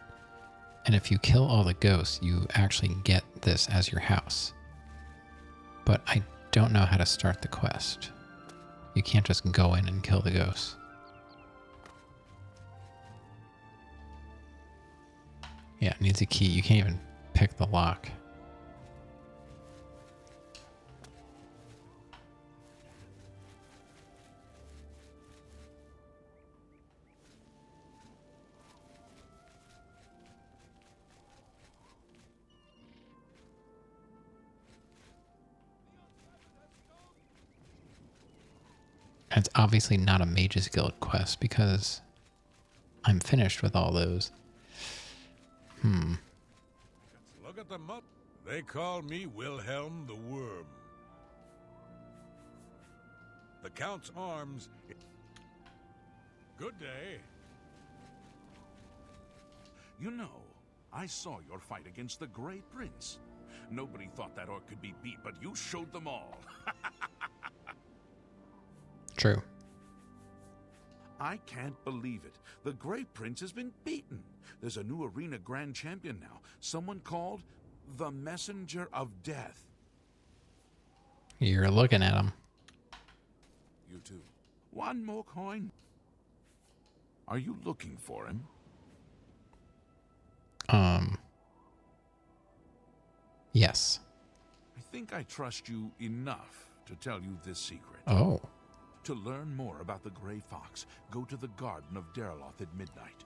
And if you kill all the ghosts, you actually get this as your house. But I don't know how to start the quest. You can't just go in and kill the ghosts. Yeah, it needs a key. You can't even pick the lock. And it's obviously not a Mage's Guild quest because I'm finished with all those. Look at the mud. They call me Wilhelm the Worm. The Count's arms... Good day. You know, I saw your fight against the Grey Prince. Nobody thought that orc could be beat, but you showed them all. True. I can't believe it. The Grey Prince has been beaten. There's a new arena grand champion now. Someone called the Messenger of Death. You're looking at him. You too. One more coin. Are you looking for him? Yes. I think I trust you enough to tell you this secret. Oh. To learn more about the Grey Fox, go to the Garden of Derloth at midnight.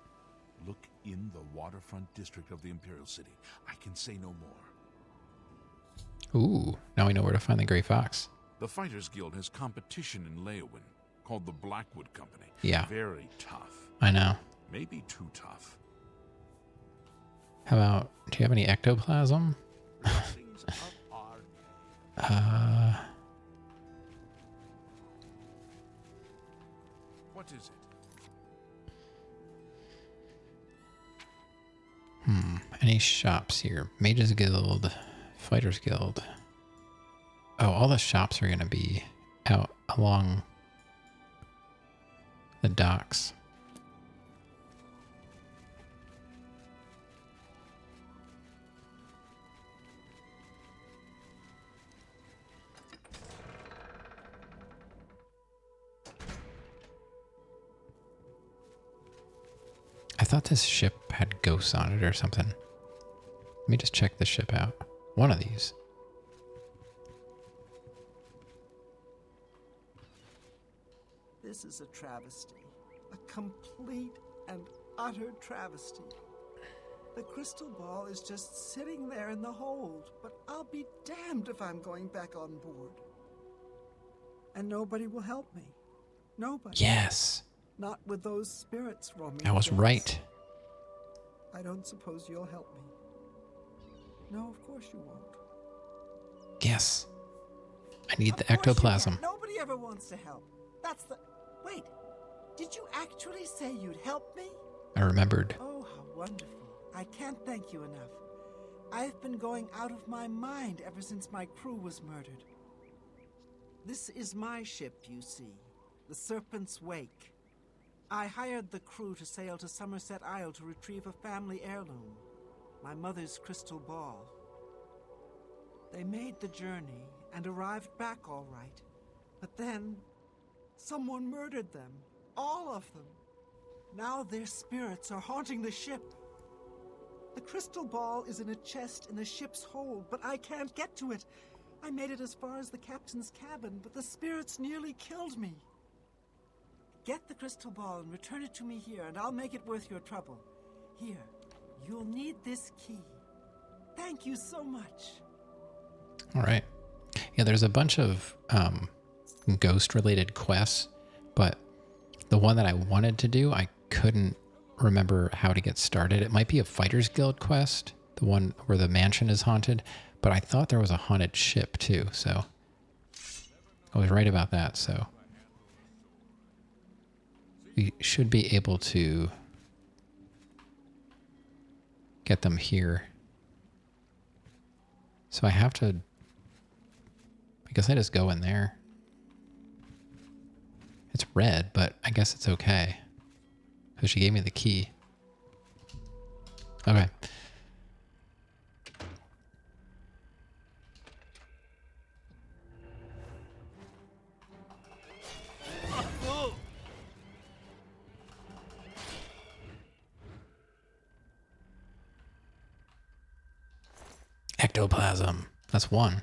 Look in the waterfront district of the Imperial City. I can say no more. Ooh, now we know where to find the Grey Fox. The Fighters Guild has competition in Leowin, called the Blackwood Company. Yeah. Very tough. I know. Maybe too tough. How about, do you have any ectoplasm? What is it? Any shops here? Mages Guild, Fighters Guild. Oh, all the shops are going to be out along the docks. I thought this ship had ghosts on it or something. Let me just check the ship out. One of these. This is a travesty. A complete and utter travesty. The crystal ball is just sitting there in the hold, but I'll be damned if I'm going back on board. And nobody will help me. Nobody. Yes. Not with those spirits roaming. I was the right. decks. I don't suppose you'll help me. No, of course you won't. Yes. I need the Of course you ectoplasm. can't. Nobody ever wants to help. That's the... Wait, did you actually say you'd help me? I remembered. Oh, how wonderful. I can't thank you enough. I've been going out of my mind ever since my crew was murdered. This is my ship, you see. The Serpent's Wake. I hired the crew to sail to Somerset Isle to retrieve a family heirloom, my mother's crystal ball. They made the journey and arrived back all right. But then, someone murdered them. All of them. Now their spirits are haunting the ship. The crystal ball is in a chest in the ship's hold, but I can't get to it. I made it as far as the captain's cabin, but the spirits nearly killed me. Get the crystal ball and return it to me here, and I'll make it worth your trouble. Here, you'll need this key. Thank you so much. All right. Yeah, there's a bunch of ghost-related quests, but the one that I wanted to do, I couldn't remember how to get started. It might be a Fighters Guild quest, the one where the mansion is haunted, but I thought there was a haunted ship too, so I was right about that, so we should be able to get them here. So I have to, I guess I just go in there. It's red, but I guess it's okay. Because she gave me the key. Okay. Ectoplasm. That's one.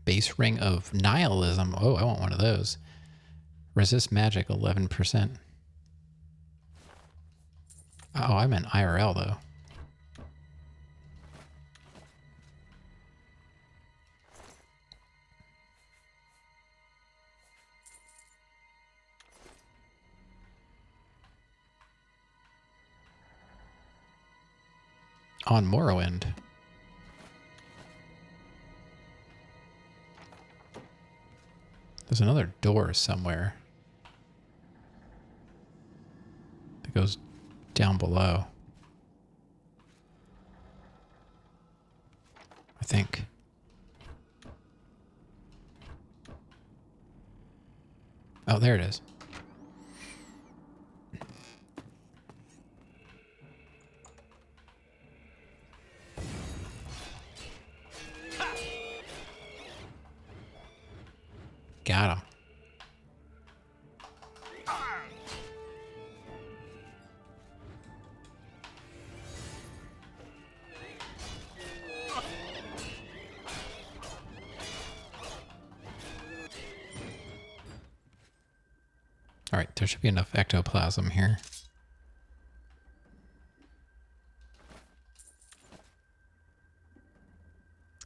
Base ring of nihilism. Oh, I want one of those. Resist magic 11%. Oh, I meant IRL though. On Morrowind. There's another door somewhere that goes down below. I think. Oh, there it is. Got him. All right, there should be enough ectoplasm here.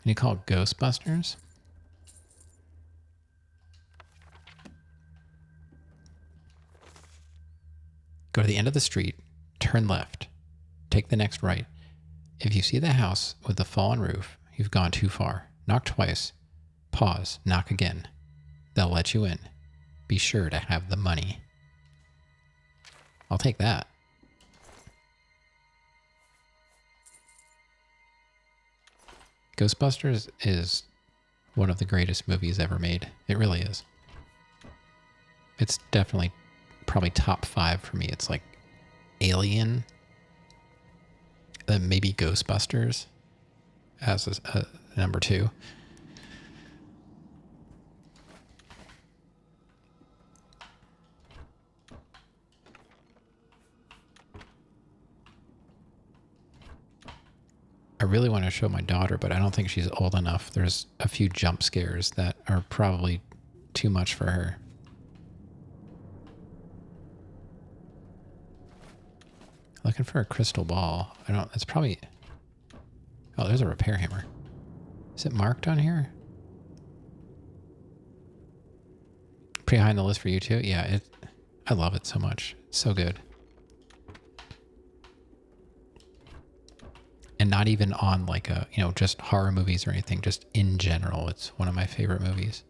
Can you call it Ghostbusters? Go to the end of the street, turn left, take the next right. If you see the house with the fallen roof, you've gone too far. Knock twice, pause, knock again. They'll let you in. Be sure to have the money. I'll take that. Ghostbusters is one of the greatest movies ever made. It really is. It's definitely probably top 5 for me. It's like Alien, then maybe Ghostbusters as a number 2. I really want to show my daughter, but I don't think she's old enough. There's a few jump scares that are probably too much for her. Looking for a crystal ball. It's probably... Oh, there's a repair hammer. Is it marked on here? Pretty high on the list for you too? Yeah, I love it so much. It's so good. And not even on like a, just horror movies or anything, just in general. It's one of my favorite movies.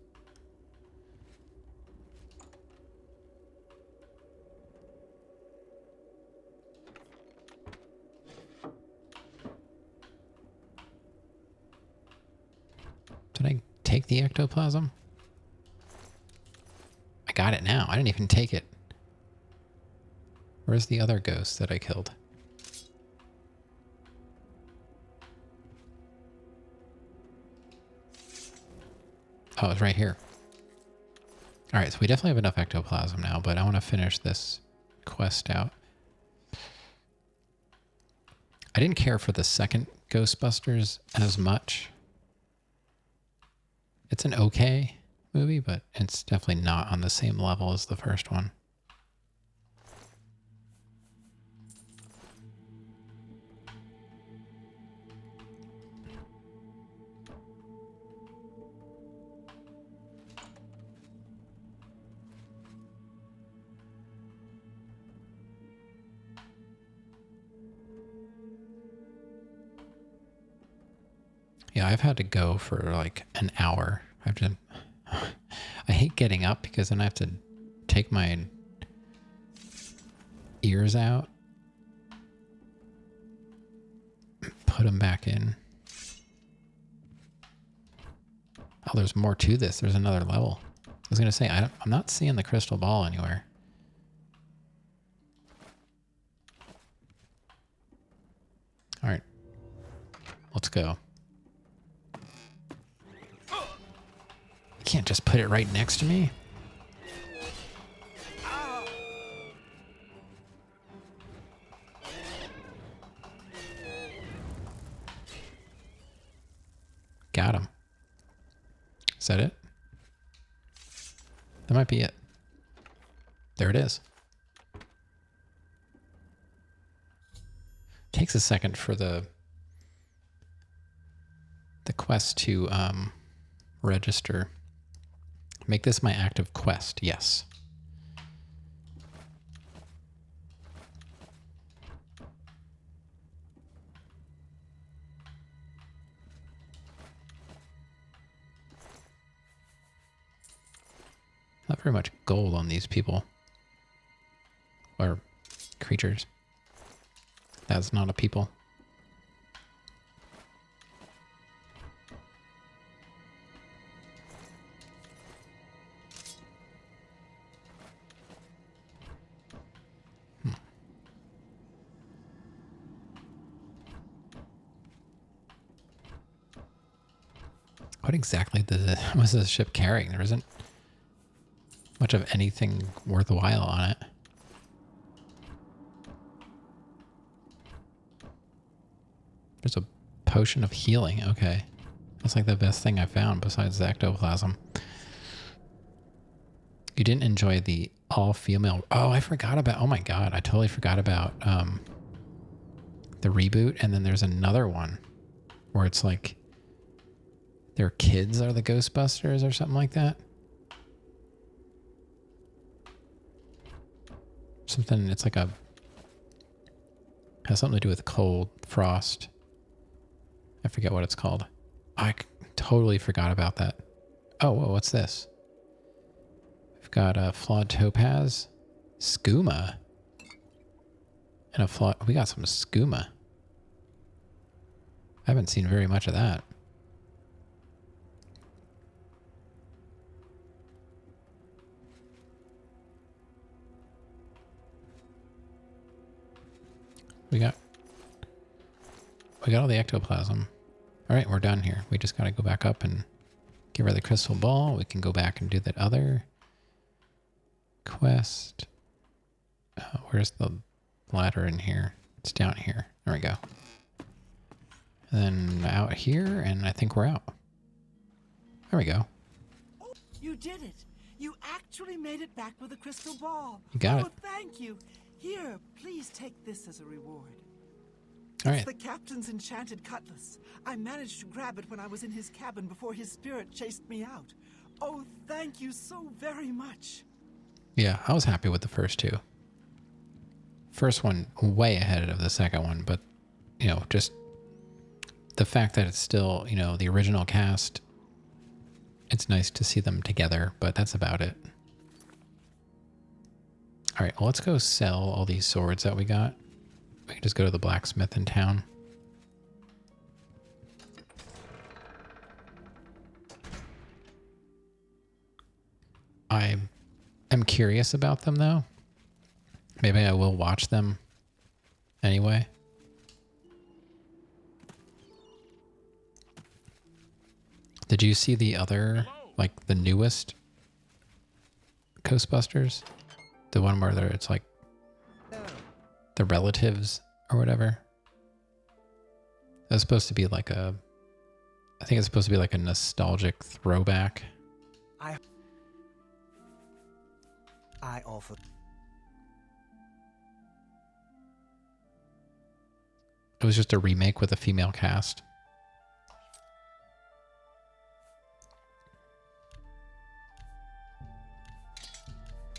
Did I take the ectoplasm? I got it now. I didn't even take it. Where's the other ghost that I killed? Oh, it's right here. All right, so we definitely have enough ectoplasm now, but I want to finish this quest out. I didn't care for the second Ghostbusters as much. It's an okay movie, but it's definitely not on the same level as the first one. Yeah, I've had to go for like an hour. I hate getting up because then I have to take my ears out, put them back in. Oh, there's more to this. There's another level. I was going to say, I'm not seeing the crystal ball anywhere. All right, let's go. You can't just put it right next to me. Got him. Is that it? That might be it. There it is. Takes a second for the quest to register. Make this my active quest. Yes. very much gold on these people. Or creatures. That's not a people. What exactly was this ship carrying? There isn't much of anything worthwhile on it. There's a potion of healing. Okay. That's like the best thing I found besides the ectoplasm. You didn't enjoy the all-female... Oh, I forgot about... Oh my god, I totally forgot about the reboot. And then there's another one where it's like their kids are the Ghostbusters or something like that. Something, it's like a... has something to do with cold, frost. I forget what it's called. I totally forgot about that. Oh, whoa, what's this? We've got a flawed topaz, skooma, and a flawed... We got some skooma. I haven't seen very much of that. We got all the ectoplasm. All right, we're done here. We just got to go back up and get rid of the crystal ball. We can go back and do that other quest. Where's the ladder in here? It's down here. There we go. And then out here, and I think we're out. There we go. You did it. You actually made it back with a crystal ball. You got it. Thank you. Here, please take this as a reward. All It's right. the captain's enchanted cutlass. I managed to grab it when I was in his cabin before his spirit chased me out. Oh, thank you so very much. Yeah, I was happy with the first two. First one way ahead of the second one, but, you know, just the fact that it's still, you know, the original cast, it's nice to see them together, but that's about it. All right, well, let's go sell all these swords that we got. We can just go to the blacksmith in town. I am curious about them, though. Maybe I will watch them anyway. Did you see the other, like the newest Ghostbusters? The one where it's like the relatives or whatever. It was supposed to be like a... I think it's supposed to be like a nostalgic throwback. I offer... It was just a remake with a female cast.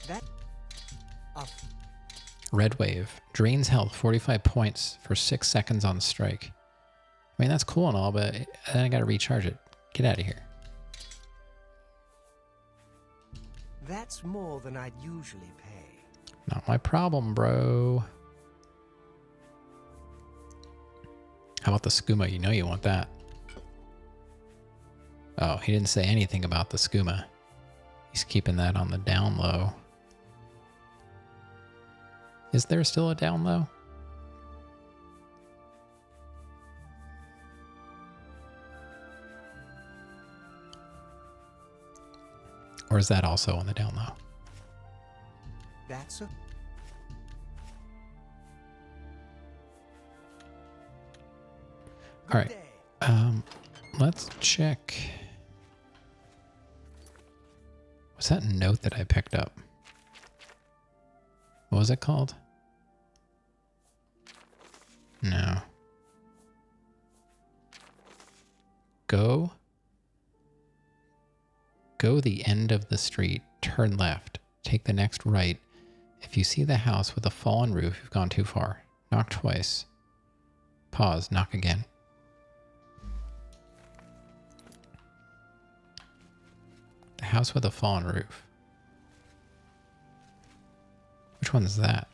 That... Red Wave. Drains health 45 points for 6 seconds on strike. I mean, that's cool and all, but then I gotta recharge it. Get out of here. That's more than I'd usually pay. Not my problem, bro. How about the skooma? You know you want that. Oh, he didn't say anything about the skooma. He's keeping that on the down low. Is there still a down low? Or is that also on the down low? That's a... All right. Let's check. What's that note that I picked up? What was it called? No. Go the end of the street, turn left, take the next right. If you see the house with a fallen roof, you've gone too far. Knock twice. Pause, knock again. The house with a fallen roof. Which one's that?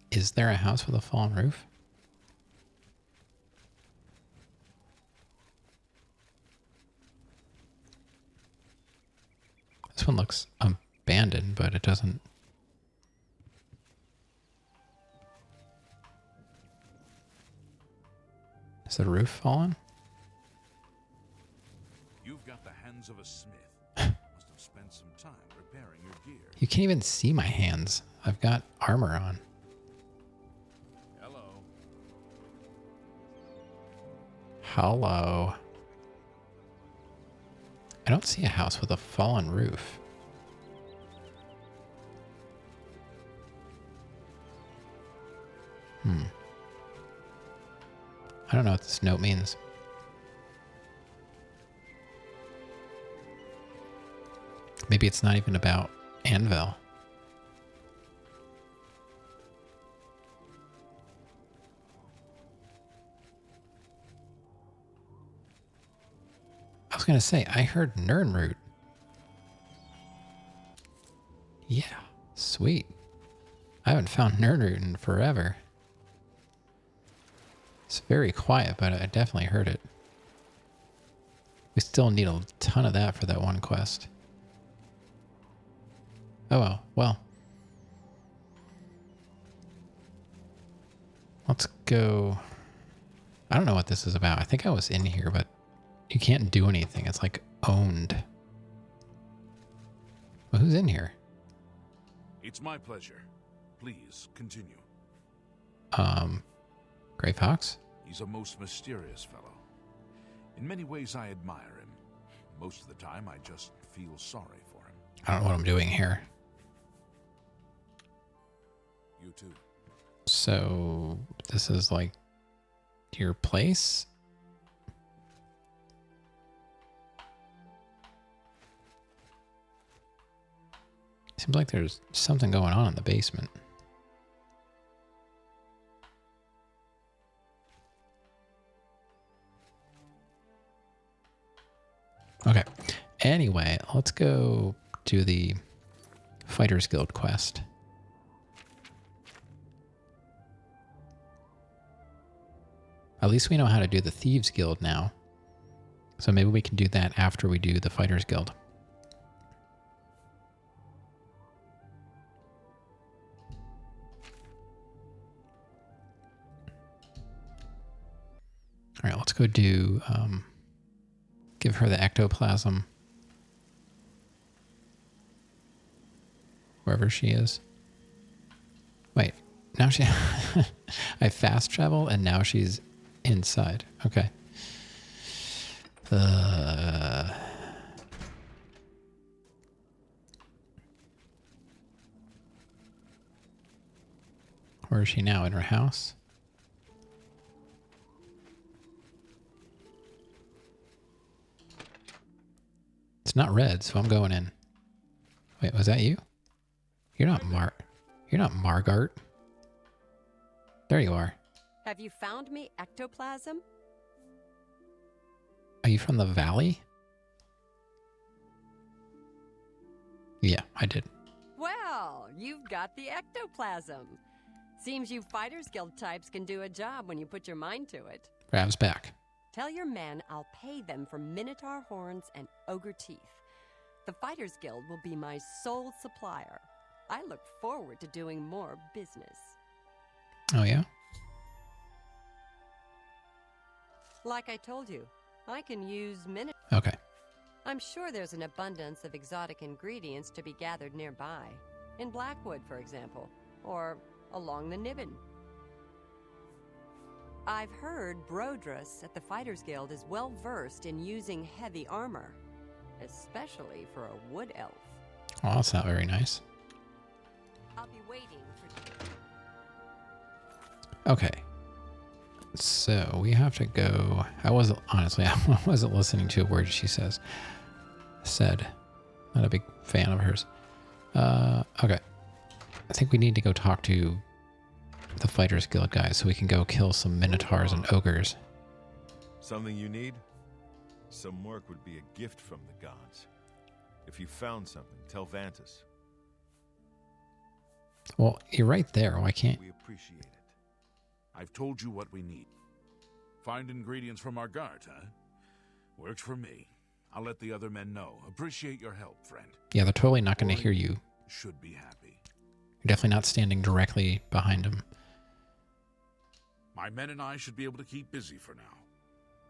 Is there a house with a fallen roof? This one looks abandoned, but it doesn't. Is the roof fallen? You've got the hands of a smith. Must have spent some time repairing your gear. You can't even see my hands. I've got armor on. Hello. Hello. I don't see a house with a fallen roof. I don't know what this note means. Maybe it's not even about Anvil. I was going to say, I heard Nernroot. Yeah, sweet. I haven't found Nernroot in forever. It's very quiet, but I definitely heard it. We still need a ton of that for that one quest. Oh well. Let's go. I don't know what this is about. I think I was in here, but you can't do anything. It's like owned. Well, who's in here? It's my pleasure. Please continue. Gray Fox? He's a most mysterious fellow. In many ways, I admire him. Most of the time, I just feel sorry for him. I don't know what I'm doing here. You too. So, this is like your place? Seems like there's something going on in the basement. Okay. Anyway, let's go do the Fighters Guild quest. At least we know how to do the Thieves Guild now. So maybe we can do that after we do the Fighters Guild. All right, let's go do, give her the ectoplasm. Wherever she is. Wait, now she, I fast travel and now she's inside. Okay. Where is she now? In her house? It's not red, so I'm going in. Wait, was that you? You're not Margart. There you are. Have you found me ectoplasm? Are you from the valley? Yeah, I did. Well, you've got the ectoplasm. Seems you Fighters Guild types can do a job when you put your mind to it. Rav's back. Tell your men I'll pay them for minotaur horns and ogre teeth. The Fighters Guild will be my sole supplier. I look forward to doing more business. Oh, yeah? Like I told you, I can use minotaur. Okay. I'm sure there's an abundance of exotic ingredients to be gathered nearby. In Blackwood, for example, or along the Niven. I've heard Brodrus at the Fighters Guild is well versed in using heavy armor, especially for a wood elf. Well, that's not very nice. I'll be waiting for... Okay. So we have to go. I wasn't listening to a word she said. Not a big fan of hers. Okay. I think we need to go talk to the Fighters Guild guys so we can go kill some minotaurs and ogres. Something you need? Some work would be a gift from the gods. If you found something, tell Vantus. Well, you're right there. Why can't... We appreciate it. I've told you what we need. Find ingredients from our guard, huh? Works for me. I'll let the other men know. Appreciate your help, friend. Yeah, they're totally not going to hear you. Should be happy. You're definitely not standing directly behind him. My men and I should be able to keep busy for now.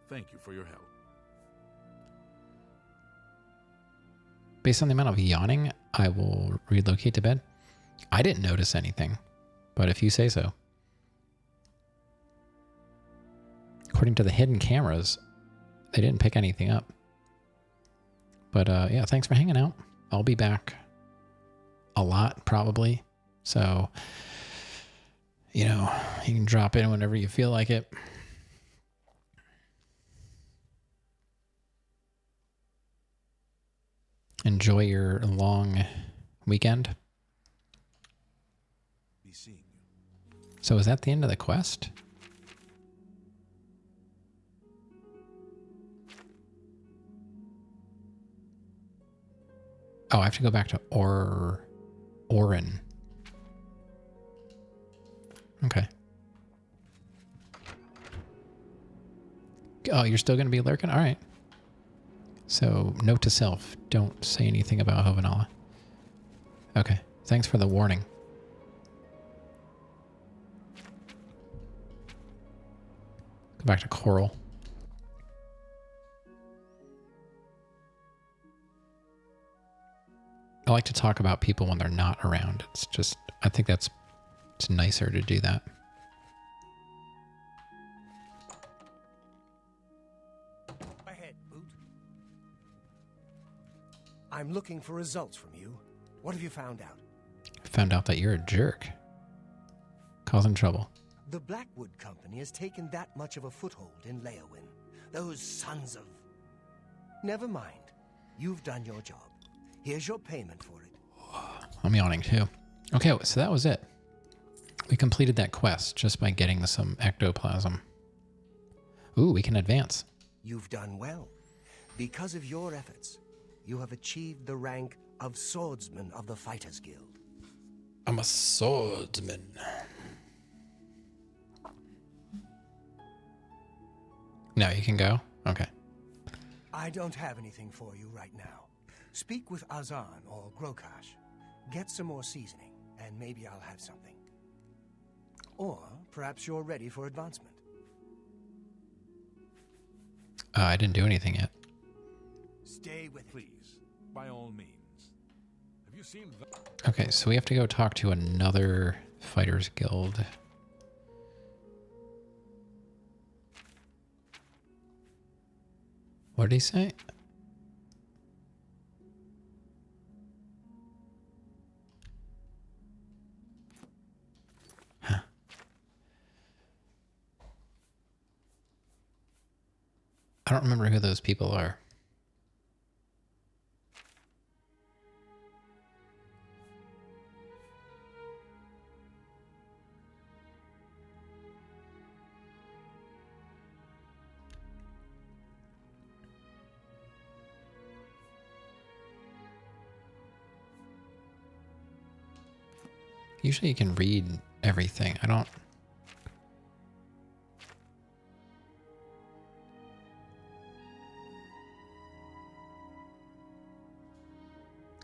Thank you for your help. Based on the amount of yawning, I will relocate to bed. I didn't notice anything, but if you say so. According to the hidden cameras, they didn't pick anything up. But yeah, thanks for hanging out. I'll be back a lot, probably. So, you know, you can drop in whenever you feel like it. Enjoy your long weekend. Be seeing you. So is that the end of the quest? Oh, I have to go back to Orin. Okay. Oh, you're still going to be lurking? All right. So, note to self, don't say anything about Hovenala. Okay, thanks for the warning. Go back to Coral. I like to talk about people when they're not around. It's just, I think it's nicer to do that. Ahead, Boot. I'm looking for results from you. What have you found out? I found out that you're a jerk. Causing trouble. The Blackwood Company has taken that much of a foothold in Leowin. Those sons of... Never mind. You've done your job. Here's your payment for it. I'm yawning too. Okay, so that was it. We completed that quest just by getting some ectoplasm. Ooh, we can advance. You've done well. Because of your efforts, you have achieved the rank of Swordsman of the Fighters Guild. I'm a swordsman. No, you can go? Okay. I don't have anything for you right now. Speak with Azan or Grokash. Get some more seasoning, and maybe I'll have something. Or perhaps you're ready for advancement. I didn't do anything yet. Stay with it. Please, by all means. Have you seen that? Okay, so we have to go talk to another Fighters Guild. What did he say? Huh. I don't remember who those people are. Usually you can read everything. I don't...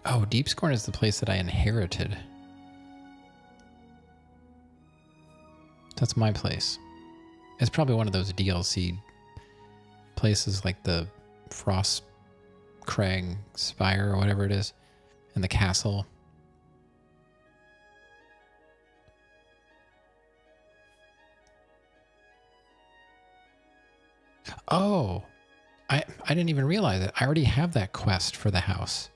Oh, Deepscorn is the place that I inherited. That's my place. It's probably one of those DLC places like the Frost Crag Spire or whatever it is, and the castle. Oh, I didn't even realize it. I already have that quest for the house.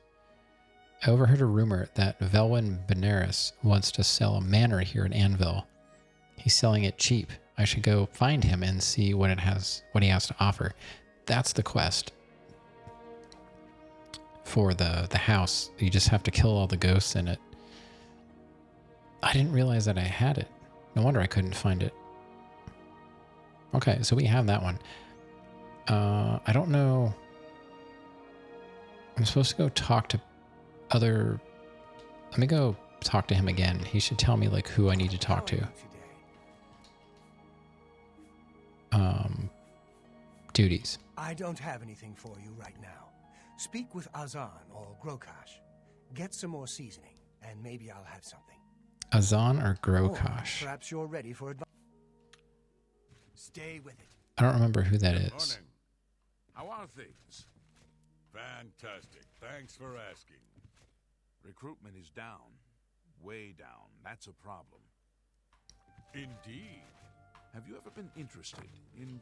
I overheard a rumor that Velwyn Benares wants to sell a manor here in Anvil. He's selling it cheap. I should go find him and see what he has to offer. That's the quest for the house. You just have to kill all the ghosts in it. I didn't realize that I had it. No wonder I couldn't find it. Okay, so we have that one. I don't know. I'm supposed to go talk to other... Let me go talk to him again. He should tell me, like, who I need to talk to. Duties. I don't have anything for you right now. Speak with Azan or Grokash. Get some more seasoning, and maybe I'll have something. Azan or Or Grokash? perhaps you're ready for advice. Stay with it. I don't remember who that is. Morning. How are things? Fantastic. Thanks for asking. Recruitment is down. Way down. That's a problem. Indeed. Have you ever been interested in...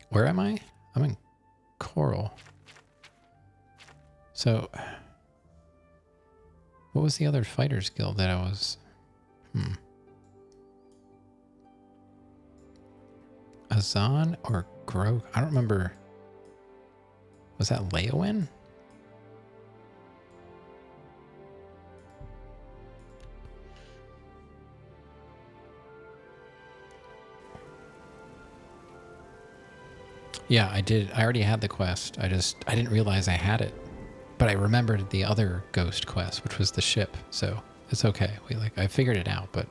Where am I? I'm in Coral. So, what was the other fighters guild that I was... Azan or Grog? I don't remember. Was that Leowin? Yeah, I did. I already had the quest. I didn't realize I had it. But I remembered the other ghost quest, which was the ship. So it's okay. I figured it out, but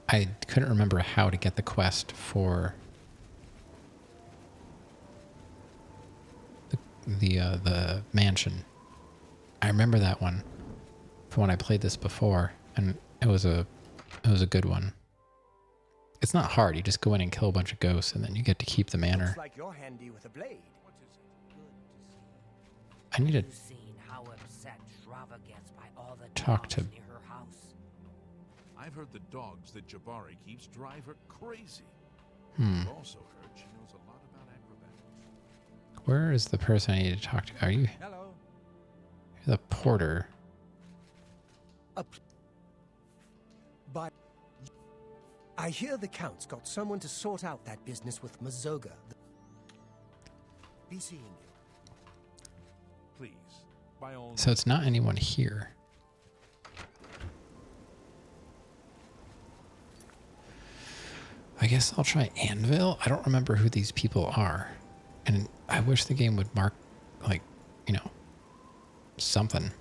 I couldn't remember how to get the quest for the mansion. I remember that one from when I played this before, and it was a good one. It's not hard. You just go in and kill a bunch of ghosts, and then you get to keep the manor. Looks like you're handy with a blade. I need to You've seen how upset Shrava gets by all the talk dogs to... near her house. I've heard the dogs that Jabari keeps drive her crazy. Hmm. I've also heard she knows a lot about acrobatics. Where is the person I need to talk to? Are you... Hello. You're the porter. But I hear the Count's got someone to sort out that business with Mazoga. Be seeing you. Please, by all So it's not anyone here. I guess I'll try Anvil. I don't remember who these people are. And I wish the game would mark, like, you know, something.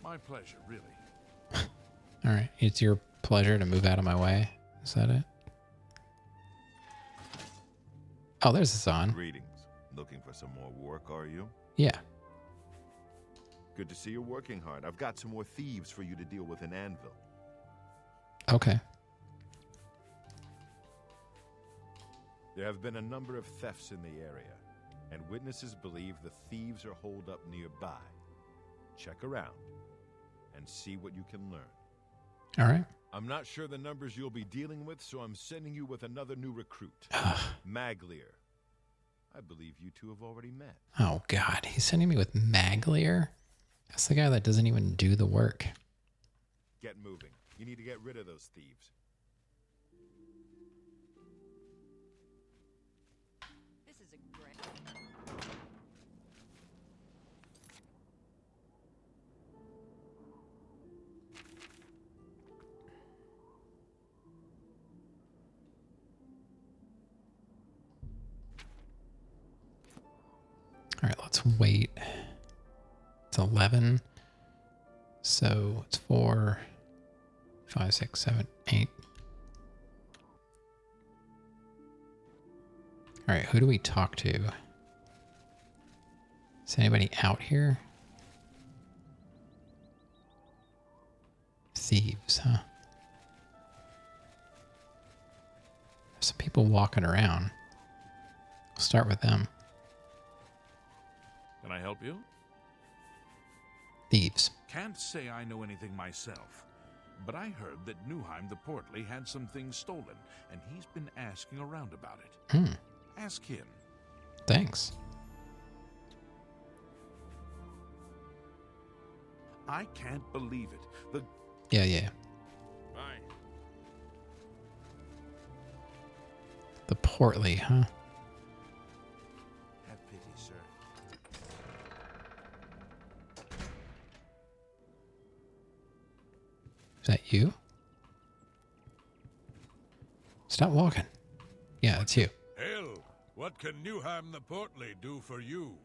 My pleasure, really. All right. It's your pleasure to move out of my way. Is that it? Oh, there's Hassan. Greetings. Looking for some more work, are you? Yeah. Good to see you're working hard. I've got some more thieves for you to deal with in Anvil. Okay. There have been a number of thefts in the area, and witnesses believe the thieves are holed up nearby. Check around and see what you can learn. All right. I'm not sure the numbers you'll be dealing with, so I'm sending you with another new recruit, Maglier. I believe you two have already met. Oh, God. He's sending me with Maglier? That's the guy that doesn't even do the work. Get moving. You need to get rid of those thieves. This is a great... All right, let's wait. It's 11. So it's 4, 5, 6, 7, 8. All right, who do we talk to? Is anybody out here? Thieves, huh? There's some people walking around. We'll start with them. Can I help you? Thieves. Can't say I know anything myself, but I heard that Newheim the Portly had some things stolen, and he's been asking around about it. Ask him. Thanks. I can't believe it. Yeah. Bye. The Portly, huh? Is that you? Stop walking. Yeah, it's you. Hell, what can Newham the Portly do for you?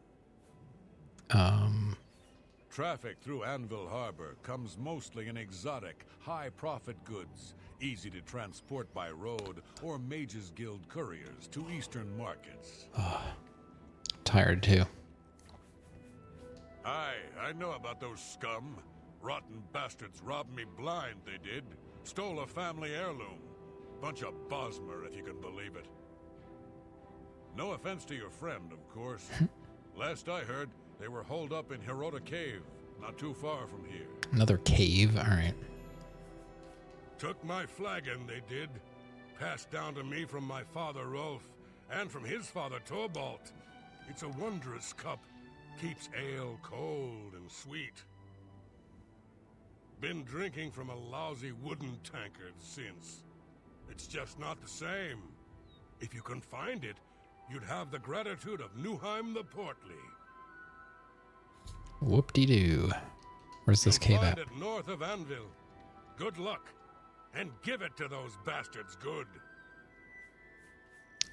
Traffic through Anvil Harbor comes mostly in exotic, high-profit goods, easy to transport by road or Mages Guild couriers to eastern markets. Tired too. Aye, I know about those scum. Rotten bastards robbed me blind, they did. Stole a family heirloom. Bunch of Bosmer, if you can believe it. No offense to your friend, of course. Last I heard, they were holed up in Hirota Cave, not too far from here. Another cave? Alright. Took my flagon, they did. Passed down to me from my father Rolf, and from his father Torvald. It's a wondrous cup. Keeps ale cold and sweet. Been drinking from a lousy wooden tankard since. It's just not the same. If you can find it, you'd have the gratitude of Newham the Portly. Whoop-de-doo. Where's this cave Find at? it north of Anvil. Good luck. And give it to those bastards good.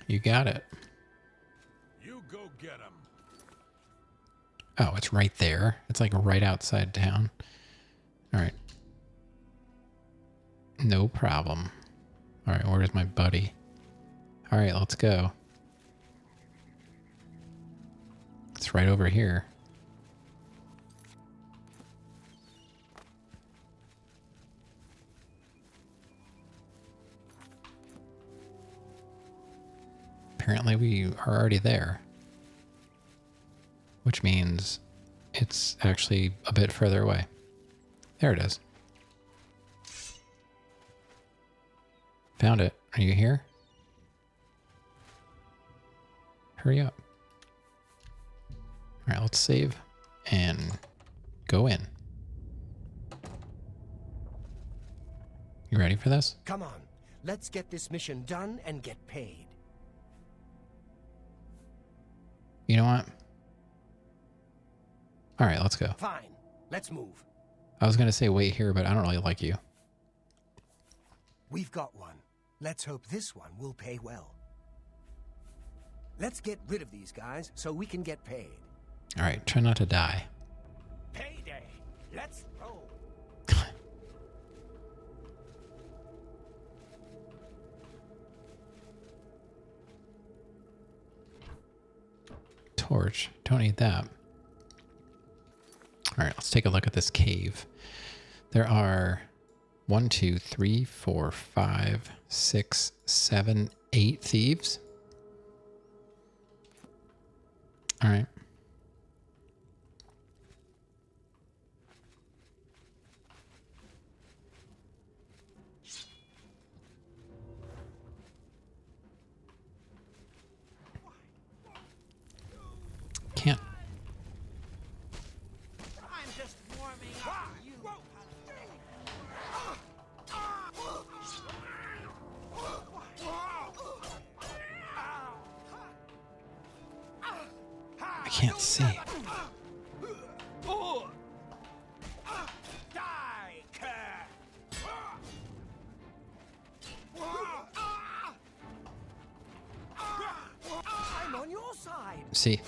You got it. You go get 'em. Oh, it's right there. It's like right outside town. Alright. No problem. Alright, where's my buddy? Alright, let's go. It's right over here. Apparently we are already there. Which means it's actually a bit further away. There it is. Found it. Are you here? Hurry up. Alright, let's save and go in. You ready for this? Come on, let's get this mission done and get paid. You know what? Alright, let's go. Fine, let's move. I was going to say wait here, but I don't really like you. We've got one. Let's hope this one will pay well. Let's get rid of these guys so we can get paid. Alright, try not to die. Payday! Let's roll! Torch. Don't need that. Alright, let's take a look at this cave. There are 1, 2, 3, 4, 5, 6, 7, 8 thieves. Alright. Can't. I'm just warming up. You. I can't see. I'm on your side. See.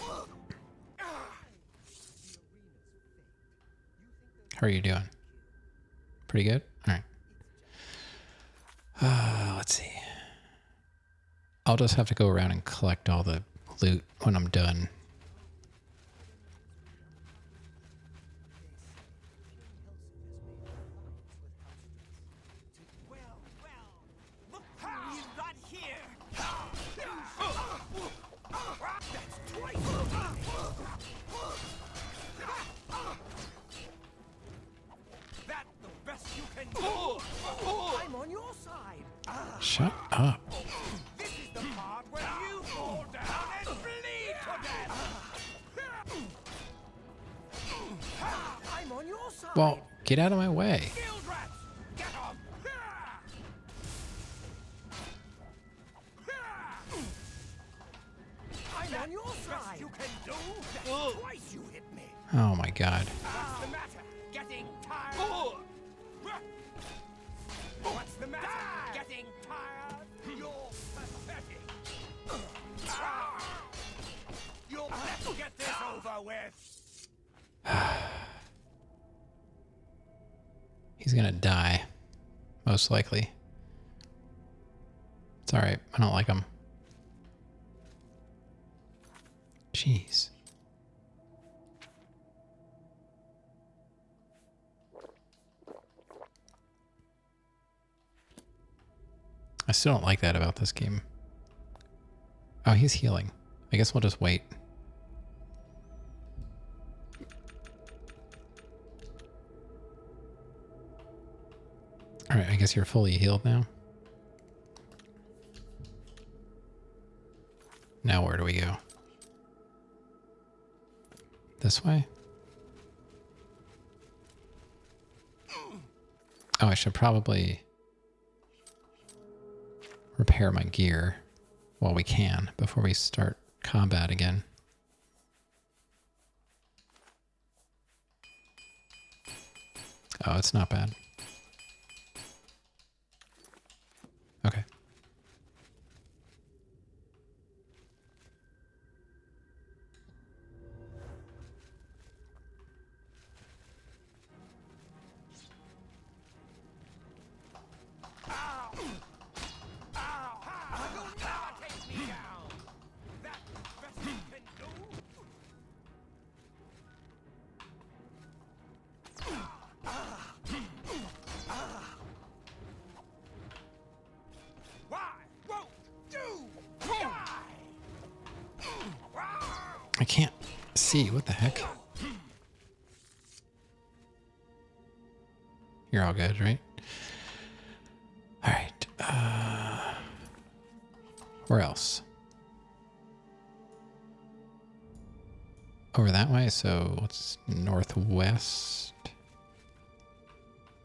How are you doing? Pretty good? Alright. Let's see. I'll just have to go around and collect all the loot when I'm done. Look who we've got here. That's twice. That's the best you can do. I'm on your side. Shut up. This is the part where you fall down and bleed to death. I'm on your side. Well, get out of my way. Guild rats, get 'em. I'm on your side. You can do. That's twice you hit me. Oh my god. What's the matter? Getting tired? with. He's gonna die. Most likely. It's alright. I don't like him. Jeez. I still don't like that about this game. Oh, he's healing. I guess we'll just wait. Alright, I guess you're fully healed now. Now where do we go? This way? Oh, I should probably repair my gear while we can before we start combat again. Oh, it's not bad. Okay. I can't see. What the heck? You're all good, right? All right. Where else? Over that way, so what's northwest?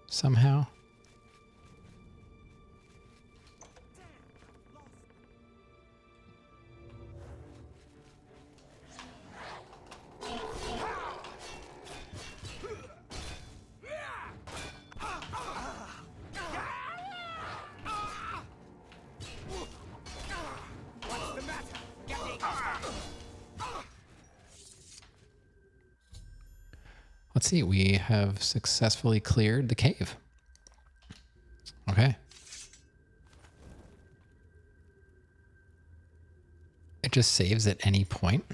Somehow? Let's see, we have successfully cleared the cave. Okay. It just saves at any point.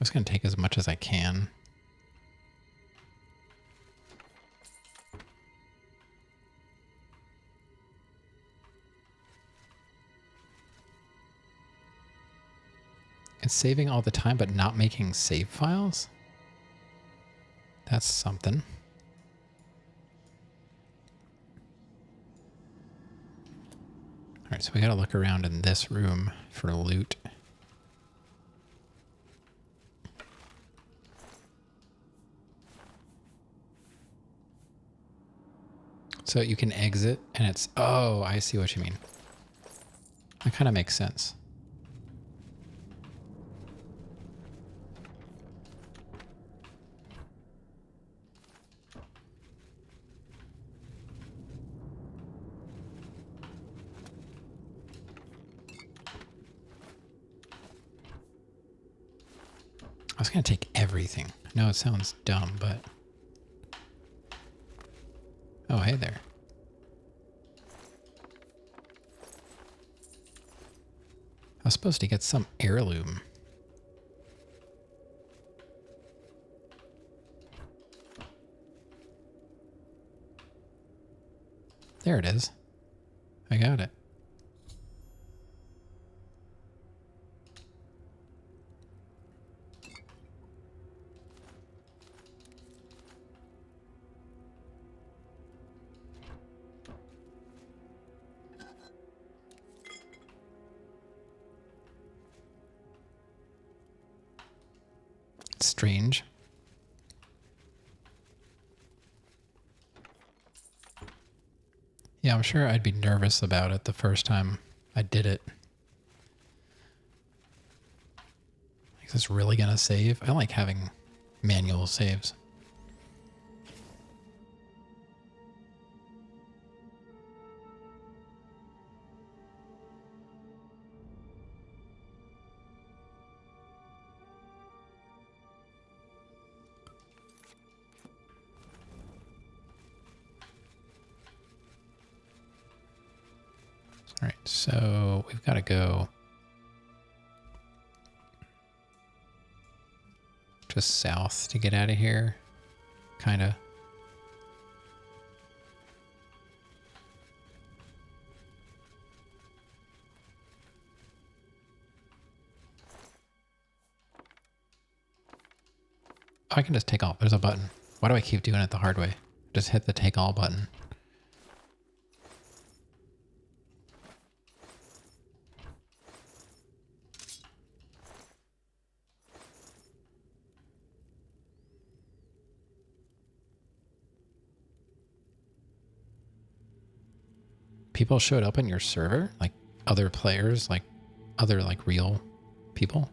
I'm just going to take as much as I can. It's saving all the time, but not making save files? That's something. All right, so we got to look around in this room for loot. So you can exit and it's, oh, I see what you mean. That kind of makes sense. I was going to take everything. I know it sounds dumb, but... Oh, hey there. I was supposed to get some heirloom. There it is. I got it. Strange. Yeah, I'm sure I'd be nervous about it the first time I did it. Is this really going to save? I like having manual saves. All right, so we've got to go just south to get out of here, kind of. I can just take all. There's a button. Why do I keep doing it the hard way? Just hit the take all button. People showed up in your server? Like other players? Like other like real people?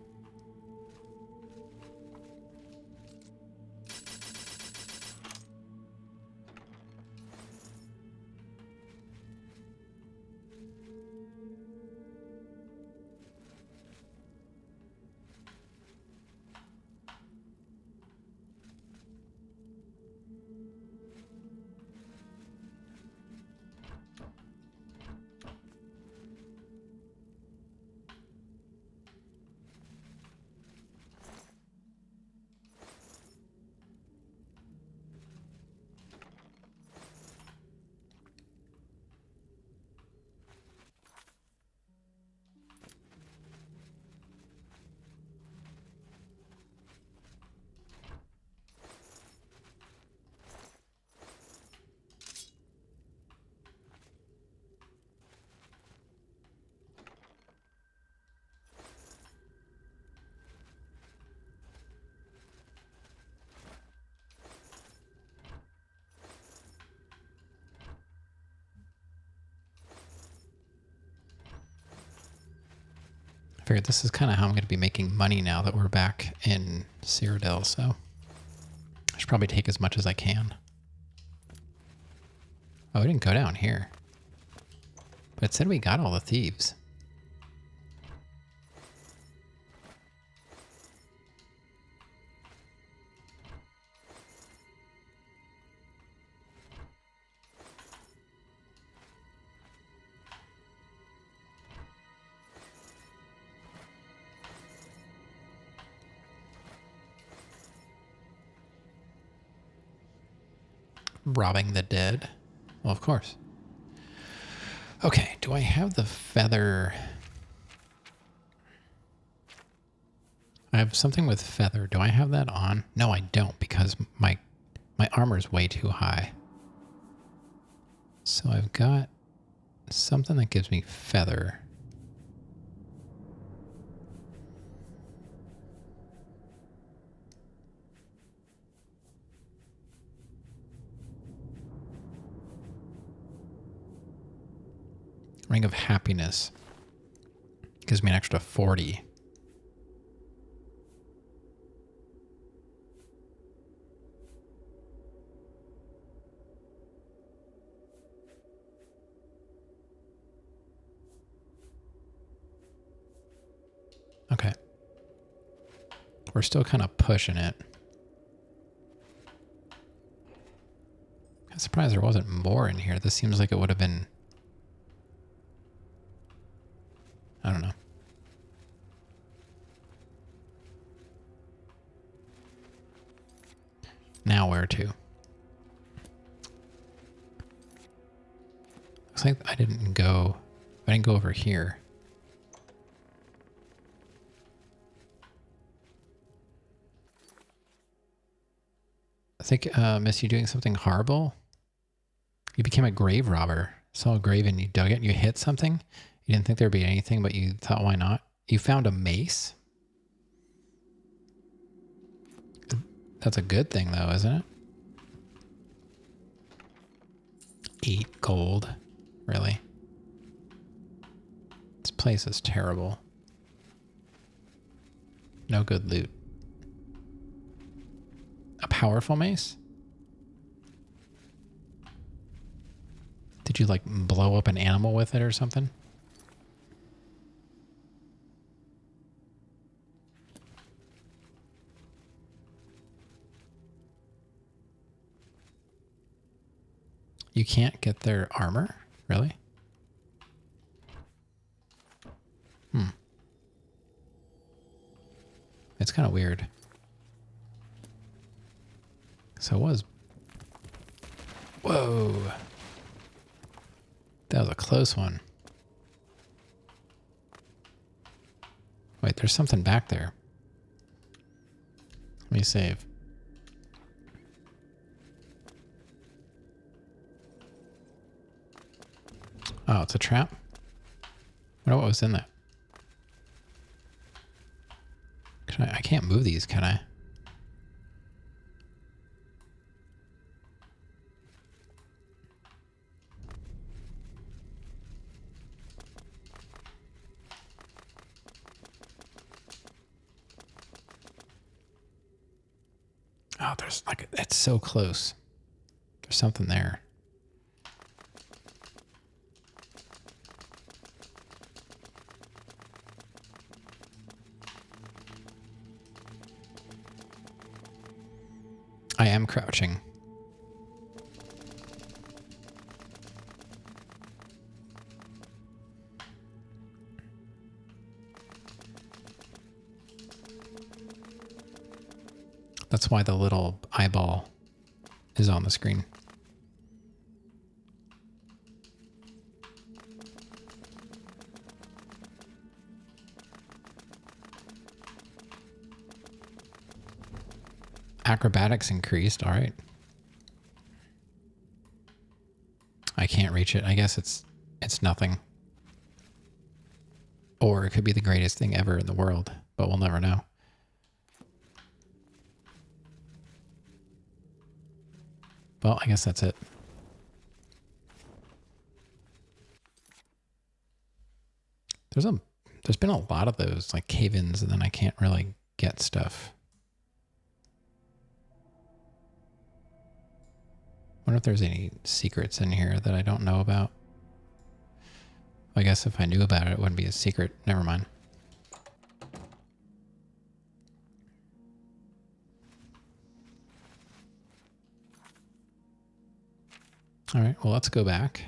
I figured this is kind of how I'm going to be making money now that we're back in Cyrodiil, so I should probably take as much as I can. Oh, we didn't go down here. But it said we got all the thieves. Robbing the dead? Well, of course. Okay, do I have the feather? I have something with feather. Do I have that on? No, I don't, because my armor is way too high. So I've got something that gives me feather. Ring of Happiness. Gives me an extra 40. Okay. We're still kind of pushing it. I'm surprised there wasn't more in here. This seems like it would have been... I don't know. Now where to? Looks like I didn't go over here. I think, miss you doing something horrible? You became a grave robber. Saw a grave and you dug it and you hit something? You didn't think there'd be anything, but you thought, why not? You found a mace? That's a good thing, though, isn't it? 8 gold. Really? This place is terrible. No good loot. A powerful mace? Did you like blow up an animal with it or something? You can't get their armor? Really? It's kind of weird. So it was... Whoa. That was a close one. Wait, there's something back there. Let me save. Oh, it's a trap? I wonder what was in that. I can't move these, can I? Oh, there's like, it's so close. There's something there. I am crouching. That's why the little eyeball is on the screen. Acrobatics increased. All right. I can't reach it. I guess it's nothing. Or it could be the greatest thing ever in the world, but we'll never know. Well, I guess that's it. There's been a lot of those like cave-ins, and then I can't really get stuff. Wonder if there's any secrets in here that I don't know about. I guess if I knew about it, it wouldn't be a secret. Never mind. All right, well, let's go back.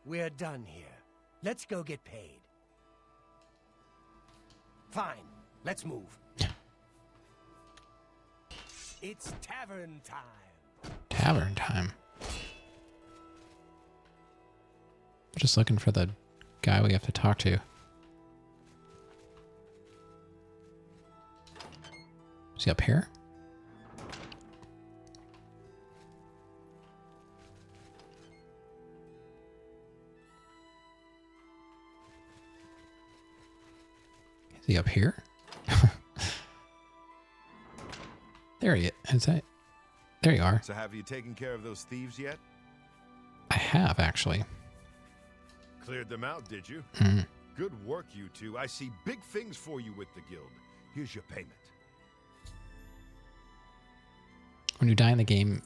We're done here. Let's go get paid. Fine. Let's move. It's tavern time. Tavern time. Just looking for the guy we have to talk to. Is he up here? Is he up here? There he is. There you are. So have you taken care of those thieves yet? I have, actually. Cleared them out, did you? Mm. Good work, you two. I see big things for you with the guild. Here's your payment. When you die in the game,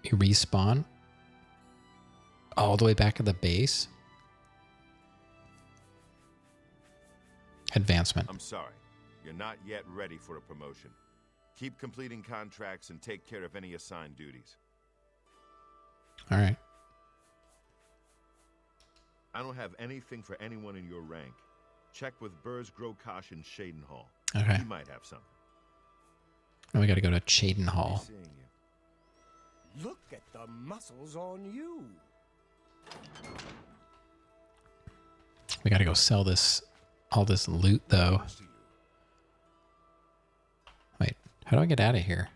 you respawn all the way back at the base. Advancement. I'm sorry. You're not yet ready for a promotion. Keep completing contracts and take care of any assigned duties. All right. I don't have anything for anyone in your rank. Check with Burrs, Grokosh, and Shadenhall. Okay. He might have something. Now we got to go to Shadenhall. Look at the muscles on you. We got to go sell all this loot, though. Wait, how do I get out of here?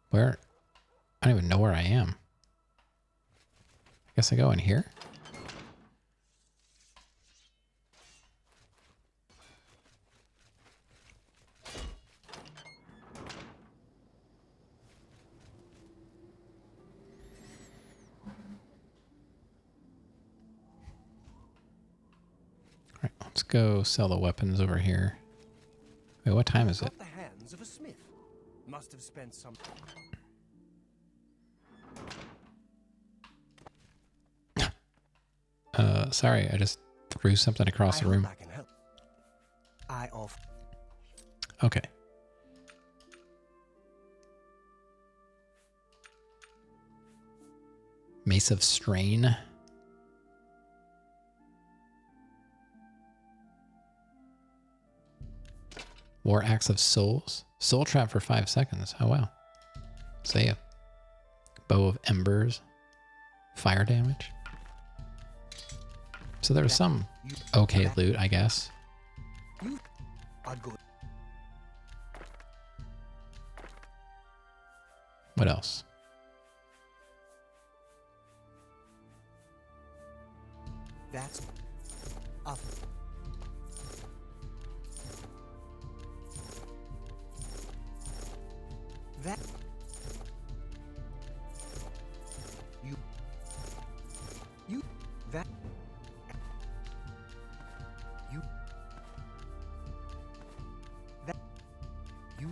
Where? I don't even know where I am. I guess I go in here. go sell the weapons over here. Wait, what time is it? Got the hands of a smith. Must have spent some. Sorry, I just threw something across the room. I can help. I off. Okay. Mace of Strain. War Axe of Souls. Soul Trap for 5 seconds. Oh, wow. See ya. Bow of Embers. Fire damage. So there was some okay loot, I guess. You are good. What else? That's up. That you that you that you.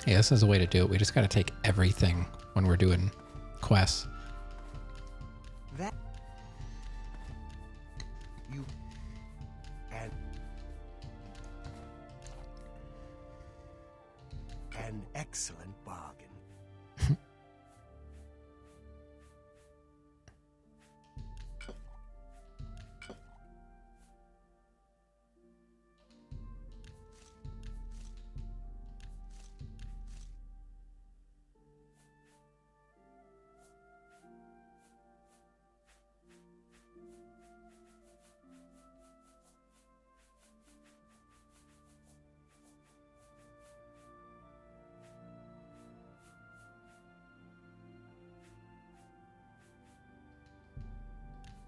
Yeah, this is a way to do it. We just got to take everything when we're doing quests. That you and an excellent bargain.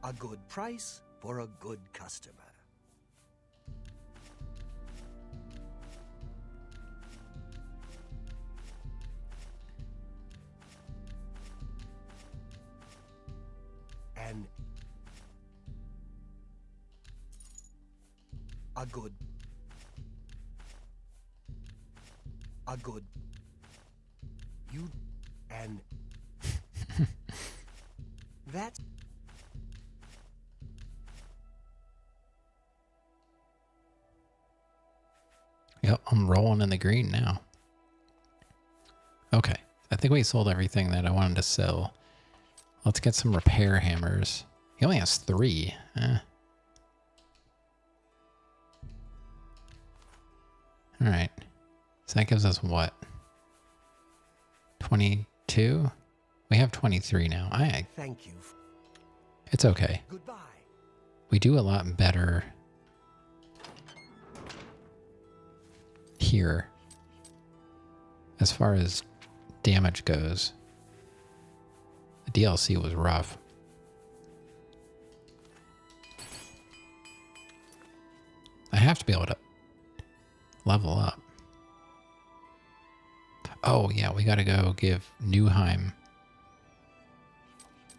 A good price for a good customer. And a good you and that Yep, I'm rolling in the green now. Okay, I think we sold everything that I wanted to sell. Let's get some repair hammers. He only has 3. Alright. So that gives us what? 22? We have 23 now. thank you. It's okay. Goodbye. We do a lot better here as far as damage goes. The DLC was rough. I have to be able to level up. Oh yeah, we gotta go give Newheim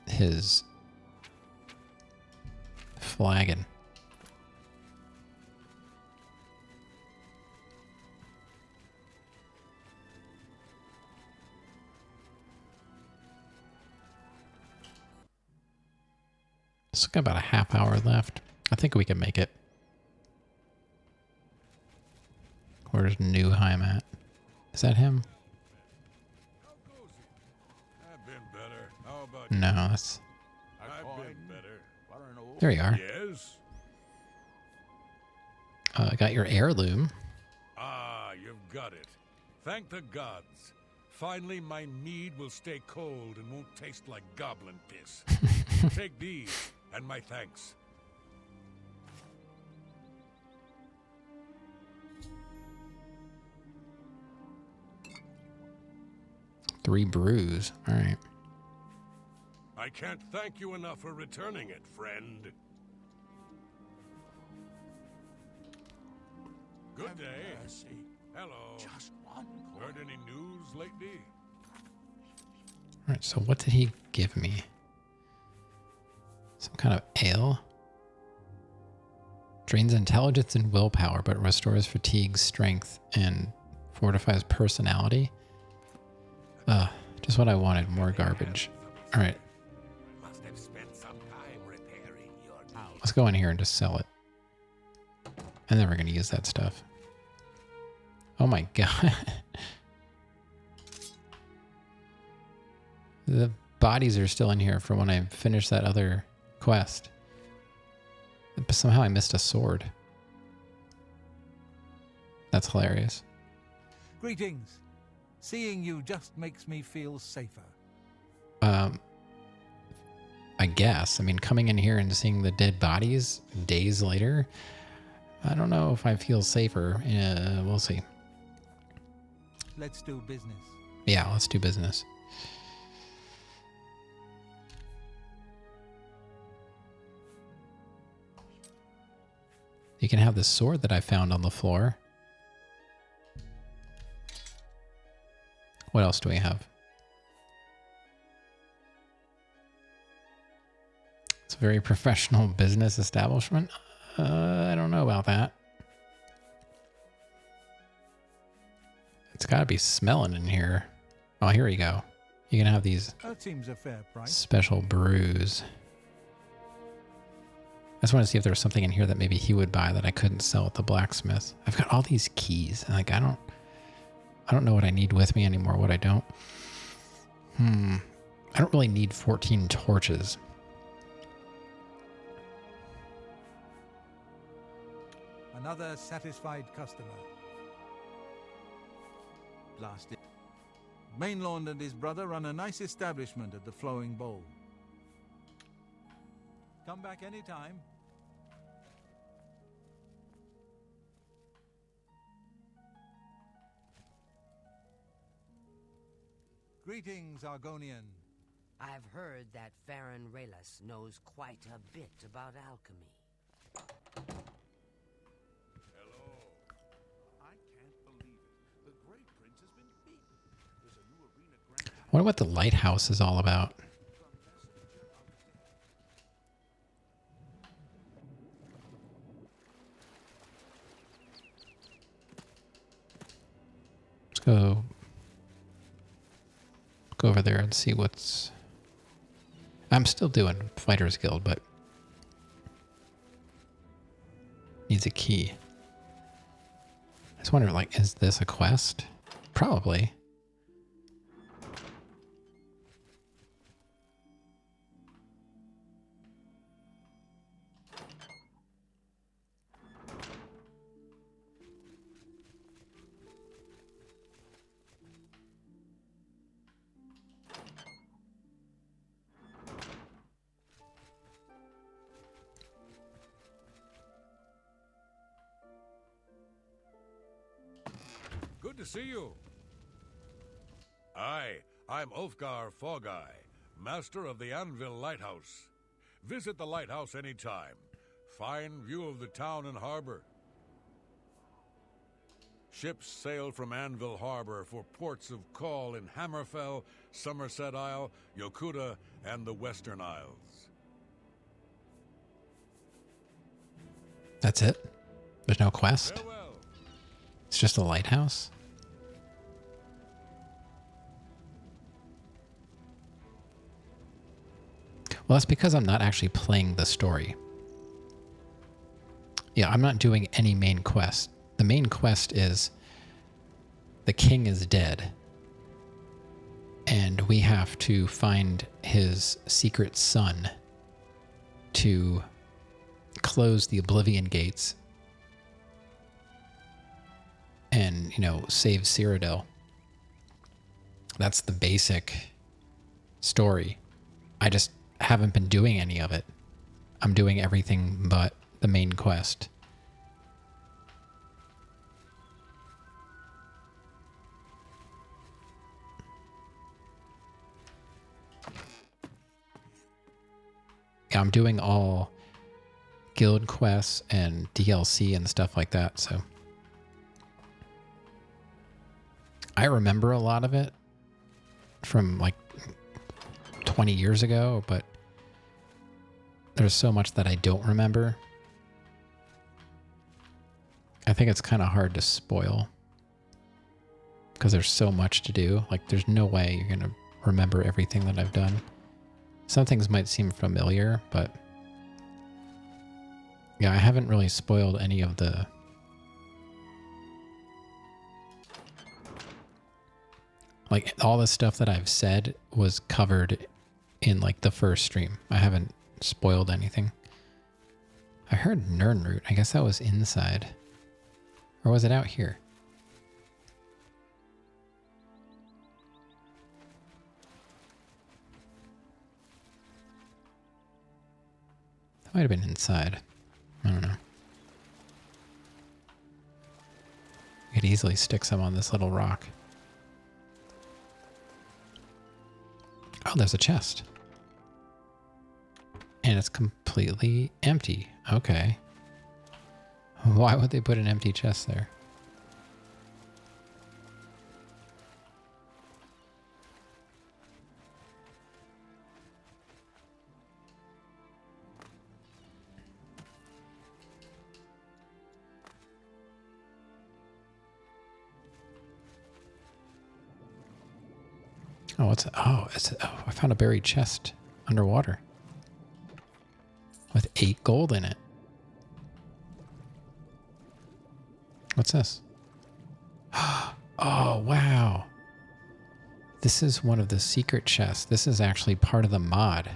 his flagon. It's got about a half hour left. I think we can make it. Where's Newheim at? Is that him? I've been better. How about No, that's... I've been better. There you are. Yes? I got your heirloom. Ah, you've got it. Thank the gods. Finally, my mead will stay cold and won't taste like goblin piss. Take these, and my thanks. Three brews. All right. I can't thank you enough for returning it, friend. Good day. Hello. Just one. Heard any news lately? All right, so what did he give me? Some kind of ale? Drains intelligence and willpower, but restores fatigue, strength, and fortifies personality. Just what I wanted. More garbage. All right. Let's go in here and just sell it. I'm never going to use that stuff. Oh my god. The bodies are still in here for when I finish that other quest. But somehow I missed a sword. That's hilarious. Greetings. Seeing you just makes me feel safer. I guess. I mean, coming in here and seeing the dead bodies days later, I don't know if I feel safer. We'll see. Let's do business. Yeah, let's do business. You can have the sword that I found on the floor. What else do we have? It's a very professional business establishment. I don't know about that. It's got to be smelling in here. Oh, here we go. You can have these That seems a fair price. special brews. I just want to see if there was something in here that maybe he would buy that I couldn't sell at the blacksmith. I've got all these keys, and like I don't know what I need with me anymore, what I don't. I don't really need 14 torches. Another satisfied customer. Blasted. Mainlawn and his brother run a nice establishment at the Flowing Bowl. Come back anytime. Greetings, Argonian. I've heard that Farron Raylas knows quite a bit about alchemy. Hello. I can't believe it. The Great Prince has been beaten. There's a new arena grand. I wonder what the lighthouse is all about. Let's go over there and see what's... I'm still doing Fighter's Guild, but needs a key. I just wonder, like, is this a quest? Probably. Good to see you. Aye, I'm Ulfgar Fogai, master of the Anvil Lighthouse. Visit the lighthouse anytime. Fine view of the town and harbor. Ships sail from Anvil Harbor for ports of call in Hammerfell, Somerset Isle, Yokuda, and the Western Isles. That's it? There's no quest? Farewell. It's just a lighthouse? Well, that's because I'm not actually playing the story. Yeah, I'm not doing any main quest. The main quest is the king is dead. And we have to find his secret son to close the Oblivion gates and, you know, save Cyrodiil. That's the basic story. I just haven't been doing any of it. I'm doing everything but the main quest. Yeah, I'm doing all guild quests and DLC and stuff like that, so I remember a lot of it from like 20 years ago, but there's so much that I don't remember. I think it's kind of hard to spoil because there's so much to do. Like, there's no way you're going to remember everything that I've done. Some things might seem familiar, but yeah, I haven't really spoiled any of the... Like, all the stuff that I've said was covered in, like, the first stream. I haven't spoiled anything. I heard Nernroot. I guess that was inside. Or was it out here? That might have been inside. I don't know. You could easily stick some on this little rock. Oh, there's a chest. And it's completely empty. Okay. Why would they put an empty chest there? Oh, what's... Oh, I found a buried chest underwater. With 8 gold in it. What's this? Oh, wow. This is one of the secret chests. This is actually part of the mod.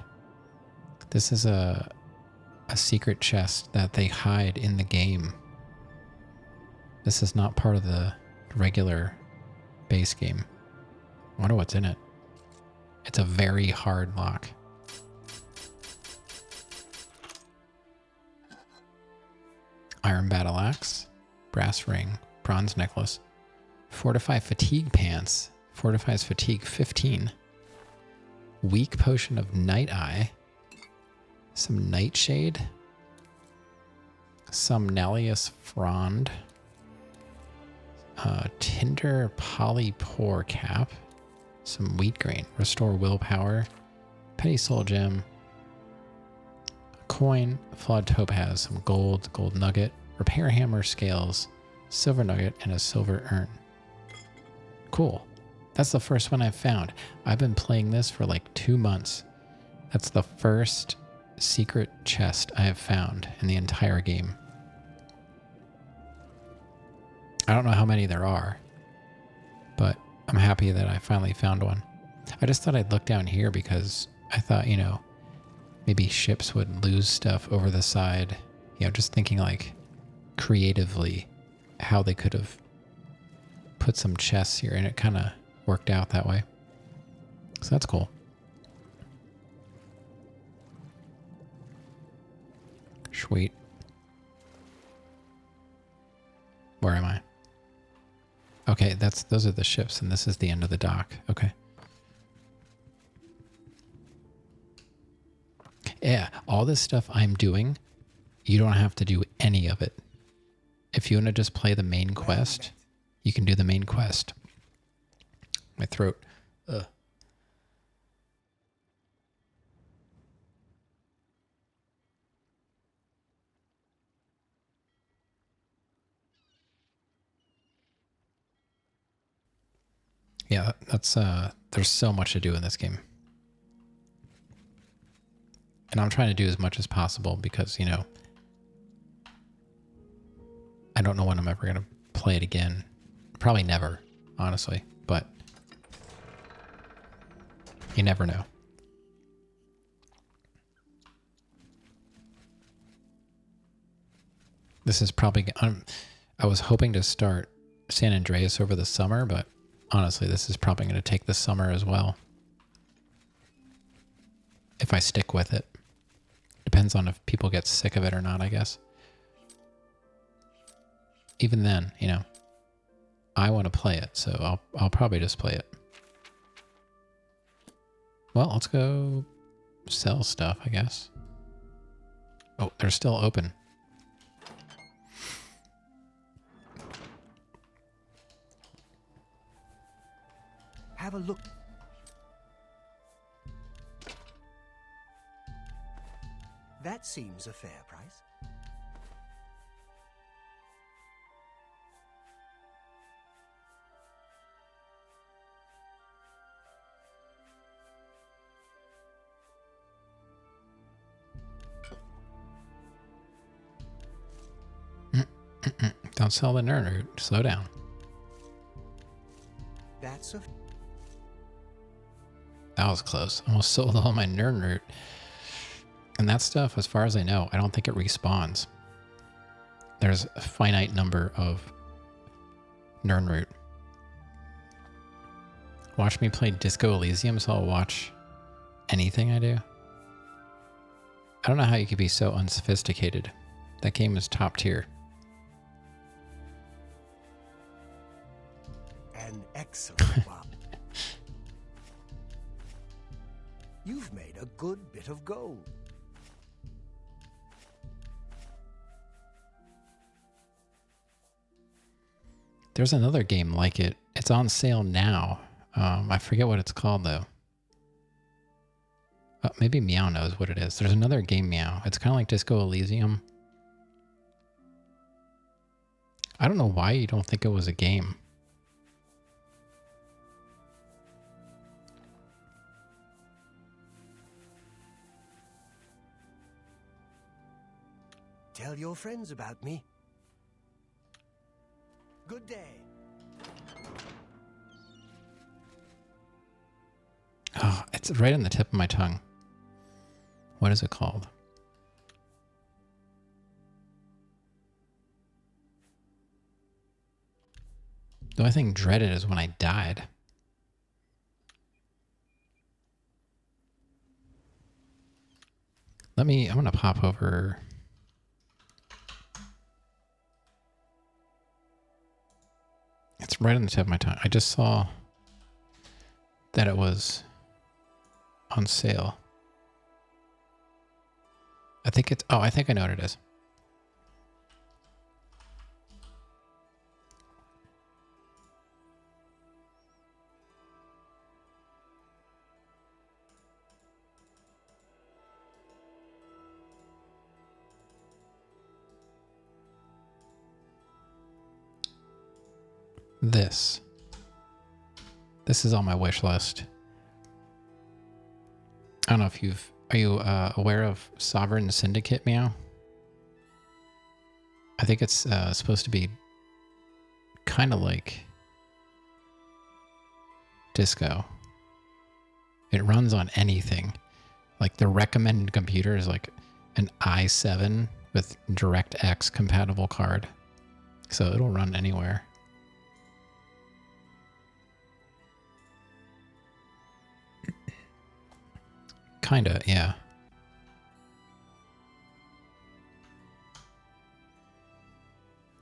This is a secret chest that they hide in the game. This is not part of the regular base game. I wonder what's in it. It's a very hard lock. Iron battle axe, brass ring, bronze necklace, fortify fatigue pants, fortifies fatigue 15, weak potion of night eye, some nightshade, some Nallius frond, tinder polypore cap, some wheat grain, restore willpower, petty soul gem, coin, flawed topaz, some gold, gold nugget, repair hammer scales, silver nugget, and a silver urn. Cool. That's the first one I've found. I've been playing this for like 2 months. That's the first secret chest I have found in the entire game. I don't know how many there are, but I'm happy that I finally found one. I just thought I'd look down here because I thought, you know, maybe ships would lose stuff over the side. You know, just thinking like creatively how they could have put some chests here, and it kind of worked out that way. So that's cool. Sweet. Where am I? Okay, those are the ships, and this is the end of the dock. Okay. Yeah, all this stuff I'm doing, you don't have to do any of it. If you want to just play the main quest, you can do the main quest. My throat. Ugh. Yeah, that's there's so much to do in this game. And I'm trying to do as much as possible because, you know, I don't know when I'm ever going to play it again. Probably never, honestly, but you never know. This is probably... I was hoping to start San Andreas over the summer, but honestly, this is probably going to take the summer as well. If I stick with it. Depends on if people get sick of it or not, I guess. Even then, you know, I want to play it, so I'll probably just play it. Well, let's go sell stuff, I guess. Oh, they're still open. Have a look. That seems a fair price. Don't sell the nerd root. Slow down. That's a... That was close. Almost sold all my nerd root. And that stuff, as far as I know, I don't think it respawns. There's a finite number of nerd root. Watch me play Disco Elysium, so I'll watch anything I do. I don't know how you could be so unsophisticated. That game is top tier. An excellent one. You've made a good bit of gold. There's another game like it. It's on sale now. I forget what it's called though. Maybe Meow knows what it is. There's another game, Meow. It's kind of like Disco Elysium. I don't know why you don't think it was a game. Tell your friends about me. Good day. Oh, it's right on the tip of my tongue. What is it called? The only thing dreaded is when I died. I'm gonna pop over. It's right on the tip of my tongue. I just saw that it was on sale. I think it's, oh, I think I know what it is. This is on my wish list. I don't know if are you aware of Sovereign Syndicate, Meow? I think it's supposed to be kind of like Disco. It runs on anything. Like the recommended computer is like an i7 with DirectX compatible card. So it'll run anywhere. Kinda, yeah.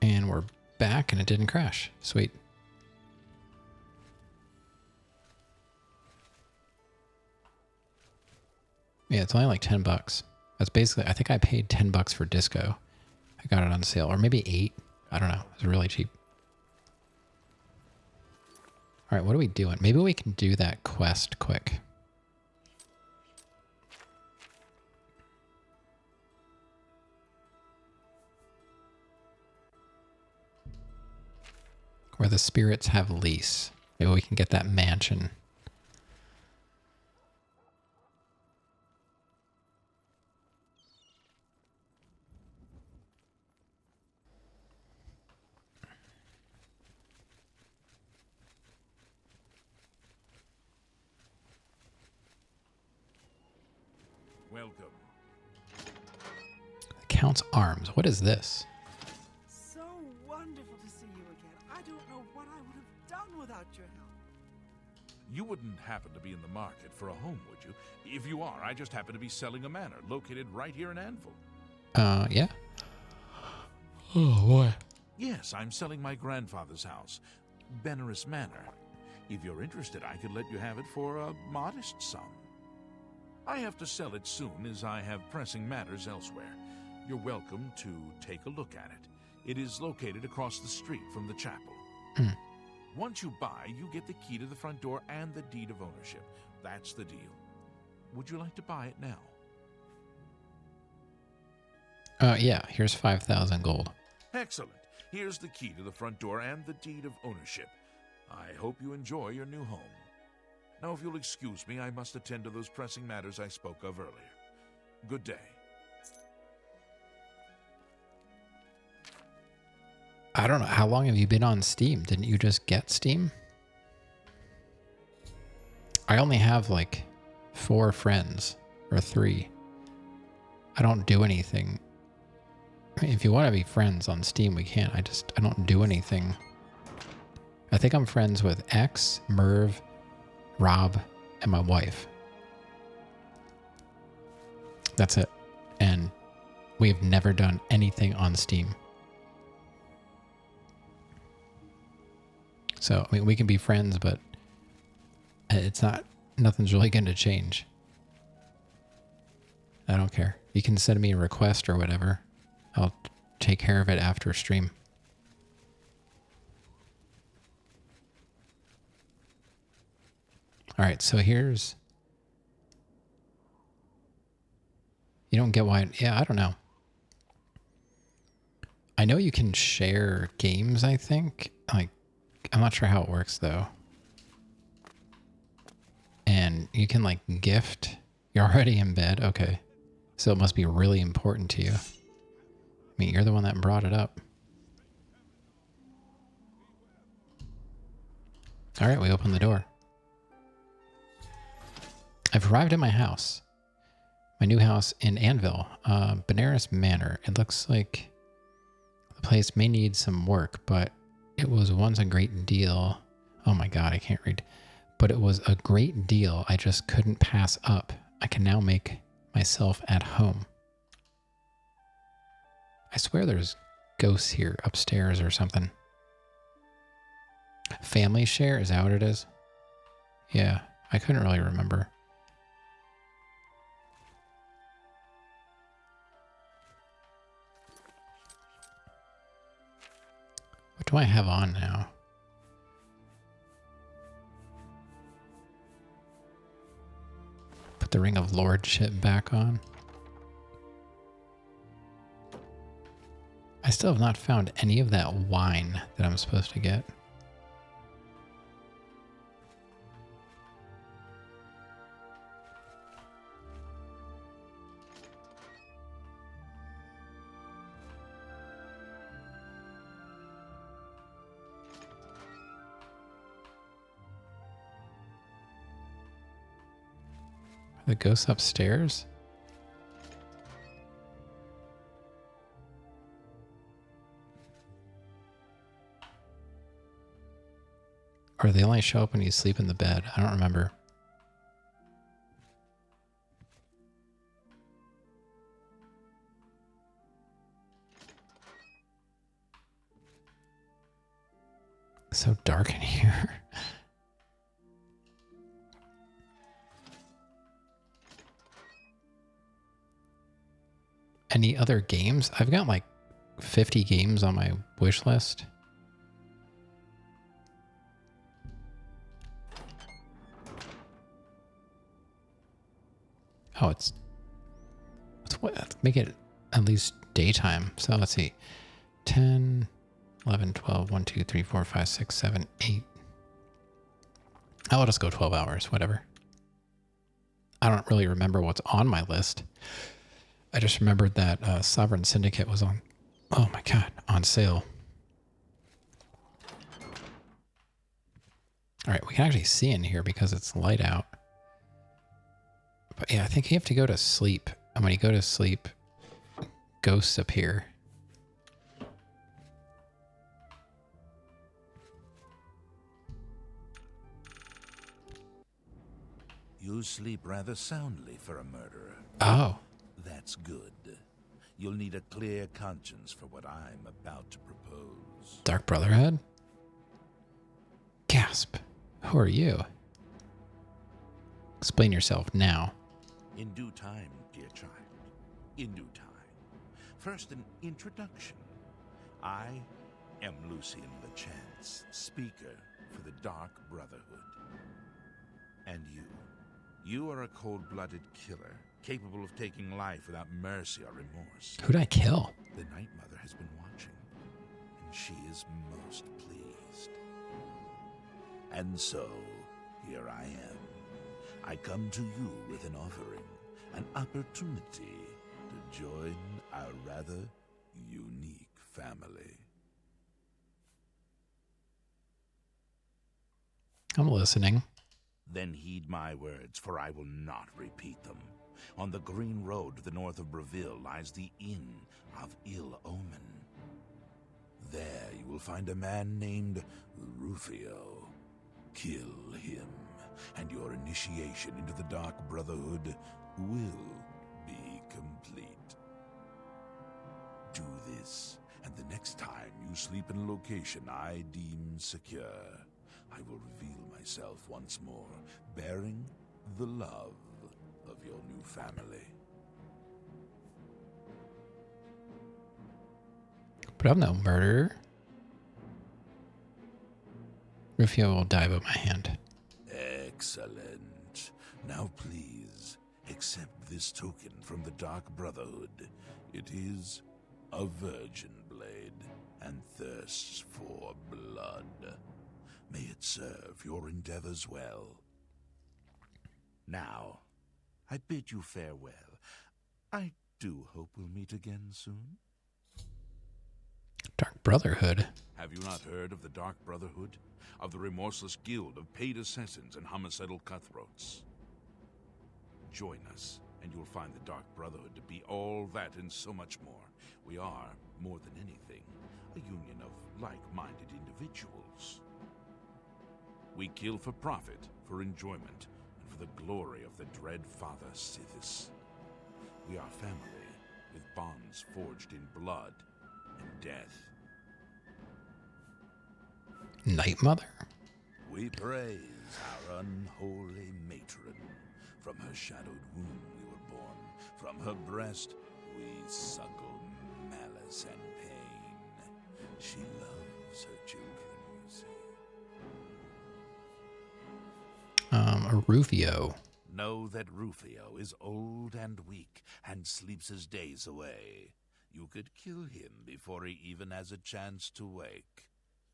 And we're back and it didn't crash. Sweet. Yeah, it's only like 10 bucks. That's basically, I think I paid 10 bucks for Disco. I got it on sale, or maybe 8. I don't know. It was really cheap. All right, what are we doing? Maybe we can do that quest quick. Where the spirits have lease. Maybe we can get that mansion. Welcome. The Count's Arms. What is this? So wonderful to see you again. I don't know what I would have done without your help. You wouldn't happen to be in the market for a home, would you? If you are, I just happen to be selling a manor located right here in Anvil. Yeah. Oh, boy. Yes, I'm selling my grandfather's house, Benaris Manor. If you're interested, I could let you have it for a modest sum. I have to sell it soon, as I have pressing matters elsewhere. You're welcome to take a look at it. It is located across the street from the chapel. Once you buy, you get the key to the front door and the deed of ownership. That's the deal. Would you like to buy it now? Yeah, here's 5,000 gold. Excellent. Here's the key to the front door and the deed of ownership. I hope you enjoy your new home. Now, if you'll excuse me, I must attend to those pressing matters I spoke of earlier. Good day. I don't know. How long have you been on Steam? Didn't you just get Steam? I only have like 4 friends or 3. I don't do anything. I mean, if you want to be friends on Steam, we can. I don't do anything. I think I'm friends with X, Merv, Rob, and my wife. That's it. And we've never done anything on Steam. So, I mean, we can be friends, but nothing's really going to change. I don't care. You can send me a request or whatever. I'll take care of it after stream. All right, so here's... You don't get why... Yeah, I don't know. I know you can share games, I think. Like, I'm not sure how it works, though. And you can, like, gift... You're already in bed? Okay. So it must be really important to you. I mean, you're the one that brought it up. All right, we open the door. I've arrived at my house. My new house in Anvil, Benares Manor. It looks like the place may need some work, but it was once a great deal. Oh my God, I can't read. But it was a great deal I just couldn't pass up. I can now make myself at home. I swear there's ghosts here upstairs or something. Family share? Is that what it is? Yeah, I couldn't really remember. What do I have on now? Put the Ring of Lordship back on. I still have not found any of that wine that I'm supposed to get. Are the ghosts upstairs? Or they only show up when you sleep in the bed? I don't remember. It's so dark in here. Any other games? I've got like 50 games on my wish list. Oh, let's make it at least daytime. So let's see. 10, 11, 12, 1, 2, 3, 4, 5, 6, 7, 8. I'll just go 12 hours, whatever. I don't really remember what's on my list. I just remembered that Sovereign Syndicate was on, oh my God, on sale. All right, we can actually see in here because it's light out. But yeah, I think you have to go to sleep. And when you go to sleep, ghosts appear. You sleep rather soundly for a murderer. Oh. That's good. You'll need a clear conscience for what I'm about to propose. Dark Brotherhood? Gasp. Who are you? Explain yourself now. In due time, dear child. In due time. First, an introduction. I am Lucian LeChance, speaker for the Dark Brotherhood. And you are a cold-blooded killer, capable of taking life without mercy or remorse. Who'd I kill? The Night Mother has been watching, and she is most pleased. And so, here I am. I come to you with an offering, an opportunity to join our rather unique family. I'm listening. Then heed my words, for I will not repeat them. On the green road to the north of Breville lies the Inn of Ill Omen. There you will find a man named Rufio. Kill him, and your initiation into the Dark Brotherhood will be complete. Do this, and the next time you sleep in a location I deem secure, I will reveal myself once more, bearing the love of your new family. But I'm no murderer. Rufio will dive at my hand. Excellent. Now please, accept this token from the Dark Brotherhood. It is a virgin blade and thirsts for blood. May it serve your endeavors well. Now, I bid you farewell. I do hope we'll meet again soon. Dark Brotherhood? Have you not heard of the Dark Brotherhood? Of the remorseless guild of paid assassins and homicidal cutthroats? Join us, and you'll find the Dark Brotherhood to be all that and so much more. We are, more than anything, a union of like-minded individuals. We kill for profit, for enjoyment, and for the glory of the dread Father Sithis. We are family, with bonds forged in blood and death. Night Mother? We praise our unholy matron. From her shadowed womb we were born. From her breast we suckle malice and pain. She loves her children, you see. Rufio. Know that Rufio is old and weak and sleeps his days away. You could kill him before he even has a chance to wake,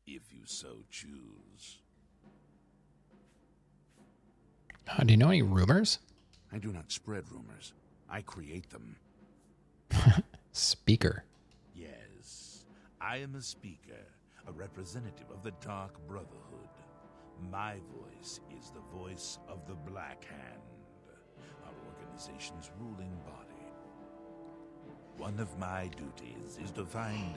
if you so choose. Do you know any rumors? I do not spread rumors. I create them. Speaker. Yes, I am a speaker, a representative of the Dark Brotherhood. My voice is the voice of the Black Hand, our organization's ruling body. One of my duties is to find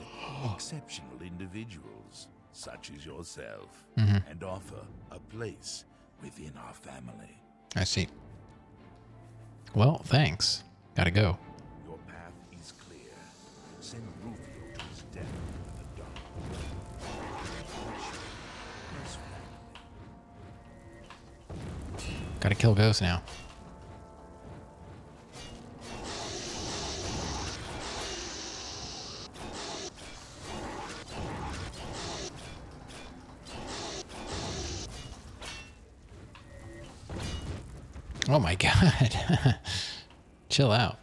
exceptional individuals, such as yourself, and offer a place within our family. I see. Well, thanks. Gotta go. Your path is clear. Send Rufio to his death in the dark. Gotta kill Ghost now. Oh my god. Chill out.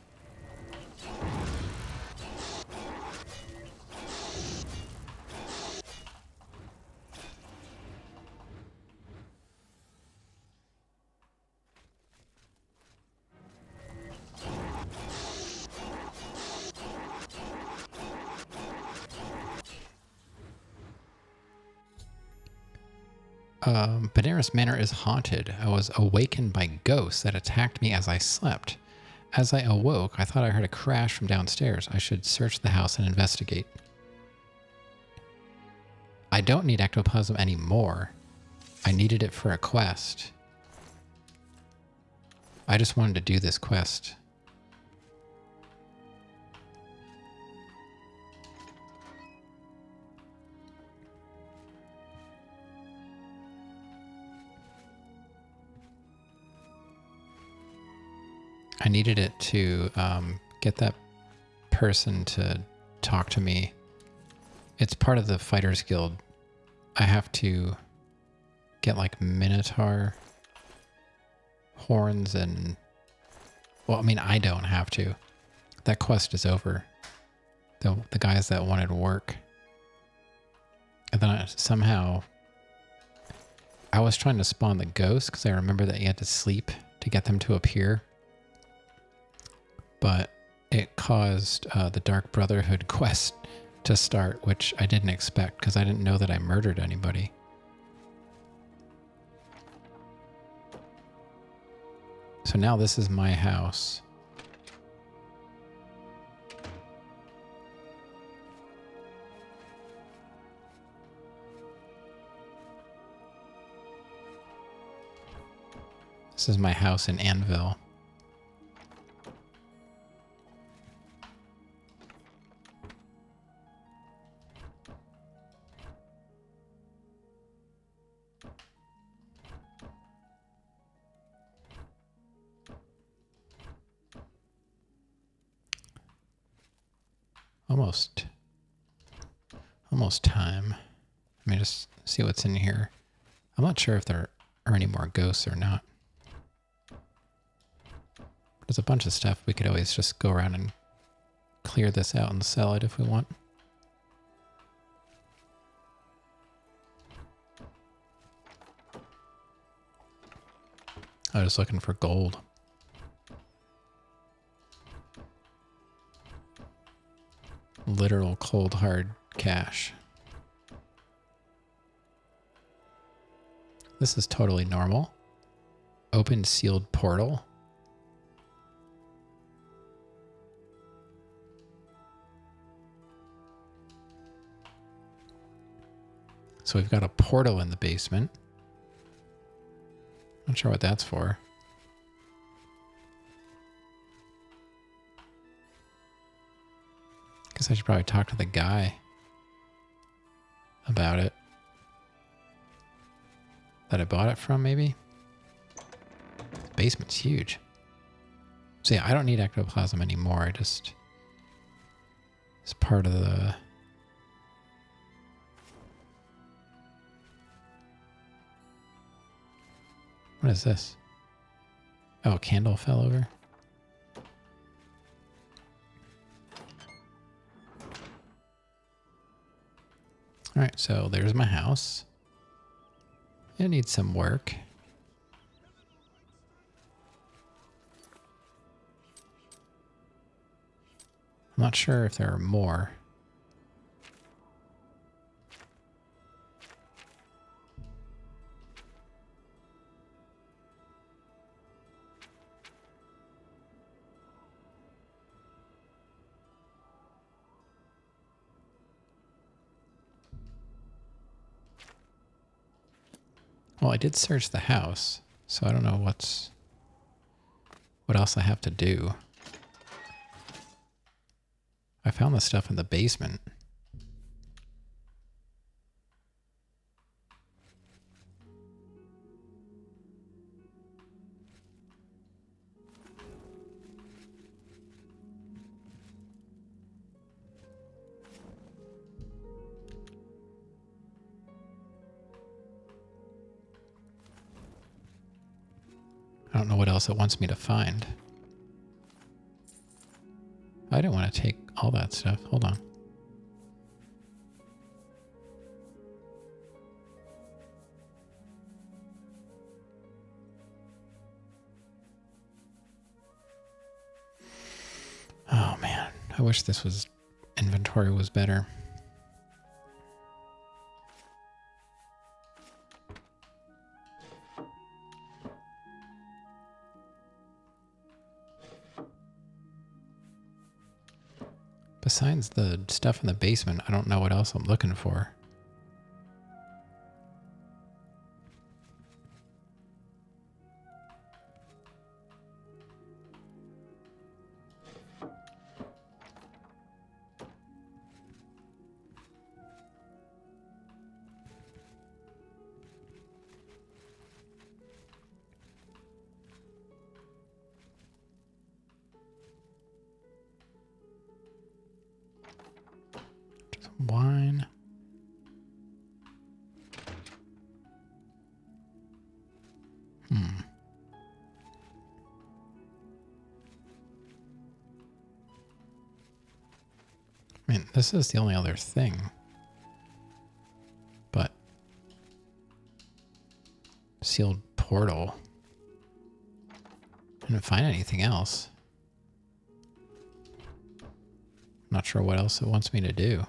Benares Manor is haunted. I was awakened by ghosts that attacked me as I slept. As I awoke, I thought I heard a crash from downstairs. I should search the house and investigate. I don't need ectoplasm anymore. I needed it for a quest. I just wanted to do this quest. I needed it to get that person to talk to me. It's part of the Fighters Guild. I have to get like Minotaur horns and... Well, I mean, I don't have to. That quest is over. The guys that wanted work. And then somehow... I was trying to spawn the ghosts because I remember that you had to sleep to get them to appear. But it caused the Dark Brotherhood quest to start, which I didn't expect because I didn't know that I murdered anybody. So now this is my house. This is my house in Anvil. Almost time. Let me just see what's in here. I'm not sure if there are any more ghosts or not. There's a bunch of stuff. We could always just go around and clear this out and sell it if we want. I was looking for gold. Literal cold hard cash. This is totally normal. Open sealed portal. So we've got a portal in the basement. Not sure what that's for. Guess I should probably talk to the guy about it. That I bought it from, maybe? The basement's huge. So yeah, I don't need ectoplasm anymore. I just... It's part of the... What is this? Oh, a candle fell over. All right, so there's my house. It needs some work. I'm not sure if there are more. Well, I did search the house, so I don't know what else I have to do. I found the stuff in the basement. I don't know what else it wants me to find. I didn't want to take all that stuff. Hold on. Oh man, I wish this was inventory was better. Besides the stuff in the basement, I don't know what else I'm looking for. Wine. I mean, this is the only other thing. But sealed portal. I didn't find anything else. Not sure what else it wants me to do.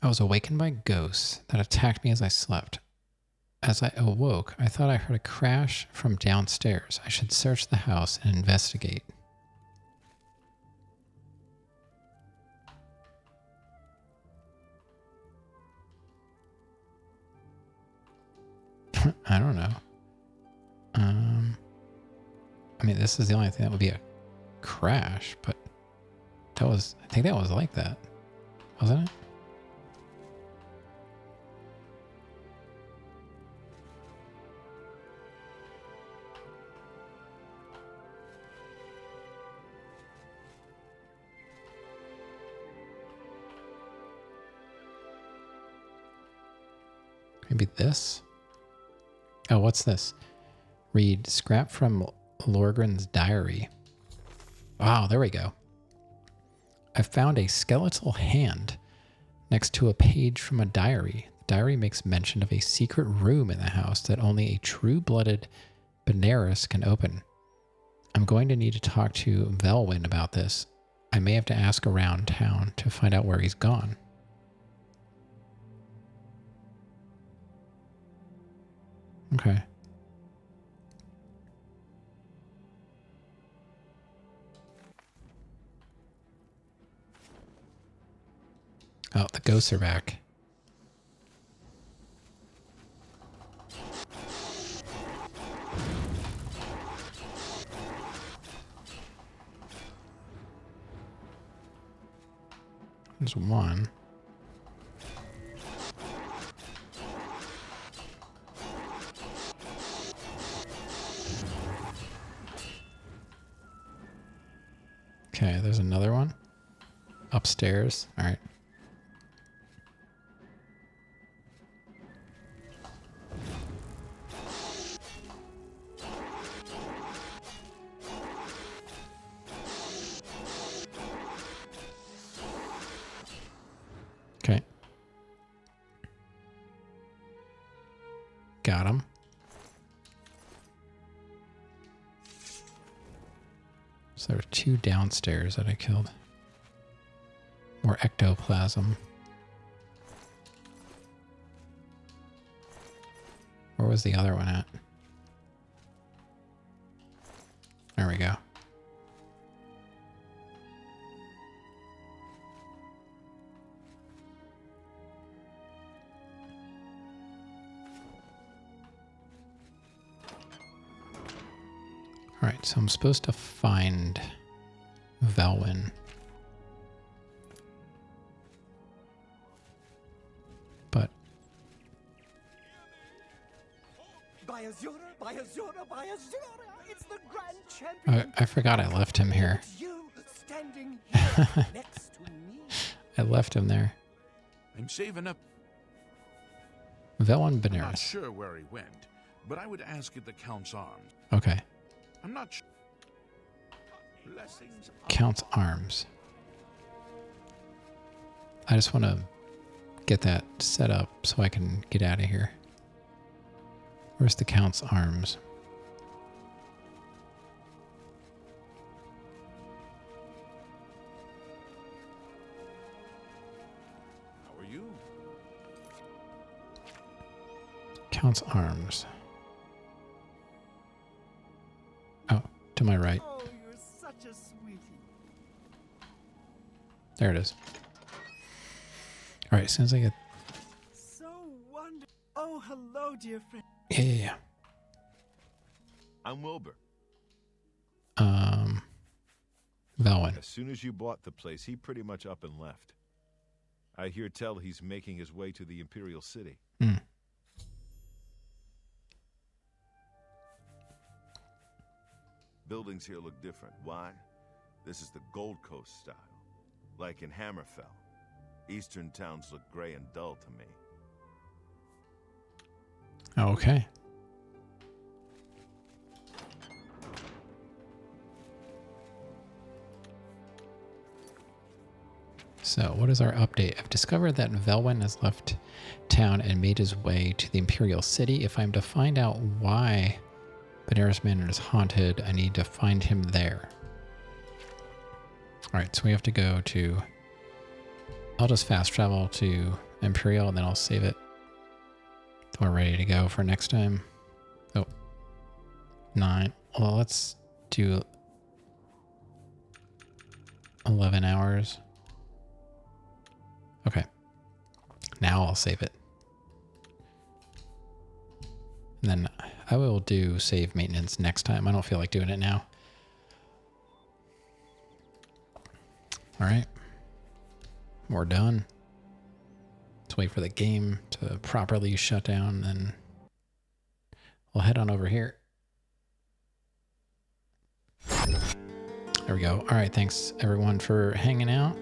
I was awakened by ghosts that attacked me as I slept. As I awoke, I thought I heard a crash from downstairs. I should search the house and investigate. I don't know. I mean, this is the only thing that would be a crash, but I think that was like that, wasn't it? Maybe this? Oh, what's this? Read scrap from Lorgren's diary. Wow, there we go. I found a skeletal hand next to a page from a diary. The diary makes mention of a secret room in the house that only a true-blooded Benaris can open. I'm going to need to talk to Velwyn about this. I may have to ask around town to find out where he's gone. Okay. Oh, the ghosts are back. There's one. Okay, there's another one. Upstairs. All right. Okay. Got him. So there are two downstairs that I killed. More ectoplasm. Where was the other one at? There we go. All right, so I'm supposed to find Velwyn. But It's the grand champion. I forgot I left him here. You standing here next to me. I left him there. I'm saving up. Velwyn I'm not Benaris. sure where he went, but I would ask at the Count's Arms. Okay. I'm not sure. Blessings. Count's Arms. I just want to get that set up so I can get out of here. Where's the Count's Arms? How are you? Count's Arms. Oh, to my right. Oh, you're such a sweetie. There it is. All right, as soon as I get... So wonderful. Oh, hello, dear friend. Yeah. I'm Wilbur. Velwyn. As soon as you bought the place, he pretty much up and left. I hear tell he's making his way to the Imperial City. Buildings here look different. Why? This is the Gold Coast style. Like in Hammerfell. Eastern towns look gray and dull to me. Okay. So, what is our update? I've discovered that Velwyn has left town and made his way to the Imperial City. If I'm to find out why Benaris Manor is haunted, I need to find him there. Alright, so we have to go to... I'll just fast travel to Imperial, and then I'll save it. We're ready to go for next time. Oh, 9. Well, let's do 11 hours. Okay. Now I'll save it. And then I will do save maintenance next time. I don't feel like doing it now. All right. We're done. Let's wait for the game to properly shut down, and we'll head on over here. There we go. All right. Thanks everyone for hanging out.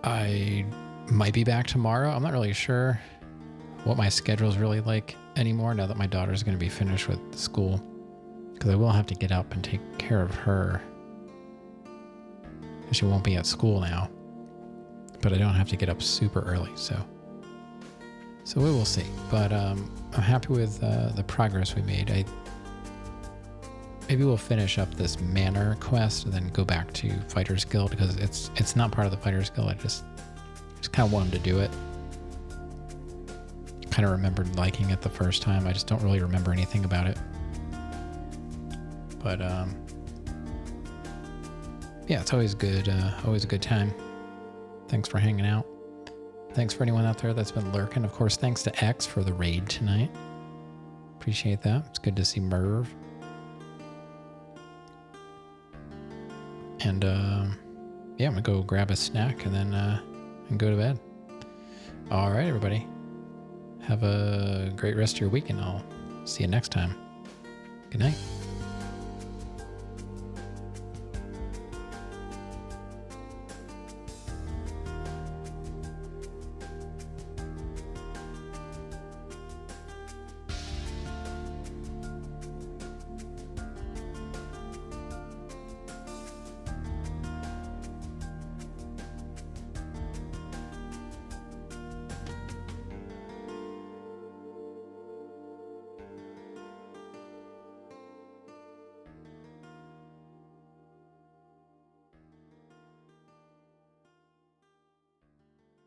I might be back tomorrow. I'm not really sure what my schedule is really like anymore now that my daughter's going to be finished with school, because I will have to get up and take care of her. She won't be at school now, but I don't have to get up super early, so we will see. But I'm happy with the progress we made. Maybe we'll finish up this Manor quest and then go back to Fighters Guild, because it's not part of the Fighters Guild. I just kind of wanted to do it. Kind of remembered liking it the first time. I just don't really remember anything about it. But yeah, it's always good. Always a good time. Thanks for hanging out. Thanks for anyone out there that's been lurking. Of course, thanks to X for the raid tonight. Appreciate that. It's good to see Merv. And yeah, I'm gonna go grab a snack and then and go to bed. All right, everybody. Have a great rest of your week, and I'll see you next time. Good night.